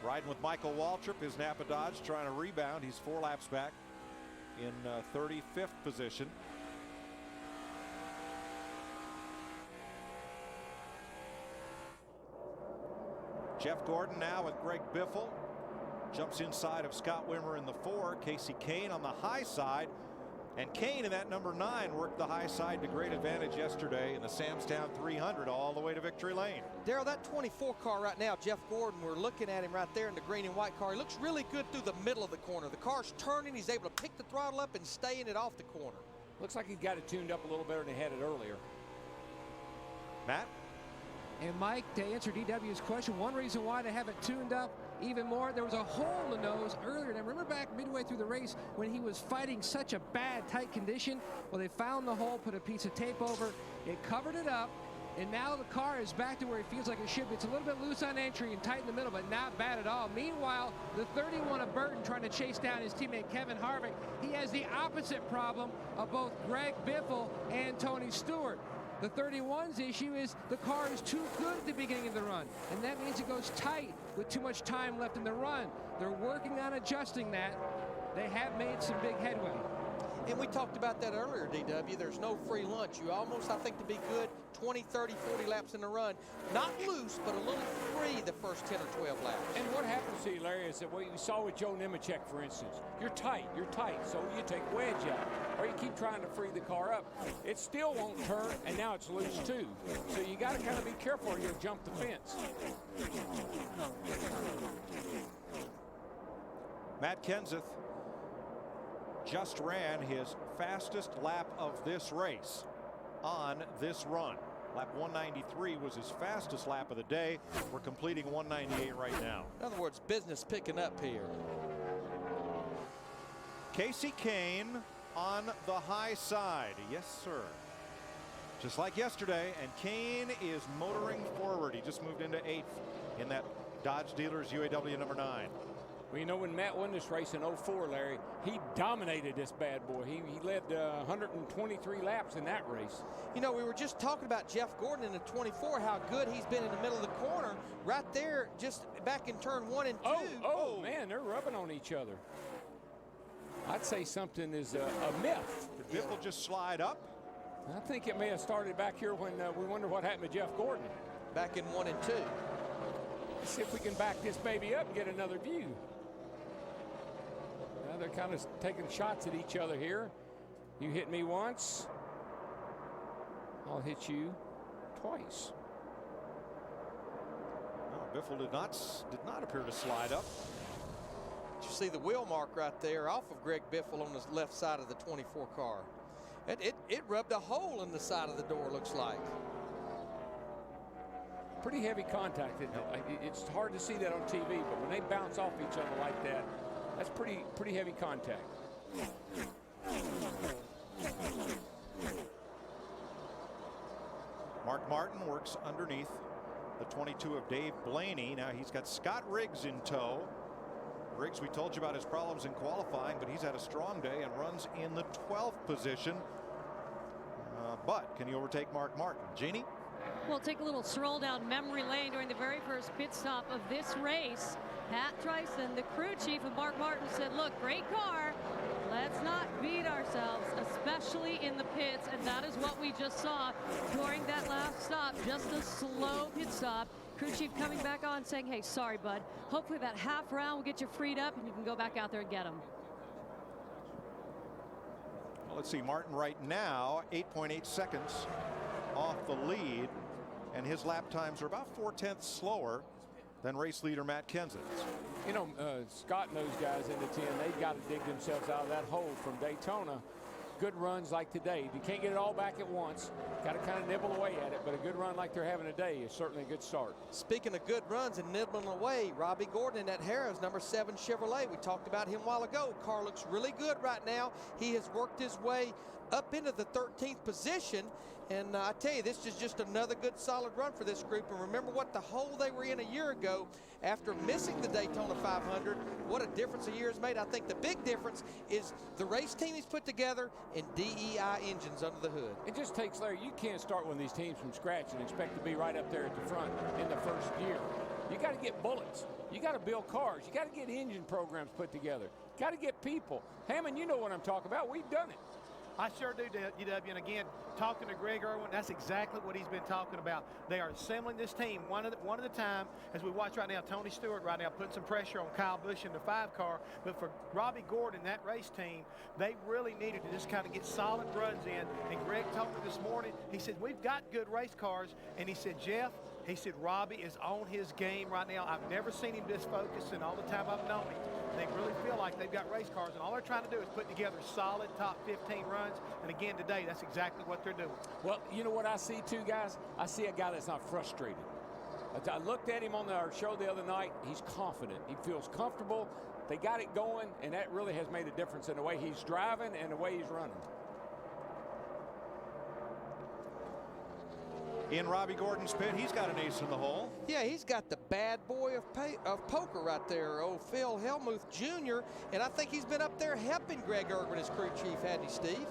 Riding with Michael Waltrip, his Napa Dodge, trying to rebound. He's 4 laps back in 35th position. Jeff Gordon now with Greg Biffle. Jumps inside of Scott Wimmer in the 4. Casey Kane on the high side. And Kane in that number 9 worked the high side to great advantage yesterday in the Samstown 300 all the way to victory lane.
Darrell, that 24 car right now, Jeff Gordon, we're looking at him right there in the green and white car. He looks really good through the middle of the corner. The car's turning. He's able to pick the throttle up and stay in it off the corner.
Looks like he got it tuned up a little better than he had it earlier.
Matt?
And Mike, to answer DW's question, one reason why they haven't tuned up even more, there was a hole in the nose earlier. And I remember back midway through the race when he was fighting such a bad, tight condition. Well, they found the hole, put a piece of tape over, it covered it up, and now the car is back to where it feels like it should be. It's a little bit loose on entry and tight in the middle, but not bad at all. Meanwhile, the 31 of Burton trying to chase down his teammate Kevin Harvick. He has the opposite problem of both Greg Biffle and Tony Stewart. The 31's issue is the car is too good at the beginning of the run, and that means it goes tight with too much time left in the run. They're working on adjusting that. They have made some big headway.
And we talked about that earlier, DW. There's no free lunch. You almost, I think, to be good, 20, 30, 40 laps in the run. Not loose, but a little free the first 10 or 12 laps.
And what happens to you, Larry, is that what you saw with Joe Nemechek, for instance. You're tight, so you take wedge out, or you keep trying to free the car up. It still won't turn, and now it's loose too. So you got to kind of be careful or you'll jump the fence.
Matt Kenseth just ran his fastest lap of this race on this run. Lap 193 was his fastest lap of the day. We're completing 198 right now.
In other words, business picking up here.
Casey Kane on the high side. Yes, sir. Just like yesterday, and Kane is motoring forward. He just moved into 8th in that Dodge Dealers UAW number 9.
Well, you know, when Matt won this race in 04, Larry, he dominated this bad boy. He led 123 laps in that race.
You know, we were just talking about Jeff Gordon in the 24, how good he's been in the middle of the corner. Right there, just back in turn 1 and 2.
Oh, man, they're rubbing on each other. I'd say something is a myth.
Did Biffle just slide up?
I think it may have started back here when we wonder what happened to Jeff Gordon.
Back in 1 and 2.
Let's see if we can back this baby up and get another view. Now they're kind of taking shots at each other here. You hit me once, I'll hit you twice.
No, Biffle did not appear to slide up.
Did you see the wheel mark right there off of Greg Biffle on the left side of the 24 car? It rubbed a hole in the side of the door, looks like.
Pretty heavy contact. It's hard to see that on TV, but when they bounce off each other like that, that's pretty heavy contact.
Mark Martin works underneath the 22 of Dave Blaney. Now he's got Scott Riggs in tow. Riggs, we told you about his problems in qualifying, but he's had a strong day and runs in the 12th position. But can he overtake Mark Martin? Jeannie?
We'll take a little stroll down memory lane during the very first pit stop of this race. Pat Tryson, the crew chief of Mark Martin, said, look, great car. Let's not beat ourselves, especially in the pits. And that is what we just saw during that last stop, just a slow pit stop. Crew chief coming back on saying, hey, sorry, bud. Hopefully that half round will get you freed up and you can go back out there and get him.
Well, let's see, Martin right now, 8.8 seconds off the lead, and his lap times are about 4/10 slower than race leader Matt Kenseth.
You know, Scott and those guys in the 10, they've got to dig themselves out of that hole from Daytona. Good runs like today. You can't get it all back at once. Got to kind of nibble away at it, but a good run like they're having today is certainly a good start.
Speaking of good runs and nibbling away, Robbie Gordon at Harrah's, number 7 Chevrolet. We talked about him a while ago. Car looks really good right now. He has worked his way up into the 13th position. And I tell you, this is just another good solid run for this group. And remember what the hole they were in a year ago after missing the Daytona 500. What a difference a year has made. I think the big difference is the race team he's put together and DEI engines under the hood.
It just takes, Larry, you can't start one of these teams from scratch and expect to be right up there at the front in the first year. You got to get bullets. You got to build cars. You got to get engine programs put together. Got to get people. Hammond, you know what I'm talking about. We've done it.
I sure do, UW. And again, talking to Greg Irwin, that's exactly what he's been talking about. They are assembling this team one at a time. As we watch right now, Tony Stewart right now putting some pressure on Kyle Busch in the 5 car. But for Robbie Gordon, that race team, they really needed to just kind of get solid runs in. And Greg told me this morning, he said, we've got good race cars. And he said, Jeff, he said, Robbie is on his game right now. I've never seen him this focused in all the time I've known him. They really feel like they've got race cars, and all they're trying to do is put together solid top 15 runs. And again, today, that's exactly what they're doing.
Well, you know what I see too, guys? I see a guy that's not frustrated. I looked at him on our show the other night. He's confident. He feels comfortable. They got it going, and that really has made a difference in the way he's driving and the way he's running.
In Robbie Gordon's pit, he's got an ace in the hole.
Yeah, he's got the bad boy of poker right there, old Phil Hellmuth Jr., and I think he's been up there helping Greg Irwin as crew chief, hadn't he, Steve?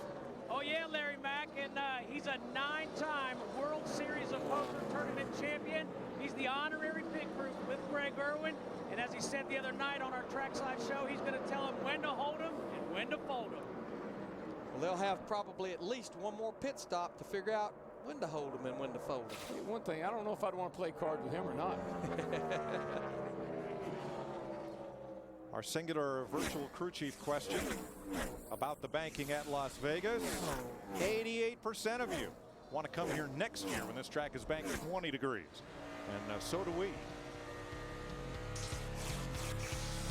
Oh, yeah, Larry Mack, and he's a 9-time World Series of Poker Tournament champion. He's the honorary pit crew with Greg Irwin, and as he said the other night on our Trackside show, he's going to tell him when to hold him and when to fold him.
Well, they'll have probably at least one more pit stop to figure out when to hold him and when to fold him.
One thing, I don't know if I'd want to play cards with him or not.
Our singular virtual crew chief question about the banking at Las Vegas. 88% of you want to come here next year when this track is banked 20 degrees. And so do we.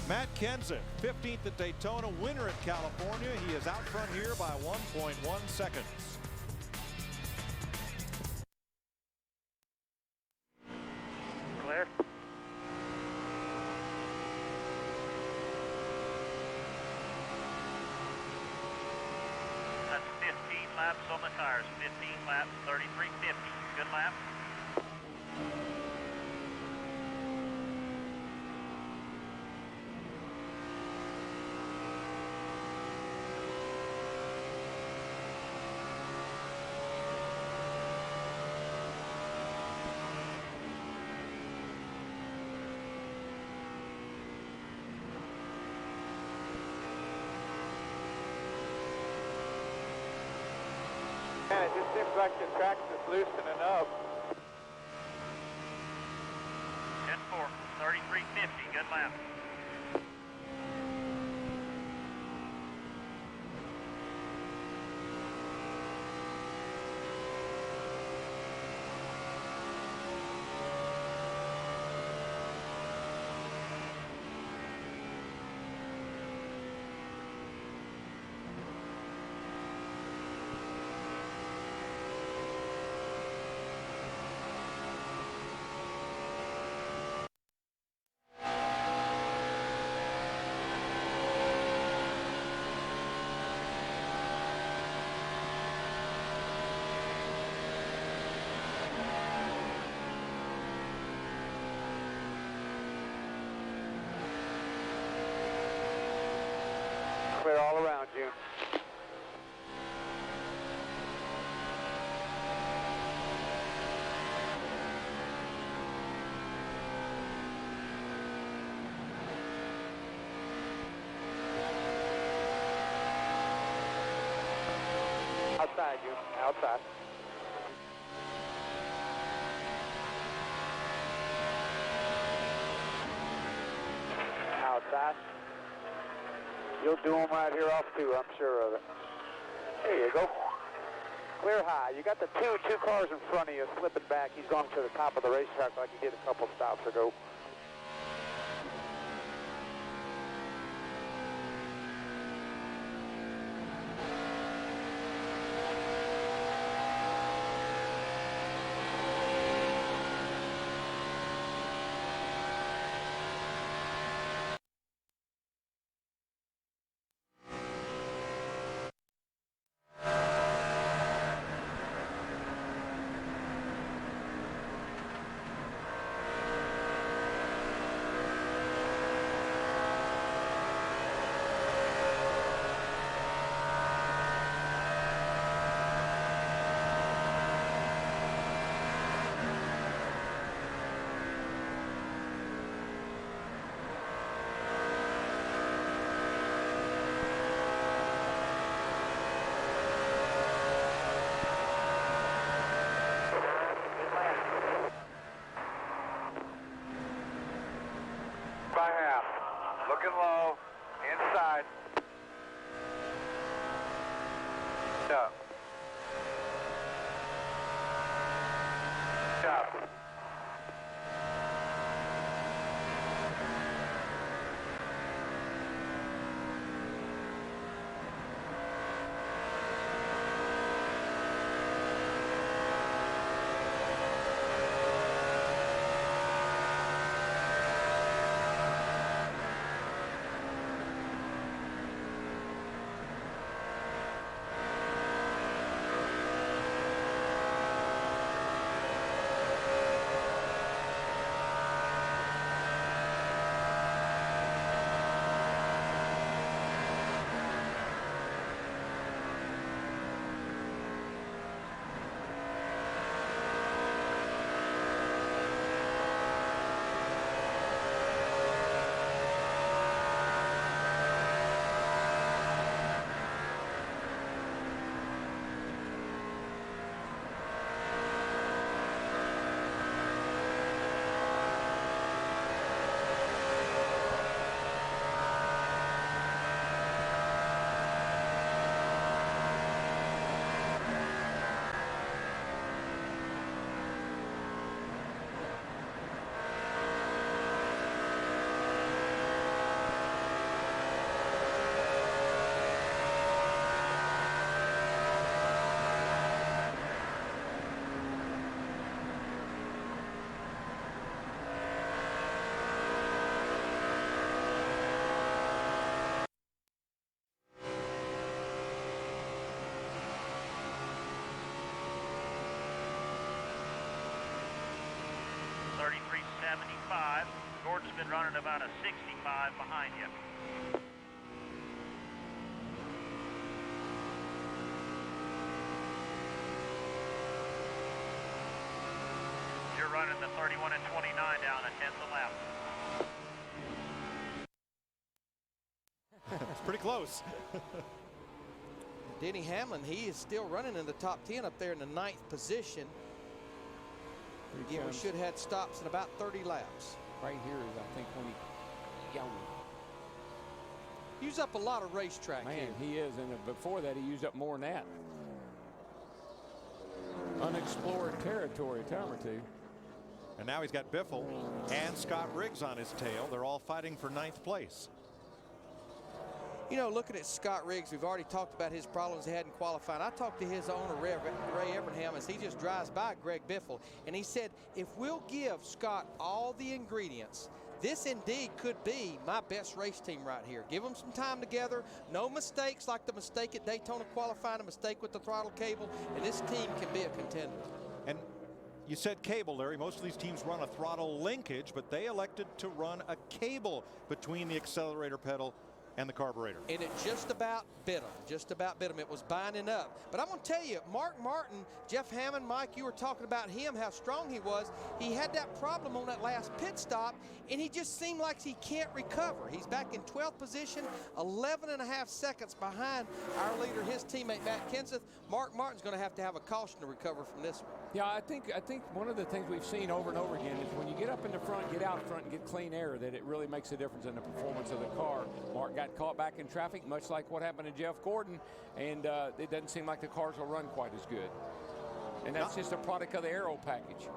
Matt Kenseth, 15th at Daytona, winner at California. He is out front here by 1.1 seconds.
Clear. That's 15 laps on the tires. 15 laps, 33.50. Good lap.
seems like the track's just loosening up.
10-4, 33.50, good lap.
Clear all around you. Outside you, outside. Outside. You'll do them right here off two, I'm sure of it. There you go. Clear high. You got the two cars in front of you slipping back. He's gone to the top of the racetrack like he did a couple stops ago. By half. Looking low. Inside. Up. Up. Gordon's been running about a 65 behind you. You're running the 31 and 29 down a tenth of a lap.
It's pretty close.
Denny Hamlin, he is still running in the top 10 up there in the 9th position. Again, we should have had stops in about 30 laps.
Right here is, I think, when he
used up a lot of racetrack here.
Man, he is, and before that, he used up more than that. Unexplored territory, a time or two.
And now he's got Biffle and Scott Riggs on his tail. They're all fighting for 9th place.
You know, looking at Scott Riggs, we've already talked about his problems he had in qualifying. I talked to his owner, Ray Evernham, as he just drives by Greg Biffle, and he said, if we'll give Scott all the ingredients, this indeed could be my best race team right here. Give them some time together, no mistakes like the mistake at Daytona qualifying, a mistake with the throttle cable, and this team can be a contender. And you said cable, Larry. Most of these teams run a throttle linkage, but they elected to run a cable between the accelerator pedal and the carburetor. And it just about bit them. It was binding up. But I'm going to tell you, Mark Martin, Jeff Hammond, Mike, you were talking about him, how strong he was. He had that problem on that last pit stop, and he just seemed like he can't recover. He's back in 12th position, 11.5 seconds behind our leader, his teammate, Matt Kenseth. Mark Martin's going to have a caution to recover from this one.
Yeah, I think one of the things we've seen over and over again is when you get up in the front, get out front, and get clean air, that it really makes a difference in the performance of the car. Mark got caught back in traffic, much like what happened to Jeff Gordon, and it doesn't seem like the cars will run quite as good. And that's just a product of the aero package.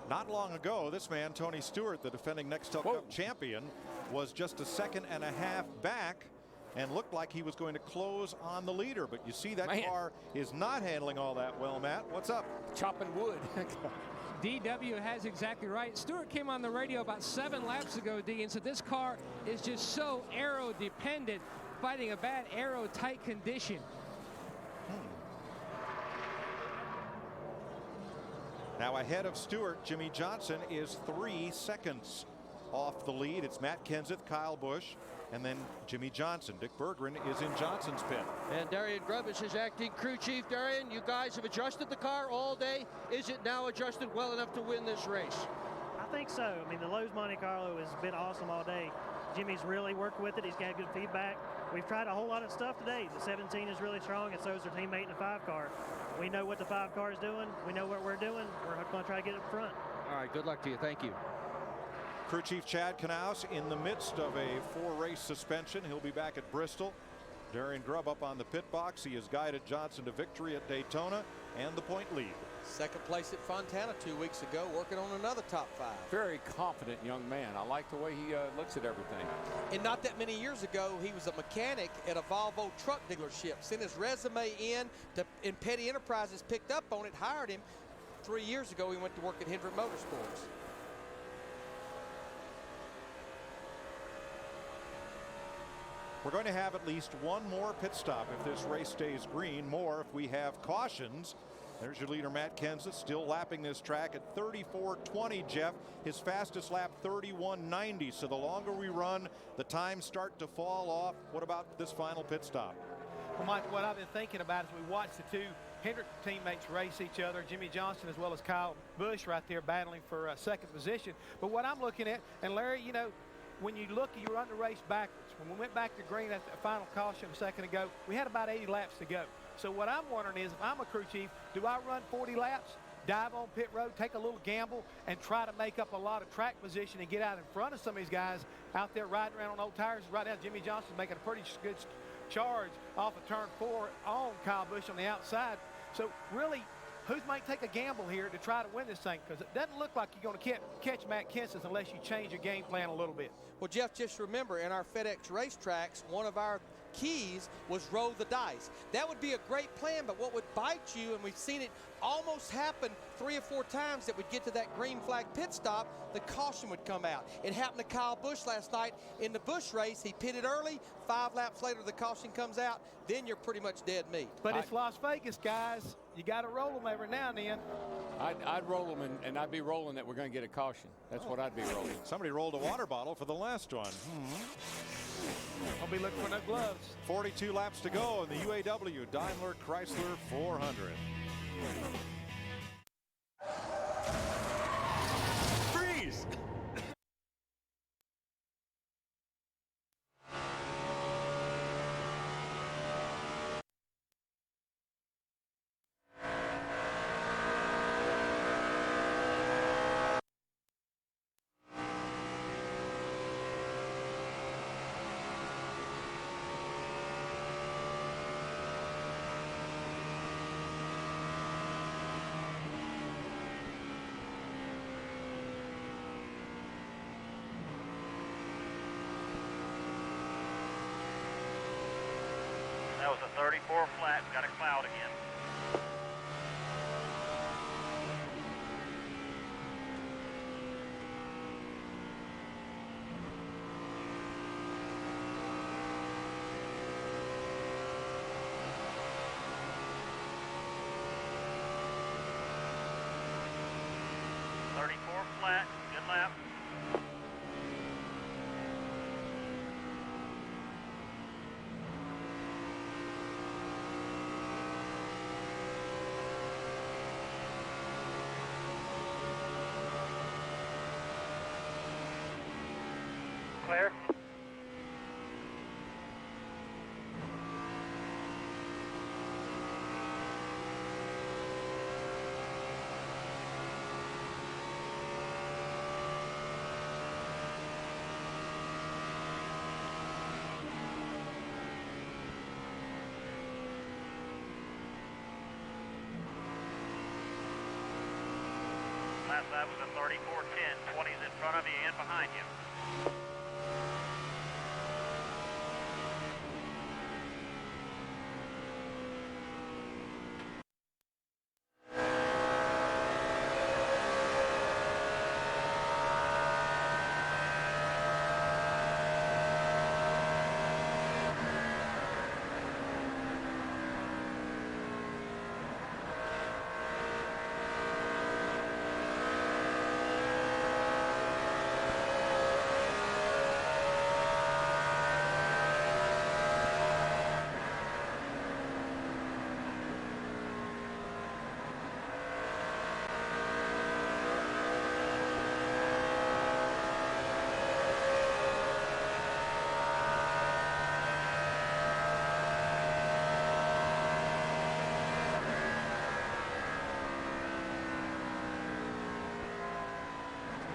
Not long ago, this man, Tony Stewart, the defending Nextel Cup champion, was just a 1.5 seconds back and looked like he was going to close on the leader. But you see that car is not handling all that well, Matt. What's up?
Chopping wood.
DW has exactly right. Stewart came on the radio about 7 laps ago, D, and said this car is just so aero dependent, fighting a bad aero tight condition.
Now ahead of Stewart, Jimmy Johnson is 3 seconds off the lead. It's Matt Kenseth, Kyle Busch, and then Jimmy Johnson. Dick Berggren is in Johnson's pit.
And Darian Grubbs is acting crew chief. Darian, you guys have adjusted the car all day. Is it now adjusted well enough to win this race?
I think so. I mean, the Lowe's Monte Carlo has been awesome all day. Jimmy's really worked with it. He's got good feedback. We've tried a whole lot of stuff today. The 17 is really strong, and so is their teammate in the 5 car. We know what the 5 car is doing. We know what we're doing. We're going to try to get up front.
All right, good luck to you. Thank you.
Crew Chief Chad Knaus in the midst of a 4-race suspension. He'll be back at Bristol. Darian Grubb up on the pit box. He has guided Johnson to victory at Daytona and the point lead.
Second place at Fontana 2 weeks ago, working on another top 5.
Very confident young man. I like the way he looks at everything.
And not that many years ago, he was a mechanic at a Volvo truck dealership. Sent his resume in, and Petty Enterprises picked up on it, hired him. 3 years ago, he went to work at Hendrick Motorsports.
We're going to have at least one more pit stop if this race stays green, more if we have cautions. There's your leader, Matt Kenseth, still lapping this track at 34:20, Jeff. His fastest lap, 31:90. So the longer we run, the times start to fall off. What about this final pit stop?
Well, Mike, what I've been thinking about is we watched the 2 Hendrick teammates race each other, Jimmy Johnson as well as Kyle Busch right there battling for second position. But what I'm looking at, and Larry, you know, when you look, you run the race backwards. When we went back to green at the final caution a second ago, we had about 80 laps to go. So what I'm wondering is, if I'm a crew chief, do I run 40 laps, dive on pit road, take a little gamble, and try to make up a lot of track position and get out in front of some of these guys out there riding around on old tires? Right now, Jimmy Johnson's making a pretty good charge off of turn 4 on Kyle Busch on the outside. So really, who might take a gamble here to try to win this thing? Because it doesn't look like you're going to catch Matt Kenseth unless you change your game plan a little bit.
Well, Jeff, just remember, in our FedEx racetracks, one of our keys was roll the dice. That would be a great plan, but what would bite you, and we've seen it almost happen 3 or 4 times, that would get to that green flag pit stop, the caution would come out. It happened to Kyle Busch last night in the Busch race. He pitted early. 5 laps later, the caution comes out. Then you're pretty much dead meat.
But it's Las Vegas, guys. You got to roll them every now and then.
I'd roll them, and I'd be rolling that we're going to get a caution. That's what I'd be rolling.
Somebody rolled a water bottle for the last one.
I'll be looking for no gloves.
42 laps to go in the UAW Daimler Chrysler 400.
Freeze!
34 flat. We got a cloud again. Flat, good lap. Clear. Last lap was a 34.10. 20's in front of you and behind you.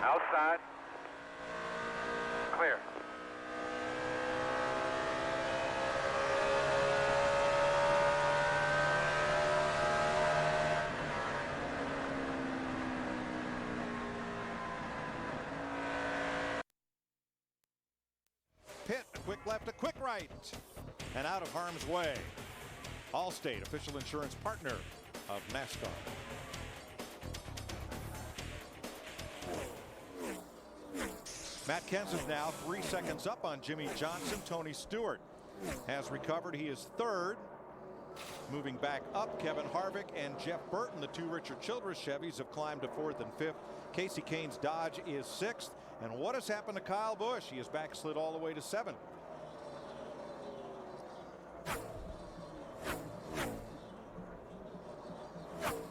Outside. Clear.
Pit, a quick left, a quick right, and out of harm's way. Allstate, official insurance partner of NASCAR. Matt Kenseth now 3 seconds up on Jimmy Johnson. Tony Stewart has recovered. He is third. Moving back up, Kevin Harvick and Jeff Burton, the two Richard Childress Chevys, have climbed to fourth and fifth. Casey Kane's Dodge is sixth. And what has happened to Kyle Busch? He has backslid all the way to seventh.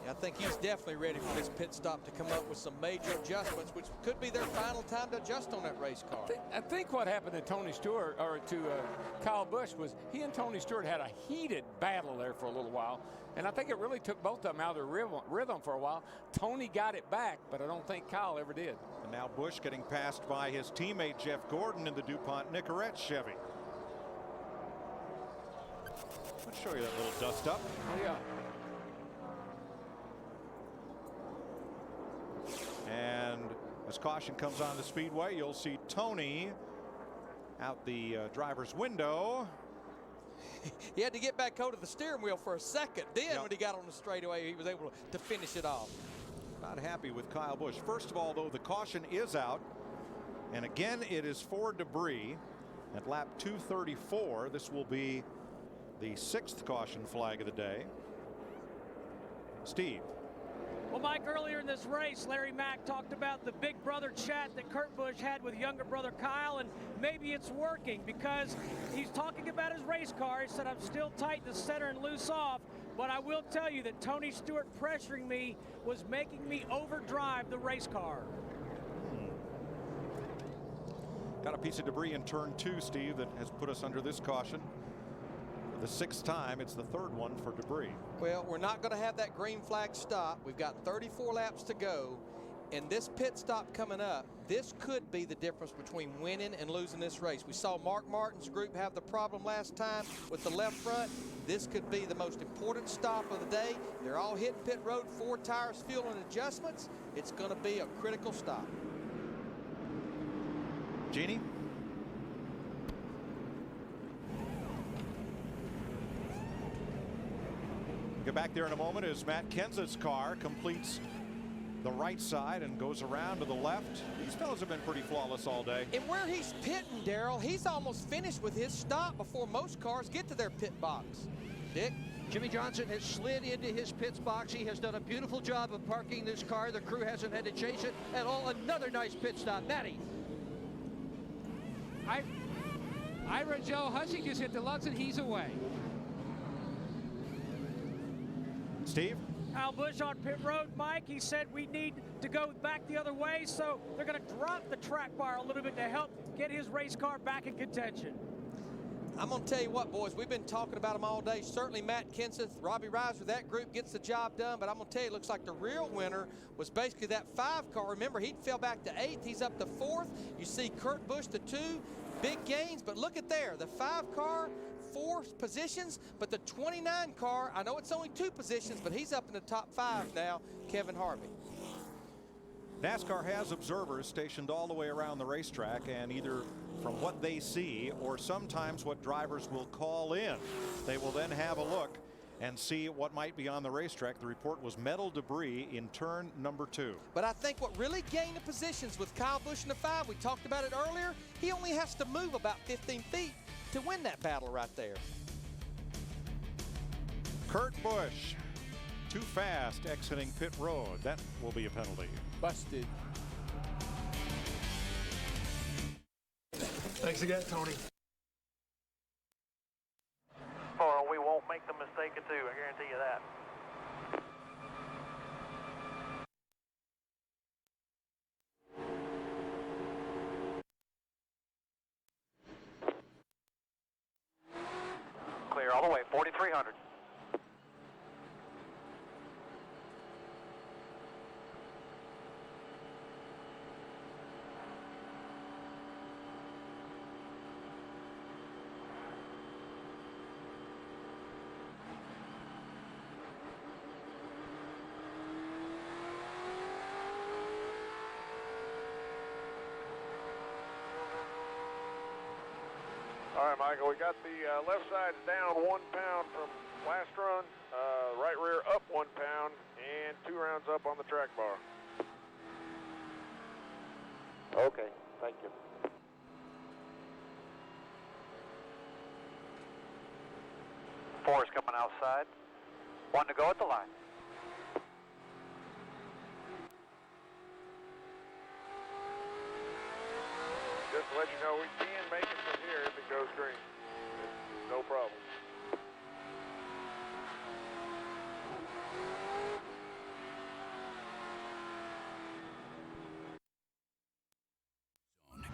I think he's definitely ready for this pit stop to come up with some major adjustments, which could be their final time to adjust on that race car.
I think what happened to Tony Stewart, or to Kyle Busch, was he and Tony Stewart had a heated battle there for a little while, and I think it really took both of them out of their rhythm for a while. Tony got it back, but I don't think Kyle ever did.
And now Busch getting passed by his teammate Jeff Gordon in the DuPont Nicorette Chevy. Let's show you that little dust up.
Oh, yeah.
And as caution comes on the speedway, you'll see Tony out the driver's window.
He had to get back hold of the steering wheel for a second. Then when he got on the straightaway, he was able to finish it off.
Not happy with Kyle Busch. First of all, though, the caution is out. And again, it is for debris at lap 234. This will be the 6th caution flag of the day. Steve.
Well, Mike, earlier in this race, Larry Mack talked about the big brother chat that Kurt Busch had with younger brother Kyle, and maybe it's working because he's talking about his race car. He said, I'm still tight in the center and loose off, but I will tell you that Tony Stewart pressuring me was making me overdrive the race car.
Got a piece of debris in turn 2, Steve, that has put us under this caution. The 6th time, it's the 3rd one for debris.
Well, we're not going to have that green flag stop. We've got 34 laps to go. And this pit stop coming up, this could be the difference between winning and losing this race. We saw Mark Martin's group have the problem last time with the left front. This could be the most important stop of the day. They're all hitting pit road, 4 tires, fuel, and adjustments. It's going to be a critical stop.
get back there in a moment as Matt Kenseth's car completes the right side and goes around to the left. These fellas have been pretty flawless all day.
And where he's pitting, Darrell, he's almost finished with his stop before most cars get to their pit box. Dick?
Jimmy Johnson has slid into his pits box. He has done a beautiful job of parking this car. The crew hasn't had to chase it at all. Another nice pit stop. Matty.
Ira Joe Hussey just hit the Lutz and he's away.
Steve?
Al Busch on pit road, Mike. He said we need to go back the other way, so they're going to drop the track bar a little bit to help get his race car back in contention.
I'm going to tell you what, boys, we've been talking about them all day. Certainly Matt Kenseth, Robbie Reiser, that group gets the job done, but I'm going to tell you, it looks like the real winner was basically that 5 car. Remember, he fell back to 8th. He's up to 4th. You see Kurt Busch, the 2, big gains, but look at there. The 5 car, 4 positions, but the 29 car, I know it's only 2 positions, but he's up in the top 5 now, Kevin Harvick.
NASCAR has observers stationed all the way around the racetrack, and either from what they see or sometimes what drivers will call in, they will then have a look and see what might be on the racetrack. The report was metal debris in turn number 2.
But I think what really gained the positions with Kyle Busch in the 5, we talked about it earlier, he only has to move about 15 feet to win that battle right there.
Kurt Busch, too fast exiting pit road. That will be a penalty.
Busted.
Thanks again, Tony.
Or we won't make the mistake of 2, I guarantee you that. Clear all the way, 4,300.
All right, Michael, we got the left side down 1 pound from last run, right rear up 1 pound, and 2 rounds up on the track bar.
Okay, thank you.
Four is coming outside. 1 to go at the line.
Just to let you know, we can make it from here if it goes green. No problem.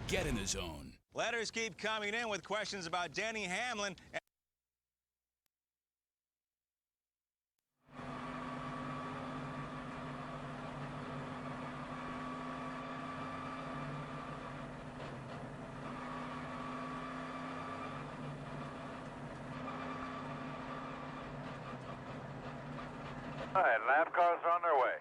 Get in the zone. Letters keep coming in with questions about Denny Hamlin.
All right, lap cars are on their way.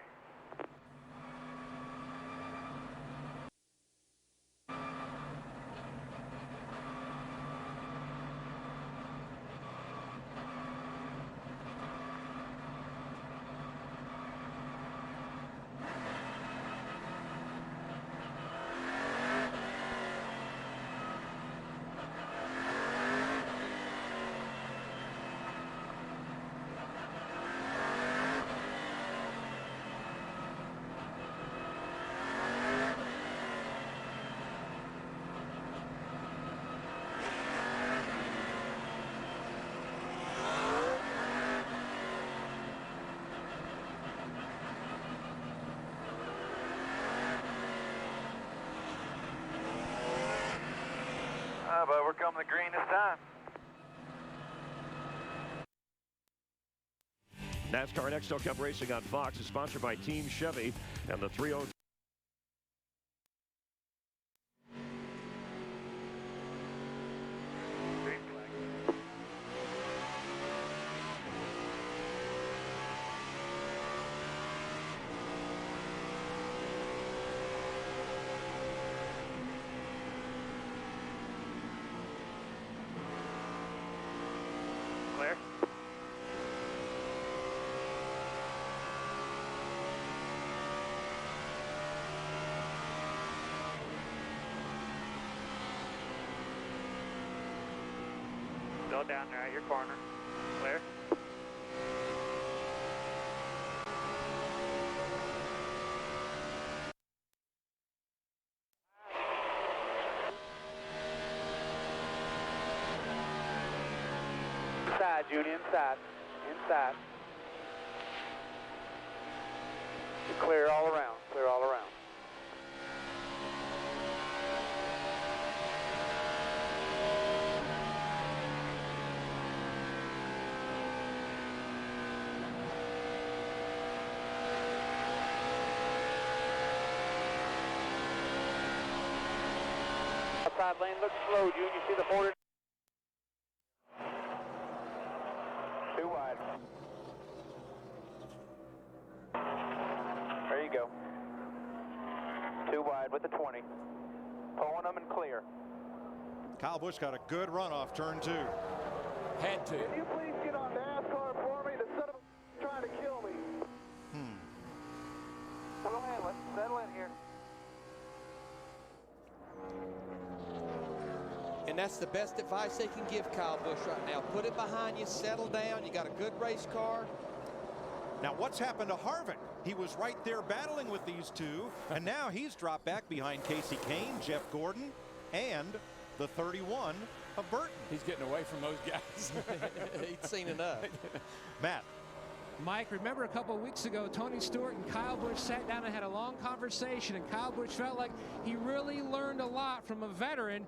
But we're coming to green this time.
NASCAR Nextel Cup Racing on Fox is sponsored by Team Chevy and the 303.
Clear. slow down there at your corner. Clear. Inside, Junior, inside. Inside. Clear all around. Clear all around. Outside lane looks slow, June. You see the border? Too wide. There you go. Too wide with the 20. Pulling them and clear.
Kyle Busch got a good run off turn 2.
Had to.
Can you please get on NASCAR for me? The son of a trying to kill me. Go ahead, let's settle in here.
And that's the best advice they can give Kyle Busch right now. Put it behind you, settle down. You got a good race car.
Now what's happened to Harvick? He was right there battling with these two, and now he's dropped back behind Casey Kane, Jeff Gordon, and the 31 of Burton.
He's getting away from those guys.
He'd seen enough.
Matt.
Mike, remember a couple of weeks ago, Tony Stewart and Kyle Busch sat down and had a long conversation, and Kyle Busch felt like he really learned a lot from a veteran.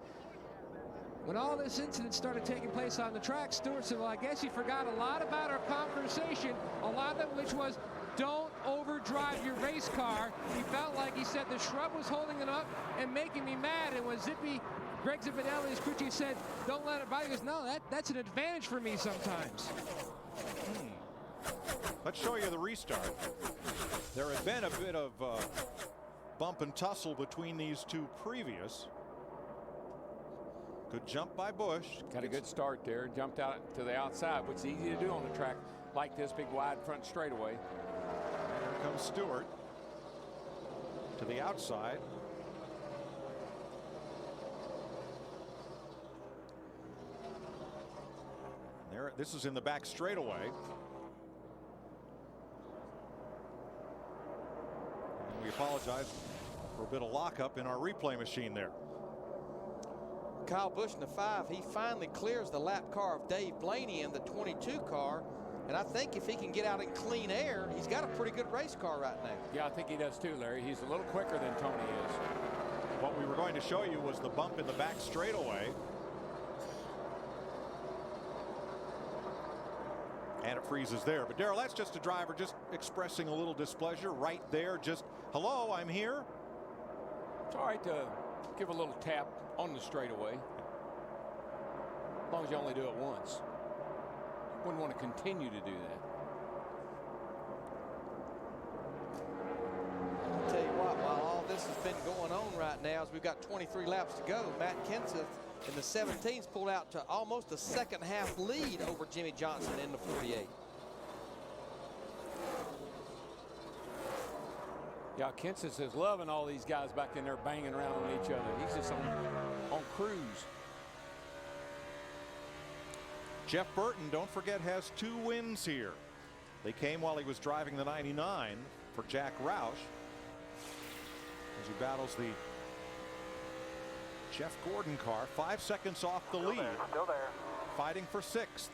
When all this incident started taking place on the track, Stewart said, well, I guess you forgot a lot about our conversation, a lot of it which was don't overdrive your race car. He felt like, he said, the shrub was holding it up and making me mad. And when Greg Zipadelli, his crew chief, said, don't let it bother you, he goes, no, that's an advantage for me sometimes.
Let's show you the restart. There had been a bit of bump and tussle between these two previous. Good jump by Busch.
Got a good start there. Jumped out to the outside, which is easy to do on a track like this, big wide front straightaway.
Here comes Stewart to the outside. There, this is in the back straightaway. And we apologize for a bit of lockup in our replay machine there.
Kyle Busch in the 5, he finally clears the lap car of Dave Blaney in the 22 car. And I think if he can get out in clean air, he's got a pretty good race car right now.
Yeah, I think he does too, Larry. He's a little quicker than Tony is.
What we were going to show you was the bump in the back straightaway. And it freezes there. But Darrell, that's just a driver just expressing a little displeasure right there. Just, hello, I'm here.
It's all right to give a little tap on the straightaway, as long as you only do it once. Wouldn't want to continue to do that.
I'll tell you what, while all this has been going on right now, as we've got 23 laps to go, Matt Kenseth in the 17's pulled out to almost a second half lead over Jimmy Johnson in the 48.
Yeah, Kenseth is loving all these guys back in there banging around on each other. He's just on cruise.
Jeff Burton, don't forget, has 2 wins here. They came while he was driving the 99 for Jack Roush as he battles the Jeff Gordon car. 5 seconds off the lead.
Still there.
Fighting for 6th.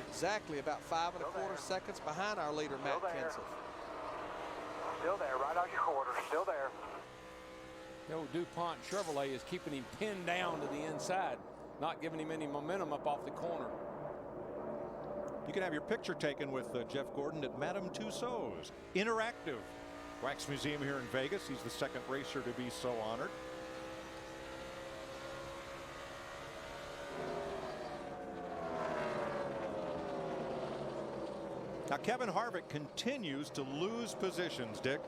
Exactly about 5 1/4 seconds behind our leader, Matt Kenseth.
Still there, right on your quarter. Still there.
The old DuPont Chevrolet is keeping him pinned down to the inside, not giving him any momentum up off the corner.
You can have your picture taken with Jeff Gordon at Madame Tussauds Interactive Wax Museum here in Vegas. He's the 2nd racer to be so honored. Now Kevin Harvick continues to lose positions, Dick.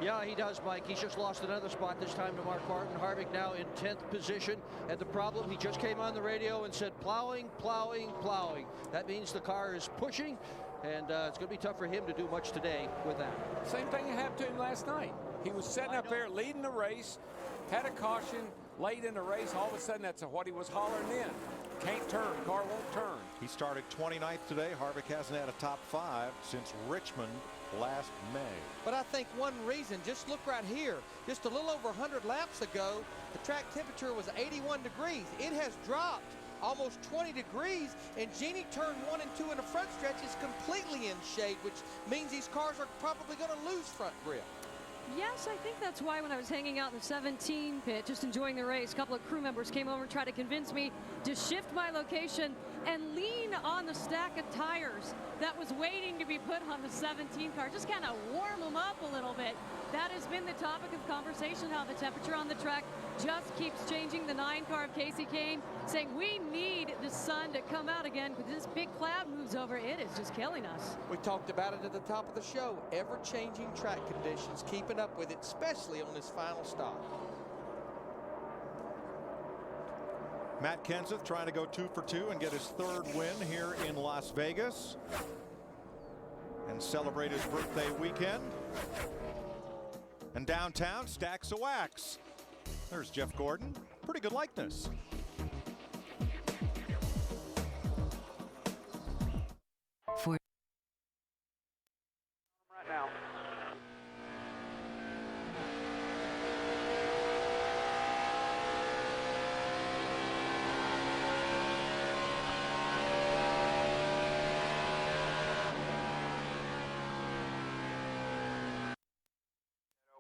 Yeah, he does, Mike. He's just lost another spot, this time to Mark Martin. Harvick now in 10th position. And the problem, he just came on the radio and said plowing, plowing, plowing. That means the car is pushing, and it's going to be tough for him to do much today with that.
Same thing happened to him last night. He was sitting up there leading the race, had a caution, late in the race, all of a sudden that's what he was hollering in. Can't turn, car won't turn.
He started 29th today. Harvick hasn't had a top 5 since Richmond last May.
But I think one reason, just look right here, just a little over 100 laps ago, the track temperature was 81 degrees. It has dropped almost 20 degrees, and Jeannie turn 1 and 2 in the front stretch is completely in shade, which means these cars are probably going to lose front grip.
Yes, I think that's why when I was hanging out in the 17 pit, just enjoying the race, a couple of crew members came over and tried to convince me to shift my location and lean on the stack of tires that was waiting to be put on the 17 car. Just kind of warm them up a little bit. That has been the topic of conversation, how the temperature on the track just keeps changing. The 9 car of Casey Kane saying we need the sun to come out again because this big cloud moves over. It is just killing us.
We talked about it at the top of the show. Ever-changing track conditions, keeping up with it, especially on this final stop.
Matt Kenseth trying to go 2 for 2 and get his 3rd win here in Las Vegas and celebrate his birthday weekend. And downtown, stacks of wax. There's Jeff Gordon. Pretty good likeness.
For
right now.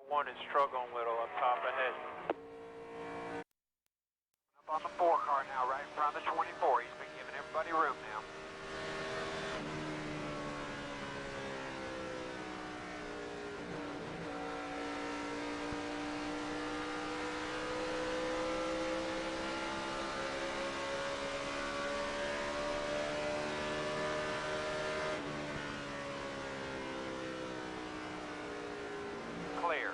One is struggling a little up top ahead. Up on the 4 car now, right in front of the 24. He's been giving everybody room now. Clear.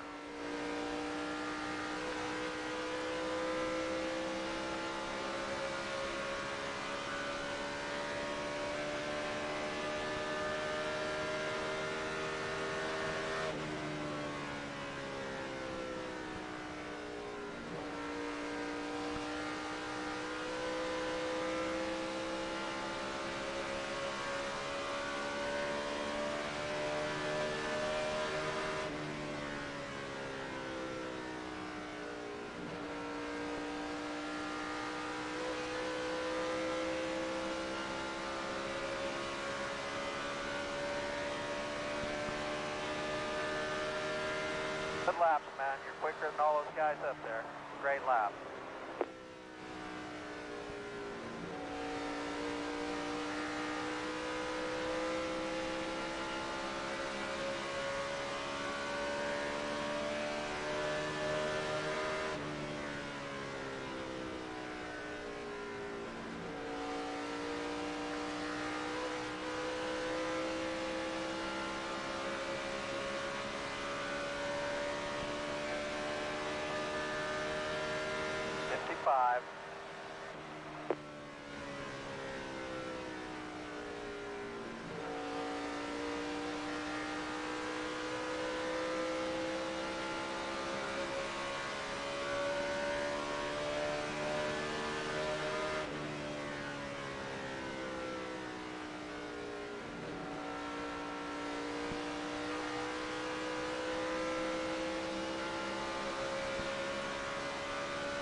Good laps, man. You're quicker than all those guys up there. Great lap. Five.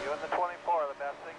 You and the 24 are the best thing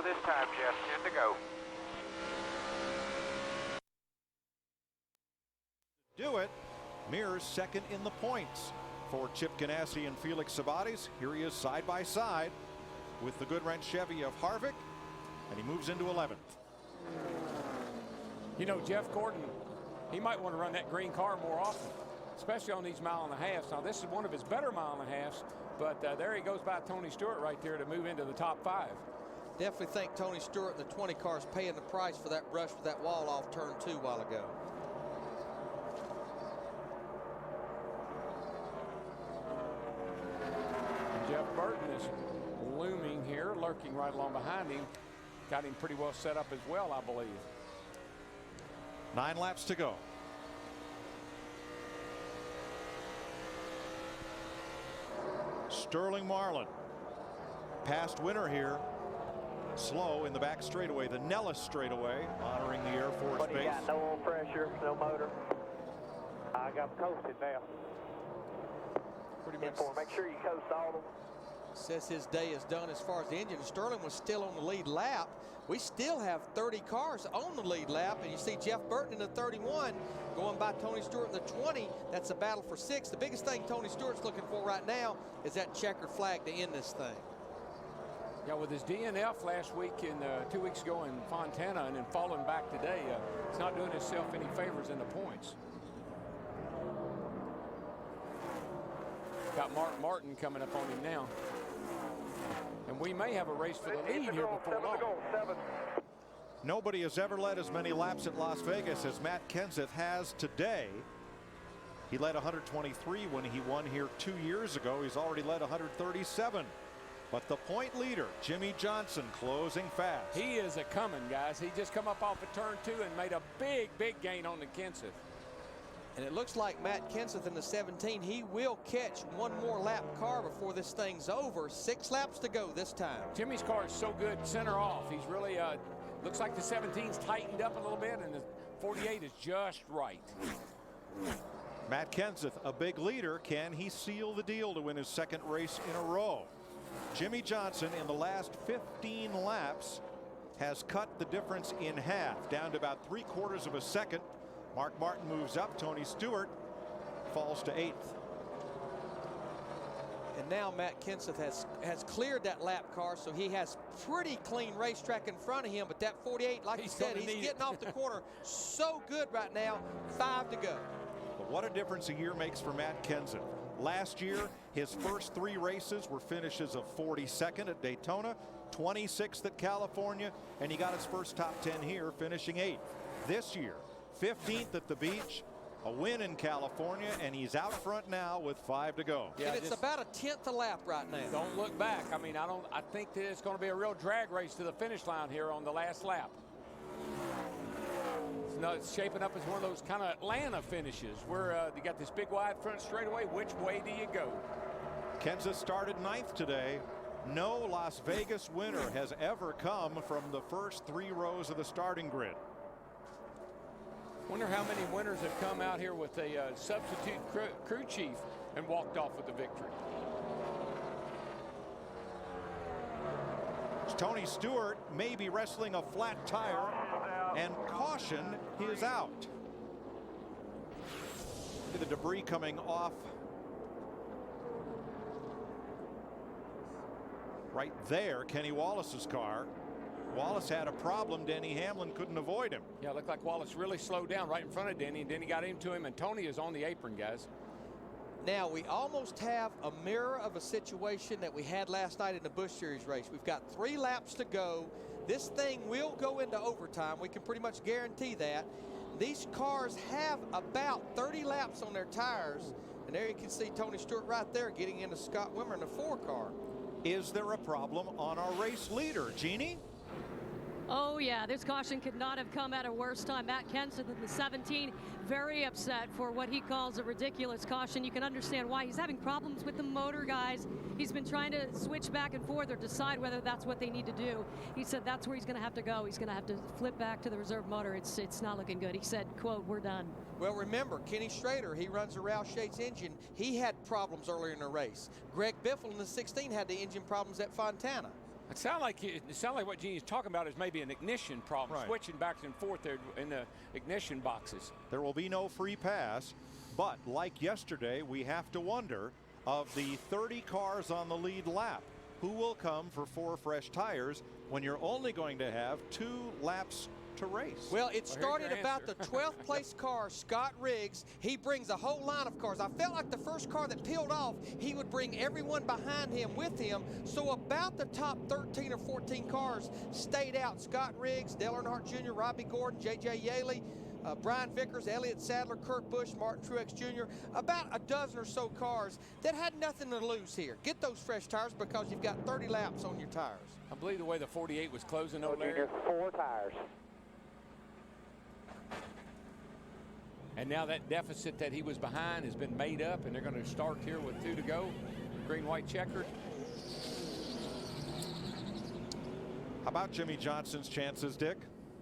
this time, Jeff. 10 to go.
Do it. Mears second in the points for Chip Ganassi and Felix Sabates. Here he is side by side with the Goodwrench Chevy of Harvick, and he moves into 11th.
You know, Jeff Gordon, he might want to run that green car more often, especially on these mile-and-a-halves. Now, this is one of his better mile-and-a-halves, but there he goes by Tony Stewart right there to move into the top 5.
Definitely think Tony Stewart and the 20 car is paying the price for that brush with that wall off turn 2 a while ago.
Jeff Burton is looming here, lurking right along behind him. Got him pretty well set up as well, I believe.
9 laps to go. Sterling Marlin, past winner here. Slow in the back straightaway, the Nellis straightaway, honoring the Air Force
What do you
base.
got? No oil pressure, no motor. I got coasted now.
Pretty much.
Make sure you coast all of them.
Says his day is done as far as the engine. Sterling was still on the lead lap. We still have 30 cars on the lead lap, and you see Jeff Burton in the 31 going by Tony Stewart in the 20. That's a battle for 6. The biggest thing Tony Stewart's looking for right now is that checkered flag to end this thing.
Yeah, with his DNF last week and 2 weeks ago in Fontana and then falling back today, it's not doing himself any favors in the points. Got Mark Martin coming up on him now. And we may have a race for the lead here before long.
Nobody has ever led as many laps at Las Vegas as Matt Kenseth has today. He led 123 when he won here 2 years ago. He's already led 137. But the point leader, Jimmy Johnson, closing fast.
He is a coming, guys. He just come up off of turn 2 and made a big gain on the Kenseth.
And it looks like Matt Kenseth in the 17, he will catch one more lap car before this thing's over. 6 laps to go this time.
Jimmy's car is so good center off. He's really, looks like the 17's tightened up a little bit and the 48 is just right.
Matt Kenseth, a big leader. Can he seal the deal to win his 2nd race in a row? Jimmy Johnson in the last 15 laps has cut the difference in half, down to about 3/4 of a second. Mark Martin moves up. Tony Stewart falls to 8th.
And now Matt Kenseth has cleared that lap car, so he has pretty clean racetrack in front of him. But that 48, like you said, he's getting off the corner so good right now. 5 to go.
But what a difference a year makes for Matt Kenseth. Last year, his first 3 races were finishes of 42nd at Daytona, 26th at California, and he got his first top 10 here, finishing 8th. This year, 15th at the beach, a win in California, and he's out front now with 5 to go.
Yeah, and it's about a 10th a lap right now.
Don't look back. I mean, I think that it's going to be a real drag race to the finish line here on the last lap. It's shaping up as one of those kind of Atlanta finishes where you got this big wide front straightaway. Which way do you go?
Kenseth started 9th today. No Las Vegas winner has ever come from the first 3 rows of the starting grid.
Wonder how many winners have come out here with a substitute crew chief and walked off with the victory.
Tony Stewart may be wrestling a flat tire, and caution, he is out. The debris coming off right there, Kenny Wallace's car. Wallace had a problem. Denny Hamlin couldn't avoid him.
Yeah, it looked like Wallace really slowed down right in front of Denny, and Denny got into him, and Tony is on the apron, guys.
Now, we almost have a mirror of a situation that we had last night in the Busch Series race. We've got 3 laps to go. This thing will go into overtime. We can pretty much guarantee that. These cars have about 30 laps on their tires. And there you can see Tony Stewart right there getting into Scott Wimmer in the 4 car.
Is there a problem on our race leader, Jeannie?
Oh, yeah, this caution could not have come at a worse time. Matt Kenseth in the 17, very upset for what he calls a ridiculous caution. You can understand why. He's having problems with the motor, guys. He's been trying to switch back and forth or decide whether that's what they need to do. He said that's where he's going to have to go. He's going to have to flip back to the reserve motor. It's not looking good. He said, quote, "We're done."
Well, remember, Kenny Schrader, he runs the Roush Racing engine. He had problems earlier in the race. Greg Biffle in the 16 had the engine problems at Fontana.
It sounds like what Genie's talking about is maybe an ignition problem,
Right.
switching back and forth there in the ignition boxes.
There will be no free pass, but like yesterday, we have to wonder, of the 30 cars on the lead lap, who will come for 4 fresh tires when you're only going to have 2 laps to race?
Well, it started about the 12th place car, Scott Riggs. He brings a whole line of cars. I felt like the first car that peeled off, he would bring everyone behind him with him. So about the top 13 or 14 cars stayed out. Scott Riggs, Dale Earnhardt Jr., Robbie Gordon, J.J. Yaley, Brian Vickers, Elliott Sadler, Kurt Busch, Martin Truex Jr., about a dozen or so cars that had nothing to lose here. Get those fresh tires because you've got 30 laps on your tires.
I believe the way the 48 was closing over there.
4 tires.
And now that deficit that he was behind has been made up, and they're going to start here with 2 to go. Green, white, checkered.
How about Jimmy Johnson's chances, Dick?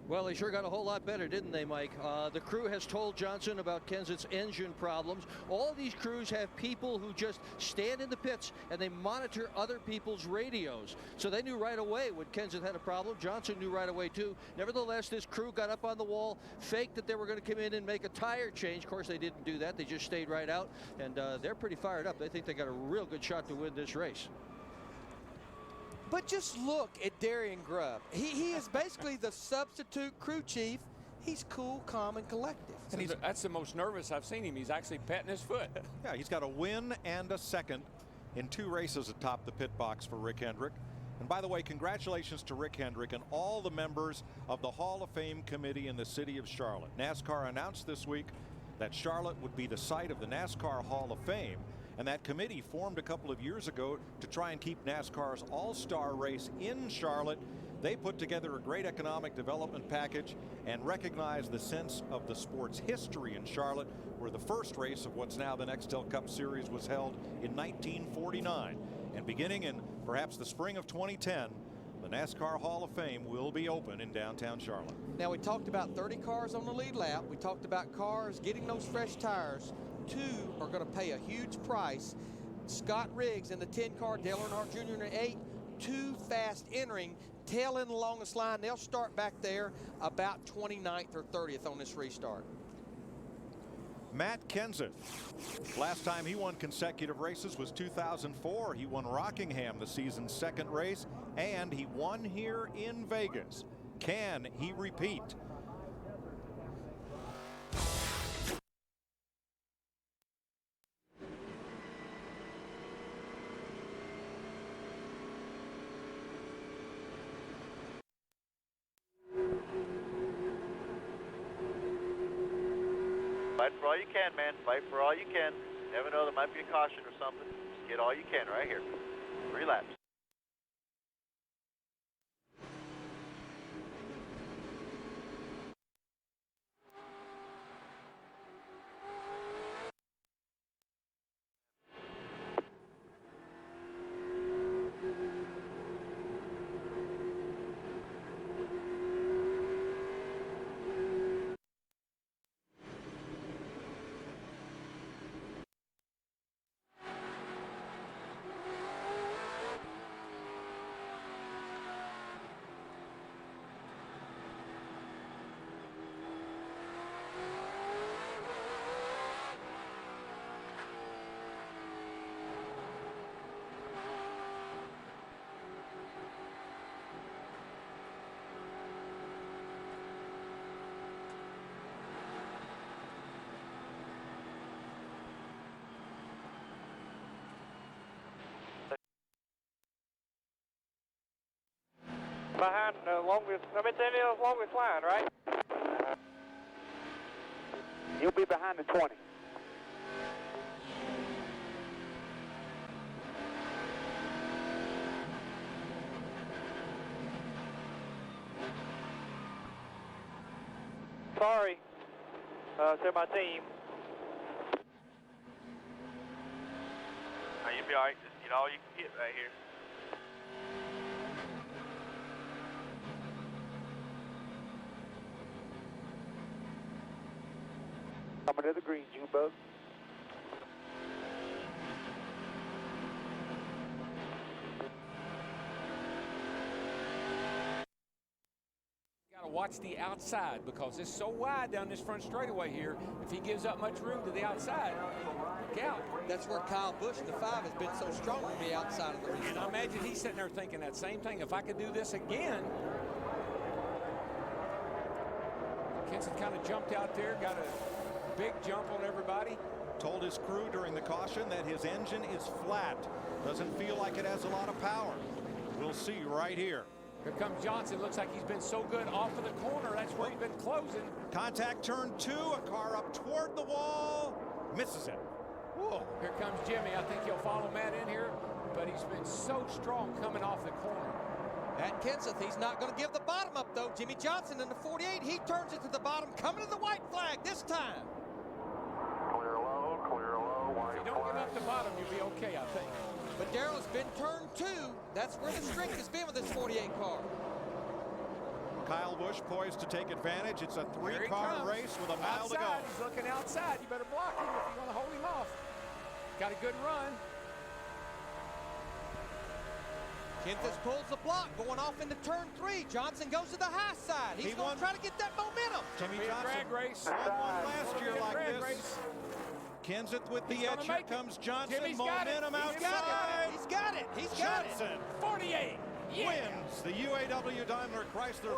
Well, they sure got a whole lot better, didn't they, Mike? The crew has told Johnson about Kenseth's engine problems. All of these crews have people who just stand in the pits and they monitor other people's radios. So they knew right away when Kenseth had a problem. Johnson knew right away, too. Nevertheless, this crew got up on the wall, faked that they were going to come in and make a tire change. Of course, they didn't do that. They just stayed right out, and they're pretty fired up. They think they got a real good shot to win this race.
But just look at Darian Grubb. He is basically the substitute crew chief. He's cool, calm, and collective.
And that's the most nervous I've seen him. He's actually patting his foot.
Yeah, he's got a win and a second in 2 races atop the pit box for Rick Hendrick. And by the way, congratulations to Rick Hendrick and all the members of the Hall of Fame committee in the city of Charlotte. NASCAR announced this week that Charlotte would be the site of the NASCAR Hall of Fame. And that committee formed a couple of years ago to try and keep NASCAR's all-star race in Charlotte. They put together a great economic development package and recognized the sense of the sport's history in Charlotte, where the first race of what's now the NASCAR Cup Series was held in 1949. And beginning in perhaps the spring of 2010, the NASCAR Hall of Fame will be open in downtown Charlotte.
Now, we talked about 30 cars on the lead lap. We talked about cars getting those fresh tires. 2 are going to pay a huge price. Scott Riggs in the 10 car, Dale Earnhardt Jr. in the 8, 2 fast entering, tail in the longest line. They'll start back there about 29th or 30th on this restart.
Matt Kenseth, last time he won consecutive races was 2004. He won Rockingham, the season's 2nd race, and he won here in Vegas. Can he repeat?
Fight for all you can, man. Fight for all you can. You never know, there might be a caution or something. Just get all you can right here. 3 laps.
Behind the longest, I mean, it's the longest line, right? You'll be behind the 20. Sorry, to my team.
You'll be all right. Just get all you can get right here.
Coming to the green, Junebug.
watch the outside because it's so wide down this front straightaway here. If he gives up much room to the outside, look out.
That's where Kyle Busch in the 5 has been so strong on the outside of the race.
And I imagine he's sitting there thinking that same thing. If I could do this again. Kenseth kind of jumped out there, got a big jump on everybody.
Told his crew during the caution that his engine is flat. Doesn't feel like it has a lot of power. We'll see right here.
Here comes Johnson. Looks like he's been so good off of the corner. That's where he's been closing.
Contact turn 2. A car up toward the wall. Misses it. Whoa.
Here comes Jimmy. I think he'll follow Matt in here, but he's been so strong coming off the corner.
At Kenseth, he's not going to give the bottom up, though. Jimmy Johnson in the 48, he turns it to the bottom, coming to the white flag this time.
Clear low, white
If you don't give up the bottom, you'll be okay, I think.
But Darrell's been turn 2. That's where the streak has been with this 48 car.
Kyle Busch poised to take advantage. It's a 3-car race with a mile to go.
He's looking outside. You better block him if you're going to hold him off. Got a good run.
Kenseth pulls the block, going off into turn 3. Johnson goes to the high side. He's going to try to get that momentum.
Jimmy Johnson
drag race.
won last year like this. Kenseth with the edge. Here comes Johnson.
Jimmy's
momentum outside.
He's got it. He's got it.
Johnson
48. Yeah.
wins the UAW Daimler Chrysler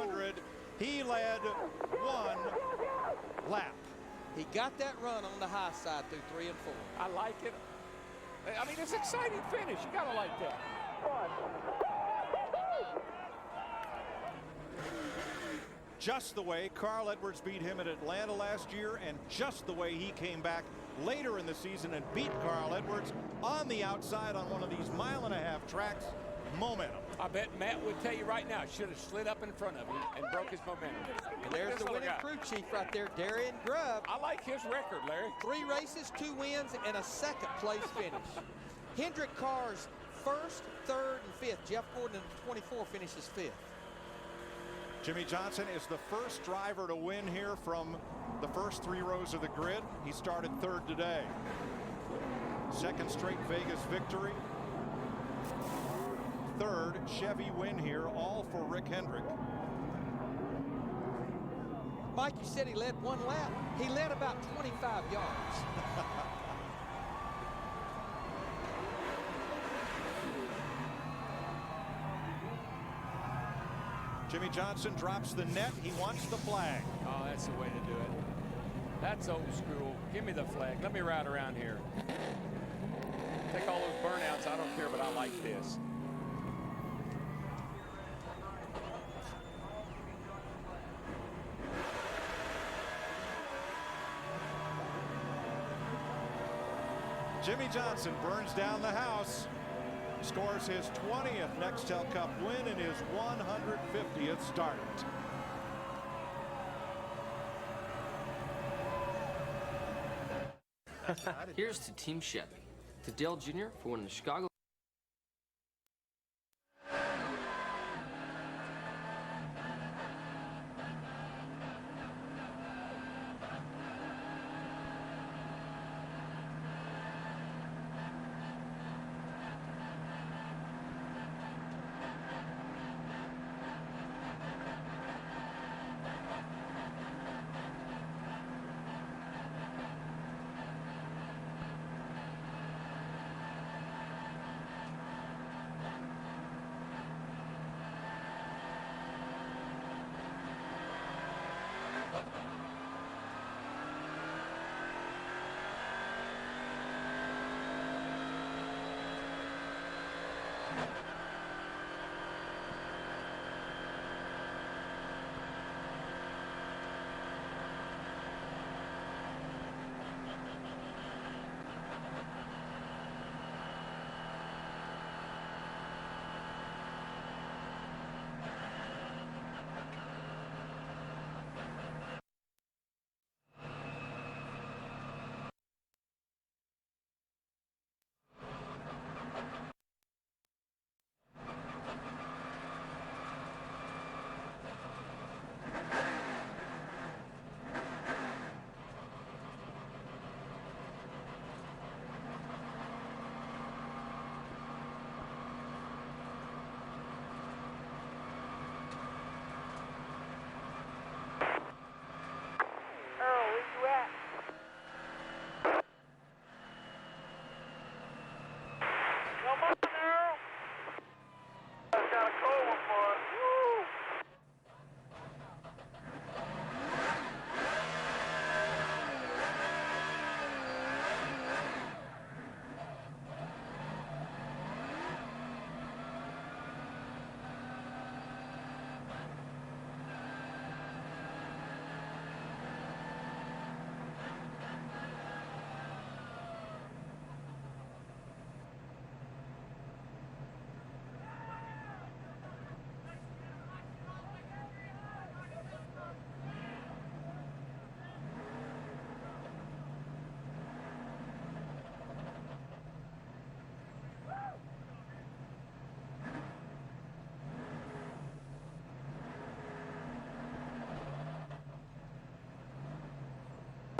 400. He led 1 lap.
He got that run on the high side through 3 and 4.
I like it. I mean, it's an exciting finish. You got to like that.
Just the way Carl Edwards beat him at Atlanta last year, and just the way he came back later in the season and beat Carl Edwards on the outside on one of these 1.5 mile tracks. Momentum.
I bet Matt would tell you right now, should have slid up in front of him and broke his momentum.
And there's the winning crew chief right there, Darian Grubb.
I like his record, Larry.
3 races, 2 wins, and a 2nd place finish. Hendrick cars 1st, 3rd, and 5th. Jeff Gordon in the 24 finishes 5th.
Jimmy Johnson is the first driver to win here from the first 3 rows of the grid. He started 3rd today. 2nd straight Vegas victory. 3rd Chevy win here, all for Rick Hendrick.
Mike, you said he led 1 lap. He led about 25 yards.
Jimmy Johnson drops the net. He wants the flag.
Oh, that's the way to do it. That's old school. Give me the flag. Let me ride around here. Take all those burnouts. I don't care, but I like this.
Jimmy Johnson burns down the house, scores his 20th Nextel Cup win and his 150th start.
Here's to Team Chevy, to Dale Jr. for winning the Chicago.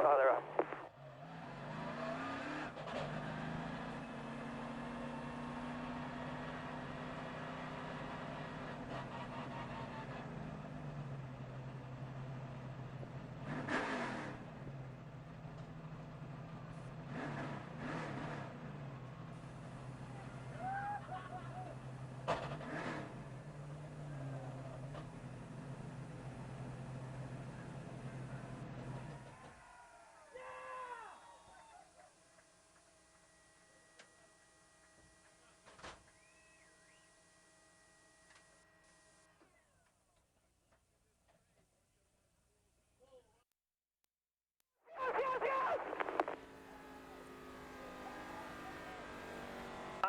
Oh, they're up.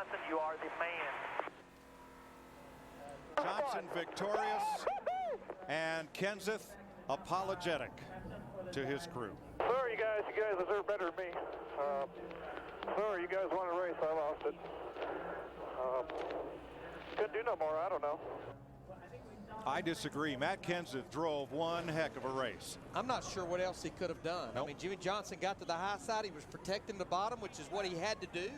Johnson, you are the man.
Johnson victorious, and Kenseth apologetic to his crew.
Sorry, you guys deserve better than me. Sorry, you guys won a race, I lost it. Couldn't do no more, I don't know.
I disagree. Matt Kenseth drove one heck of a race.
I'm not sure what else he could have done.
Nope.
I mean, Jimmy Johnson got to the high side. He was protecting the bottom, which is what he had to do.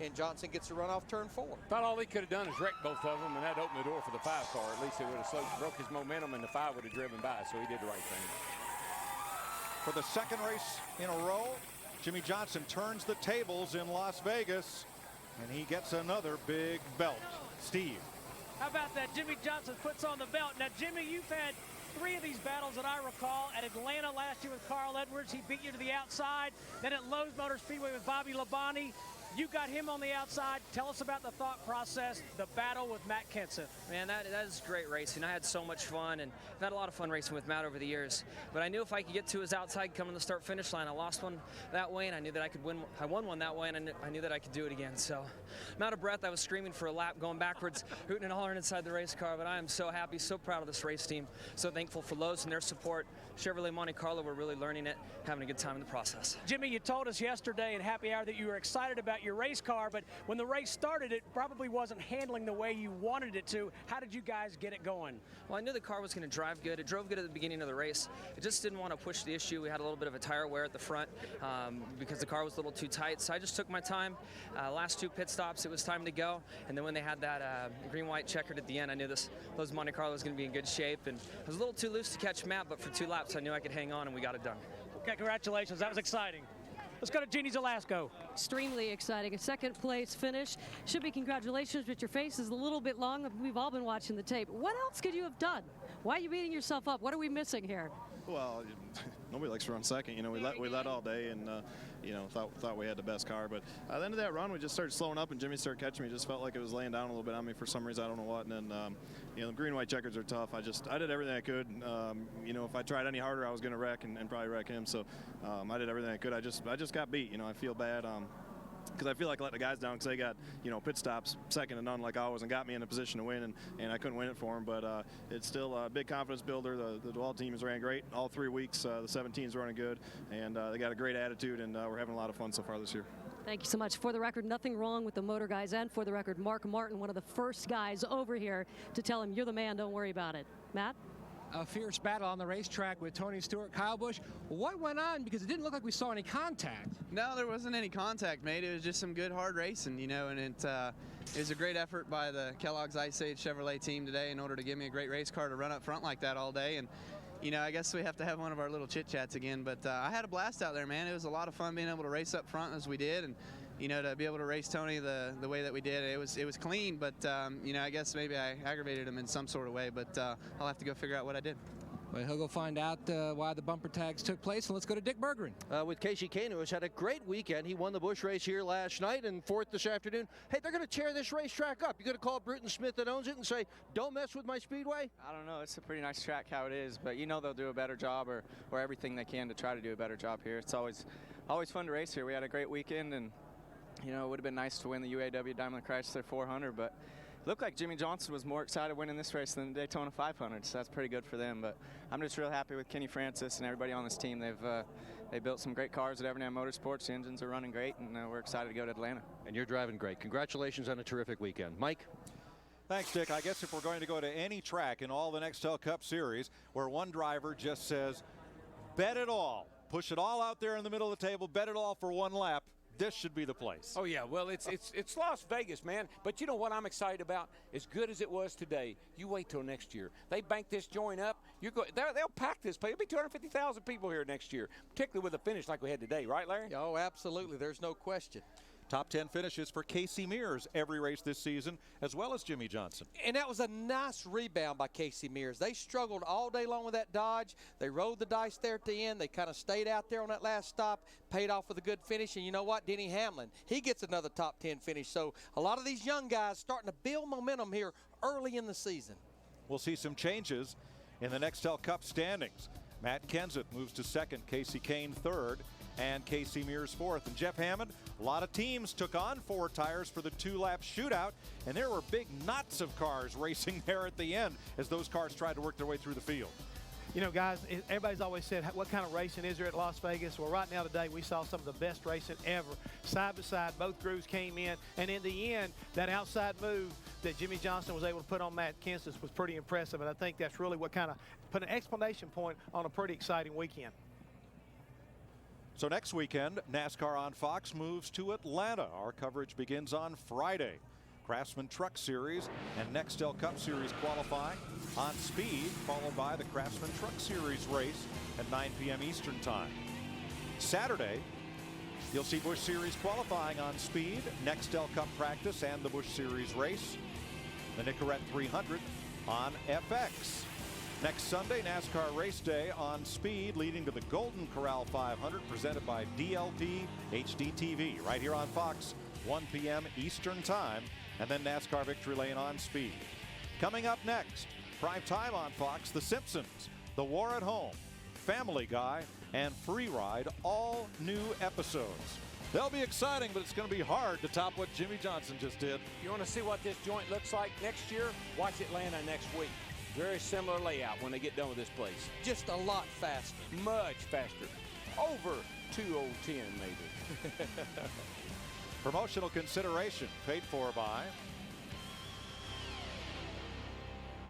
And Johnson gets a run off turn 4.
Thought all he could have done is wreck both of them, and that opened the door for the 5 car. At least it would have broke his momentum, and the 5 would have driven by. So he did the right thing.
For the second race in a row, Jimmy Johnson turns the tables in Las Vegas, and he gets another big belt. Steve.
How about that? Jimmy Johnson puts on the belt. Now, Jimmy, you've had 3 of these battles that I recall. At Atlanta last year with Carl Edwards, he beat you to the outside. Then at Lowe's Motor Speedway with Bobby Labonte, you got him on the outside. Tell us about the thought process, the battle with Matt Kenseth.
Man, that is great racing. I had so much fun, and I've had a lot of fun racing with Matt over the years. But I knew if I could get to his outside, come on the start-finish line, I lost one that way, and I knew that I could win. I won one that way, and I knew that I could do it again. So I'm out of breath. I was screaming for a lap, going backwards, hooting and hollering inside the race car. But I am so happy, so proud of this race team, so thankful for Lowe's and their support. Chevrolet Monte Carlo, we're really learning it, having a good time in the process.
Jimmy, you told us yesterday at Happy Hour that you were excited about your race car, but when the race started, it probably wasn't handling the way you wanted it to. How did you guys get it going?
Well, I knew the car was going to drive good. It drove good at the beginning of the race. It just didn't want to push the issue. We had a little bit of a tire wear at the front because the car was a little too tight. So I just took my time. Last 2 pit stops, it was time to go. And then when they had that green-white checkered at the end, I knew those Monte Carlo was going to be in good shape. And I was a little too loose to catch Matt, but for 2 laps, I knew I could hang on, and we got it done.
Okay, congratulations. That was exciting. Let's go to Jeannie Zelasco.
Extremely exciting. A second place finish. Should be congratulations, but your face is a little bit long. We've all been watching the tape. What else could you have done? Why are you beating yourself up? What are we missing here?
Well, nobody likes to run second. You know, we led all day, and you know, thought we had the best car. But at the end of that run, we just started slowing up, and Jimmy started catching me. Just felt like it was laying down a little bit on me for some reason. I don't know what. And then, you know, the green-white checkers are tough. I did everything I could. You know, if I tried any harder, I was going to wreck and probably wreck him. So I did everything I could. I just got beat. You know, I feel bad. Because I feel like I let the guys down because they got, you know, pit stops second to none like always and got me in a position to win, and I couldn't win it for them. But it's still a big confidence builder. The duel team has ran great all 3 weeks. The 17's running good, and they got a great attitude, and we're having a lot of fun so far this year.
Thank you so much. For the record, nothing wrong with the motor guys, and for the record, Mark Martin, one of the first guys over here to tell him, you're the man, don't worry about it. Matt?
A fierce battle on the racetrack with Tony Stewart, Kyle Busch. What went on? Because it didn't look like we saw any contact.
No, there wasn't any contact made. It was just some good hard racing, you know, and it was a great effort by the Kellogg's Ice Age Chevrolet team today in order to give me a great race car to run up front like that all day. And you know, I guess we have to have one of our little chit chats again, but I had a blast out there, man. It was a lot of fun being able to race up front as we did, and you know, to be able to race Tony the way that we did. It was clean, but you know, I guess maybe I aggravated him in some sort of way, but I'll have to go figure out what I did.
Well, he'll go find out why the bumper tags took place, and let's go to Dick Bergeron.
With Casey Kane, who has had a great weekend. He won the Busch race here last night and 4th this afternoon. Hey, they're going to tear this racetrack up. You going to call Bruton Smith that owns it and say, don't mess with my Speedway?
I don't know. It's a pretty nice track how it is, but you know they'll do a better job or everything they can to try to do a better job here. It's always fun to race here. We had a great weekend, and you know, it would have been nice to win the UAW Daimler Chrysler 400, but looked like Jimmy Johnson was more excited winning this race than the Daytona 500, so that's pretty good for them. But I'm just real happy with Kenny Francis and everybody on this team. They built some great cars at Evernham Motorsports. The engines are running great, and we're excited to go to Atlanta.
And you're driving great. Congratulations on a terrific weekend. Mike?
Thanks, Dick. I guess if we're going to go to any track in all the NASCAR Cup Series where one driver just says, bet it all, push it all out there in the middle of the table, bet it all for one lap. This should be the place.
Oh yeah, well it's Las Vegas, man. But you know what I'm excited about? As good as it was today, you wait till next year. They bank this joint up. They'll pack this place. There'll be 250,000 people here next year, particularly with a finish like we had today, right, Larry?
Oh, absolutely. There's no question.
Top 10 finishes for Casey Mears every race this season, as well as Jimmy Johnson.
And that was a nice rebound by Casey Mears. They struggled all day long with that Dodge. They rolled the dice there at the end. They kind of stayed out there on that last stop, paid off with a good finish. And you know what? Denny Hamlin, he gets another top 10 finish. So a lot of these young guys starting to build momentum here early in the season.
We'll see some changes in the Nextel Cup standings. Matt Kenseth moves to second, Casey Kane third, and Casey Mears fourth. And Jeff Hammond, a lot of teams took on 4 tires for the 2-lap shootout, and there were big knots of cars racing there at the end as those cars tried to work their way through the field.
You know, guys, everybody's always said, what kind of racing is there at Las Vegas? Well, right now today we saw some of the best racing ever. Side by side, both grooves came in, and in the end, that outside move that Jimmy Johnson was able to put on Matt Kenseth was pretty impressive, and I think that's really what kind of put an exclamation point on a pretty exciting weekend.
So next weekend, NASCAR on Fox moves to Atlanta. Our coverage begins on Friday. Craftsman Truck Series and Nextel Cup Series qualifying on Speed, followed by the Craftsman Truck Series race at 9 p.m. Eastern Time. Saturday, you'll see Busch Series qualifying on Speed, Nextel Cup practice, and the Busch Series race. The Nicorette 300 on FX. Next Sunday, NASCAR Race Day on Speed, leading to the Golden Corral 500, presented by DLP HD TV, right here on Fox, 1 p.m. Eastern Time, and then NASCAR Victory Lane on Speed. Coming up next, prime time on Fox, The Simpsons, The War at Home, Family Guy, and Free Ride, all new episodes. They'll be exciting, but it's going to be hard to top what Jimmy Johnson just did.
You want to see what this joint looks like next year? Watch Atlanta next week. Very similar layout when they get done with this place.
Just a lot faster.
Much faster. Over 2010 maybe.
Promotional consideration paid for by